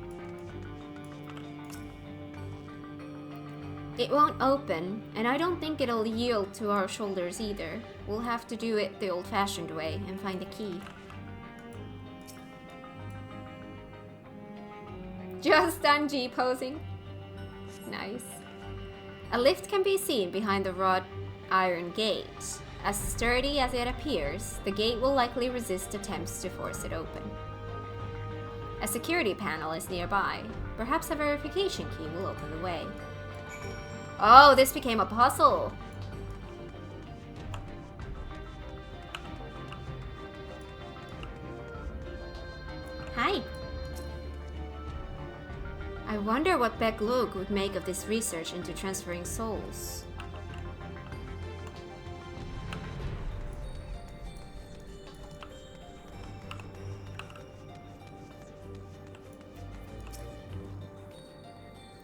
It won't open, and I don't think it'll yield to our shoulders either. We'll have to do it the old-fashioned way and find the key. Just done G-posing. Nice. A lift can be seen behind the wrought iron gate. As sturdy as it appears, the gate will likely resist attempts to force it open. A security panel is nearby. Perhaps a verification key will open the way. Oh, this became a puzzle! Hi! I wonder what Beglug would make of this research into transferring souls.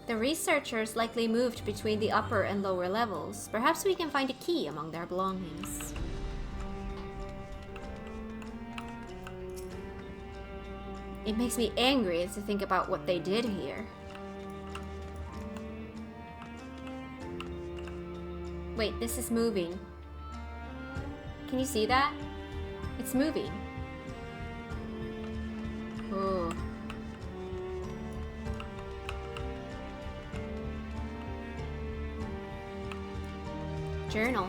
The researchers likely moved between the upper and lower levels. Perhaps we can find a key among their belongings. It makes me angry to think about what they did here. Wait, this is moving. Can you see that? It's moving. Oh. Journal.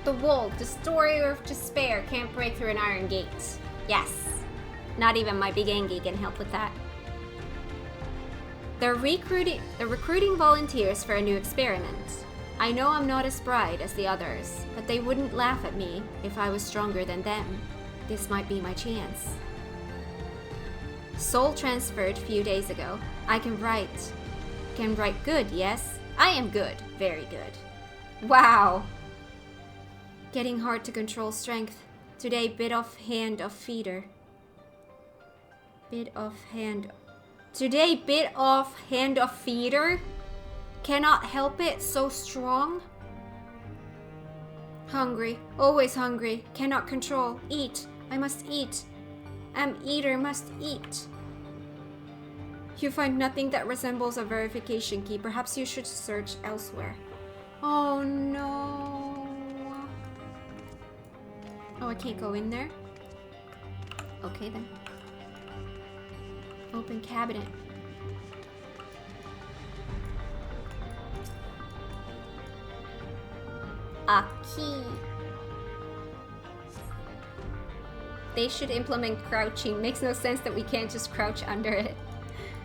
The Wold, Destroyer of Despair, can't break through an iron gate. Yes. Not even my big Angie can help with that. They're recruiting volunteers for a new experiment. I know I'm not as bright as the others, but they wouldn't laugh at me if I was stronger than them. This might be my chance. Soul transferred a few days ago. I can write. Can write good, yes? I am good. Very good. Wow. Getting hard to control strength. Today, bit off hand of feeder. Bit off hand. Today, bit off hand of feeder. Cannot help it, so strong. Hungry, always hungry. Cannot control. Eat. I must eat. Am eater, must eat. You find nothing that resembles a verification key. Perhaps you should search elsewhere. Oh no. Oh, I can't go in there? Okay then. Open cabinet. A key. They should implement crouching. Makes no sense that we can't just crouch under it.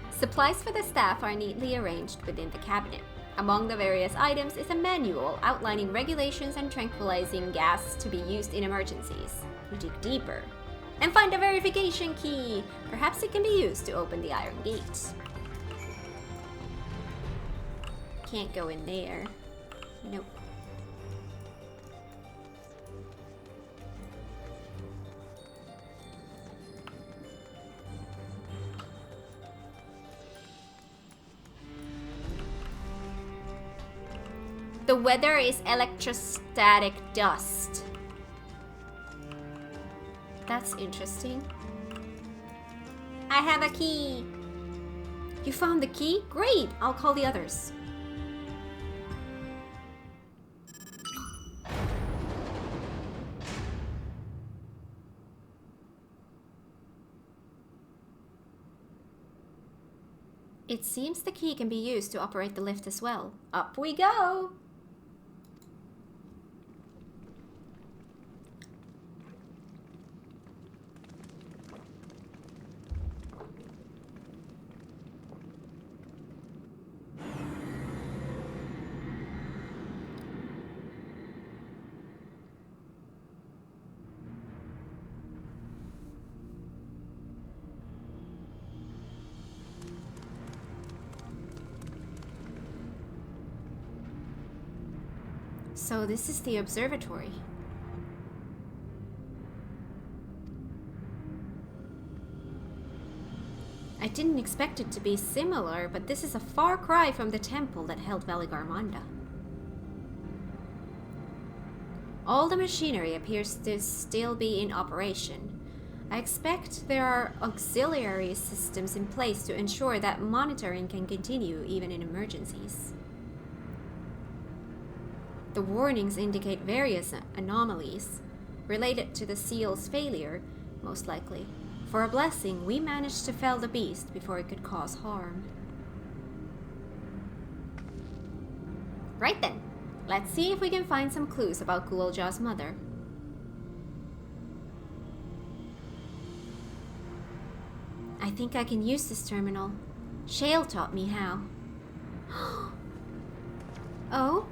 Supplies for the staff are neatly arranged within the cabinet. Among the various items is a manual outlining regulations and tranquilizing gas to be used in emergencies. We dig deeper and find a verification key. Perhaps it can be used to open the iron gate. Can't go in there. Nope. The weather is electrostatic dust. That's interesting. I have a key. You found the key? Great! I'll call the others. It seems the key can be used to operate the lift as well. Up we go! So this is the observatory. I didn't expect it to be similar, but this is a far cry from the temple that held Valigarmanda. All the machinery appears to still be in operation. I expect there are auxiliary systems in place to ensure that monitoring can continue even in emergencies. The warnings indicate various anomalies related to the seal's failure, most likely. For a blessing, we managed to fell the beast before it could cause harm. Right then, let's see if we can find some clues about Kulolja's mother. I think I can use this terminal. Shale taught me how. Oh?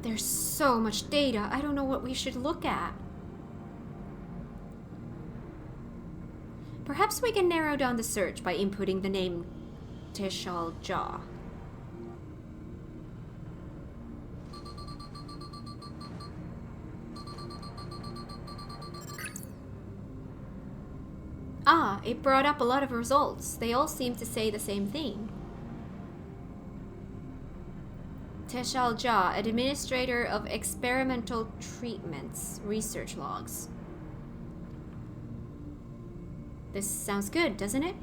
There's so much data, I don't know what we should look at. Perhaps we can narrow down the search by inputting the name Teshalja. Ah, it brought up a lot of results. They all seem to say the same thing. Teshalja, Administrator of Experimental Treatments, Research Logs. This sounds good, doesn't it?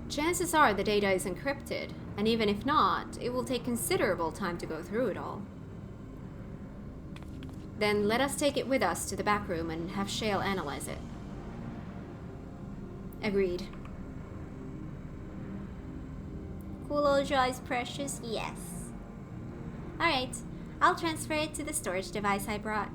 Chances are the data is encrypted, and even if not, it will take considerable time to go through it all. Then let us take it with us to the back room and have Shale analyze it. Agreed. Kulolja is precious? Yes. Alright, I'll transfer it to the storage device I brought.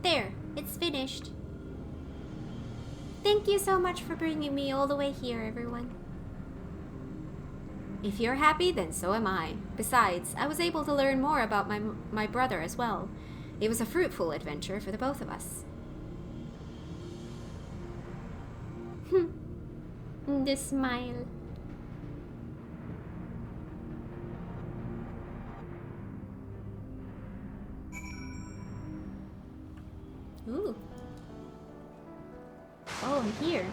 There, it's finished. Thank you so much for bringing me all the way here, everyone. If you're happy, then so am I. Besides, I was able to learn more about my brother as well. It was a fruitful adventure for the both of us. The smile. Ooh. Oh, I'm here.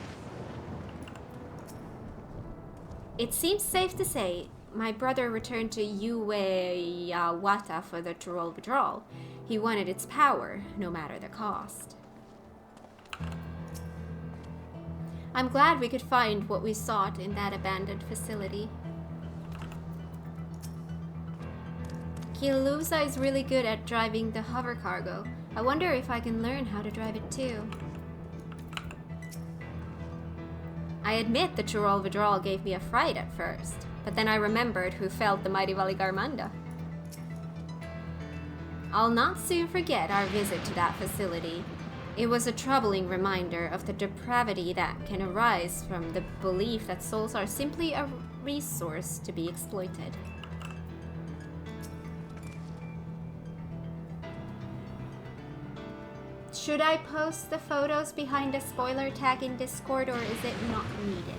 It seems safe to say my brother returned to Ueyawata for the Tyrol withdrawal. He wanted its power, no matter the cost. I'm glad we could find what we sought in that abandoned facility. Kilusa is really good at driving the hover cargo. I wonder if I can learn how to drive it too. I admit the Tyrol withdrawal gave me a fright at first, but then I remembered who felled the mighty Valigarmanda. I'll not soon forget our visit to that facility. It was a troubling reminder of the depravity that can arise from the belief that souls are simply a resource to be exploited. Should I post the photos behind the spoiler tag in Discord, or is it not needed?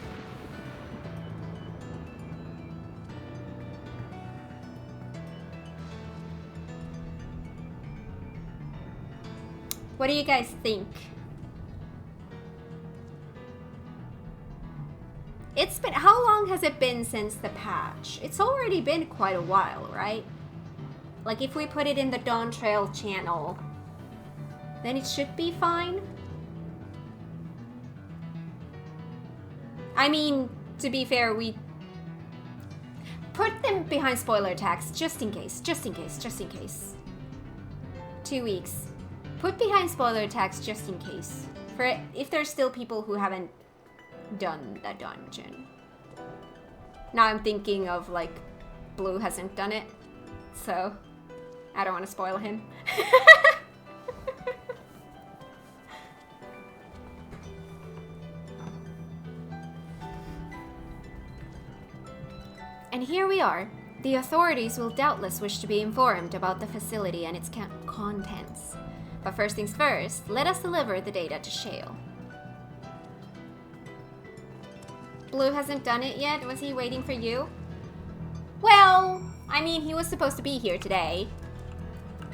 What do you guys think? It's been, how long has it been since the patch? It's already been quite a while, right? Like if we put it in the Dawntrail channel, then it should be fine. I mean, to be fair, we put them behind spoiler tags just in case, just in case, just in case. 2 weeks. Put behind spoiler tags just in case. For if there's still people who haven't done the dungeon. Now I'm thinking of like, Blue hasn't done it, so I don't want to spoil him. And here we are. The authorities will doubtless wish to be informed about the facility and its contents. But first things first, let us deliver the data to Shale. Blue hasn't done it yet? Was he waiting for you? Well, I mean, he was supposed to be here today.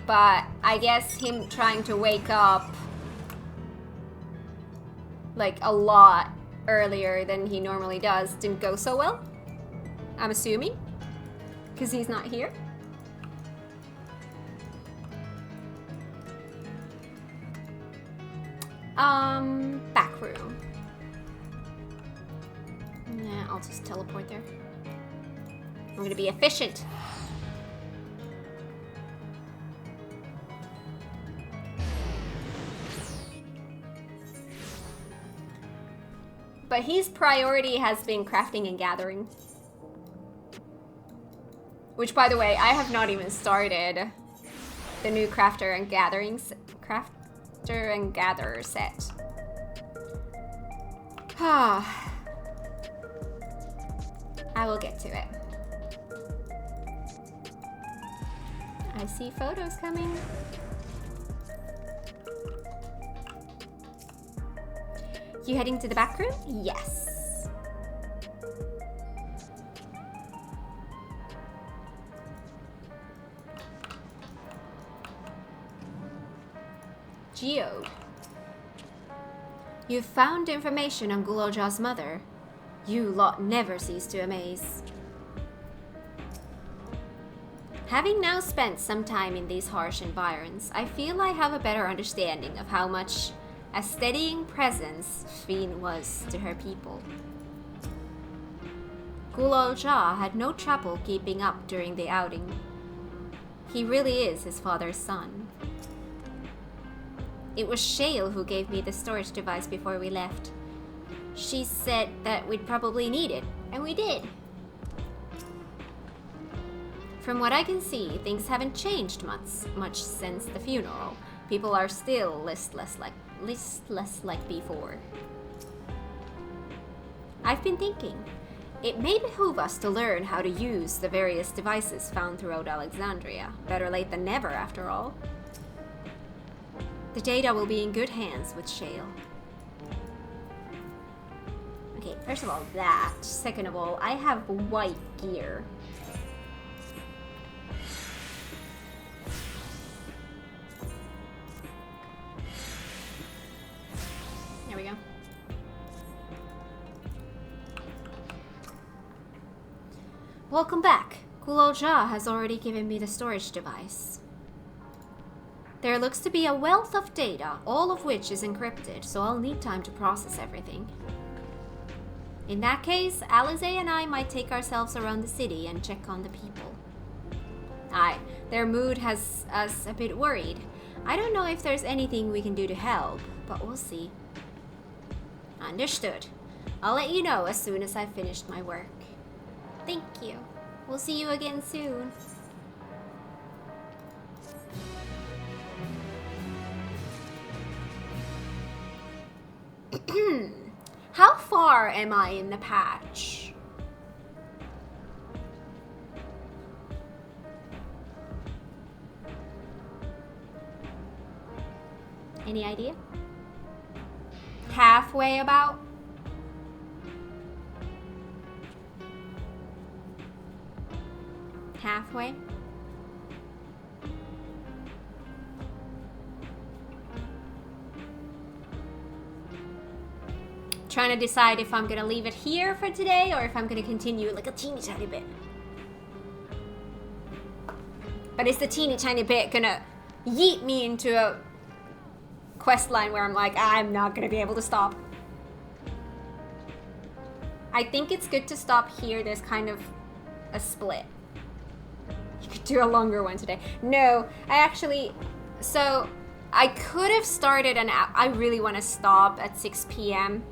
But I guess him trying to wake up like a lot earlier than he normally does didn't go so well. I'm assuming, because he's not here. Back room. Nah, I'll just teleport there. I'm gonna be efficient. But his priority has been crafting and gathering. Which, by the way, I have not even started the new Crafter and Gatherer set. I will get to it. I see photos coming. You heading to the back room? Yes. Geode. You've found information on Gulojah's mother. You lot never cease to amaze. Having now spent some time in these harsh environs, I feel I have a better understanding of how much a steadying presence Fiend was to her people. Gulojah had no trouble keeping up during the outing. He really is his father's son. It was Shale who gave me the storage device before we left. She said that we'd probably need it, and we did. From what I can see, things haven't changed much since the funeral. People are still listless like before. I've been thinking, it may behoove us to learn how to use the various devices found throughout Alexandria. Better late than never, after all. The data will be in good hands with Shale. Okay, first of all, that. Second of all, I have white gear. There we go. Welcome back. Gulojah has already given me the storage device. There looks to be a wealth of data, all of which is encrypted, so I'll need time to process everything. In that case, Alize and I might take ourselves around the city and check on the people. Aye, their mood has us a bit worried. I don't know if there's anything we can do to help, but we'll see. Understood. I'll let you know as soon as I've finished my work. Thank you. We'll see you again soon. How far am I in the patch? Any idea? Halfway about? Halfway? trying to decide if I'm gonna leave it here for today or if I'm gonna continue like a teeny tiny bit. But is the teeny tiny bit gonna yeet me into a quest line where I'm like, I'm not gonna be able to stop? I think it's good to stop here. There's kind of a split. You could do a longer one today. No, I actually, so I could have started I really want to stop at 6 p.m.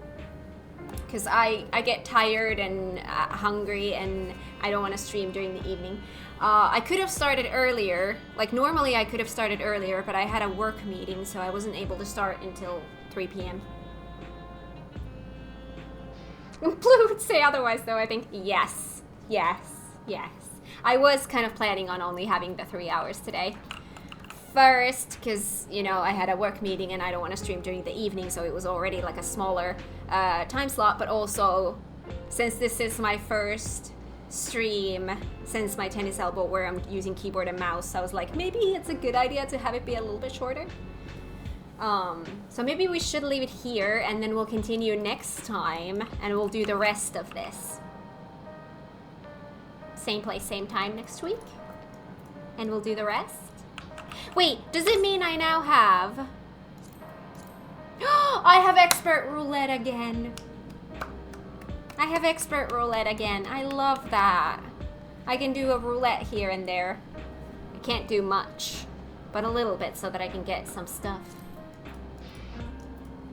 because I get tired and hungry and I don't want to stream during the evening. I could have started earlier. Like normally I could have started earlier, but I had a work meeting, so I wasn't able to start until 3 p.m. Blue would say otherwise though, I think. Yes. Yes. Yes. I was kind of planning on only having the 3 hours today. First, because, you know, I had a work meeting and I don't want to stream during the evening, so it was already like a smaller time slot, but also, since this is my first stream since my tennis elbow where I'm using keyboard and mouse, I was like, maybe it's a good idea to have it be a little bit shorter. So maybe we should leave it here and then we'll continue next time and we'll do the rest of this. Same place, same time next week. And we'll do the rest. Wait, does it mean I now have... I have expert roulette again. I have expert roulette again. I love that. I can do a roulette here and there. I can't do much, but a little bit so that I can get some stuff.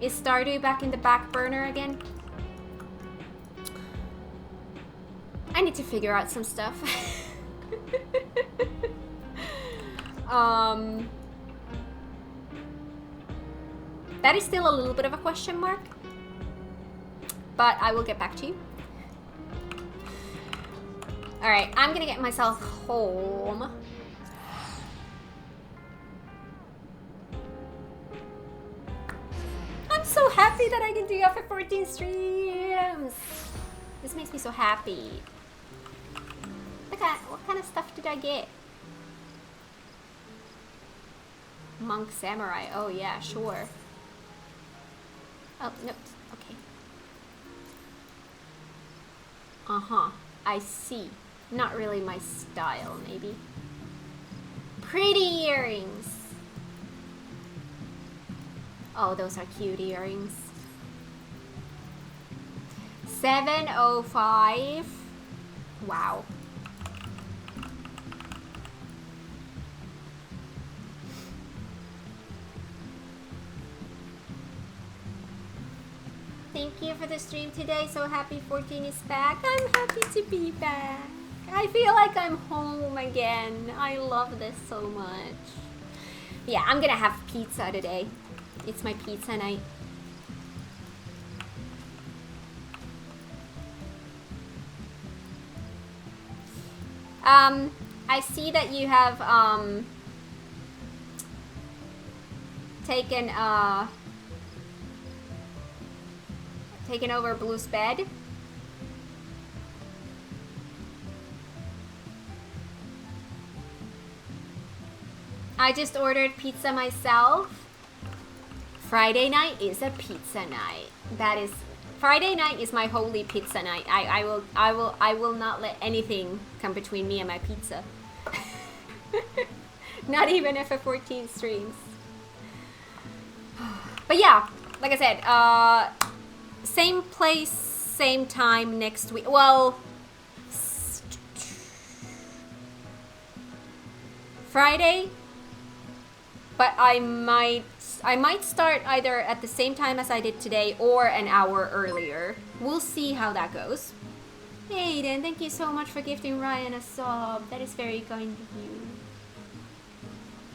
Is Stardew back in the back burner again? I need to figure out some stuff. That is still a little bit of a question mark, but I will get back to you. All right, I'm gonna get myself home. I'm so happy that I can do it for 14 streams. This makes me so happy. Look at what kind of stuff did I get? Monk Samurai. Oh yeah, sure. Oh, no. Okay. Uh-huh. I see. Not really my style, maybe. Pretty earrings. Oh, those are cute earrings. 705. Wow. Thank you for the stream today. So happy 14 is back. I'm happy to be back. I feel like I'm home again. I love this so much. Yeah, I'm gonna have pizza today. It's my pizza night. I see that you have taken over Blue's bed. I just ordered pizza myself. Friday night is a pizza night. That is, Friday night is my holy pizza night. I will not let anything come between me and my pizza. Not even if a 14 streams. But yeah, like I said, same place, same time next week. Well, Friday, but I might start either at the same time as I did today or an hour earlier. We'll see how that goes. Aiden, thank you so much for gifting Ryan a sub. That is very kind of you.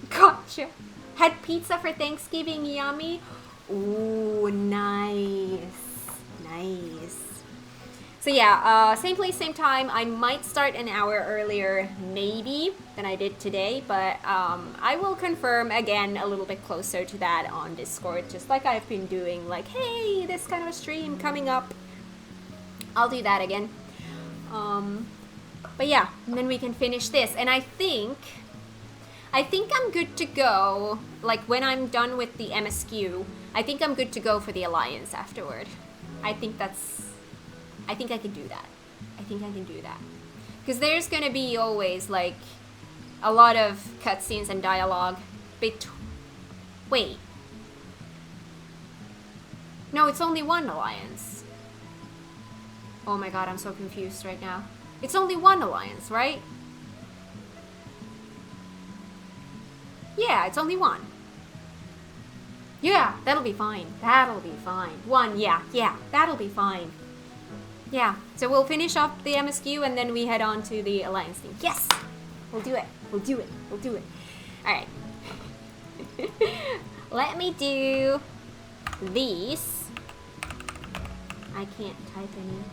Gotcha. Had pizza for Thanksgiving, yummy. Ooh, nice. Nice. So yeah, same place, same time. I might start an hour earlier, maybe, than I did today, but I will confirm again a little bit closer to that on Discord, just like I've been doing, like, hey, this kind of stream coming up. I'll do that again. But yeah, and then we can finish this, and I think I'm good to go. Like, when I'm done with the MSQ, I think I'm good to go for the Alliance afterward. I think I can do that. I think I can do that. Because there's gonna be always, like, a lot of cutscenes and dialogue wait. No, it's only one alliance. Oh my god, I'm so confused right now. It's only one alliance, right? Yeah, it's only one. Yeah, that'll be fine. That'll be fine. One, yeah, that'll be fine. Yeah, so we'll finish up the MSQ and then we head on to the alliance thing. Yes! We'll do it. We'll do it. We'll do it. Alright. Let me do these. I can't type any.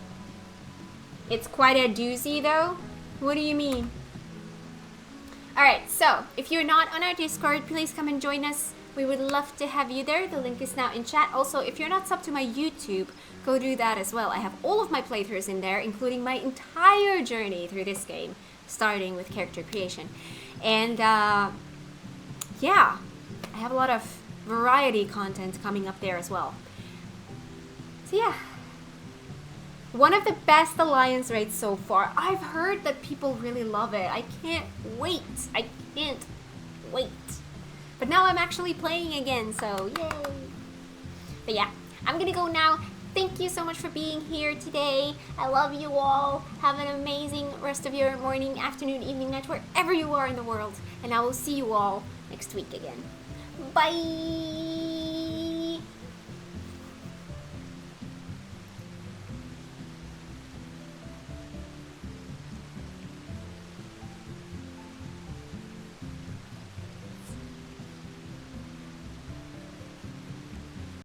It's quite a doozy though. What do you mean? Alright, so if you're not on our Discord, please come and join us. We would love to have you there. The link is now in chat. Also, if you're not subbed to my YouTube, go do that as well. I have all of my playthroughs in there, including my entire journey through this game, starting with character creation. And yeah, I have a lot of variety content coming up there as well. So yeah, one of the best alliance raids so far. I've heard that people really love it. I can't wait. I can't wait. But now I'm actually playing again, so yay. But yeah, I'm gonna go now. Thank you so much for being here today. I love you all. Have an amazing rest of your morning, afternoon, evening, night, wherever you are in the world. And I will see you all next week again. Bye!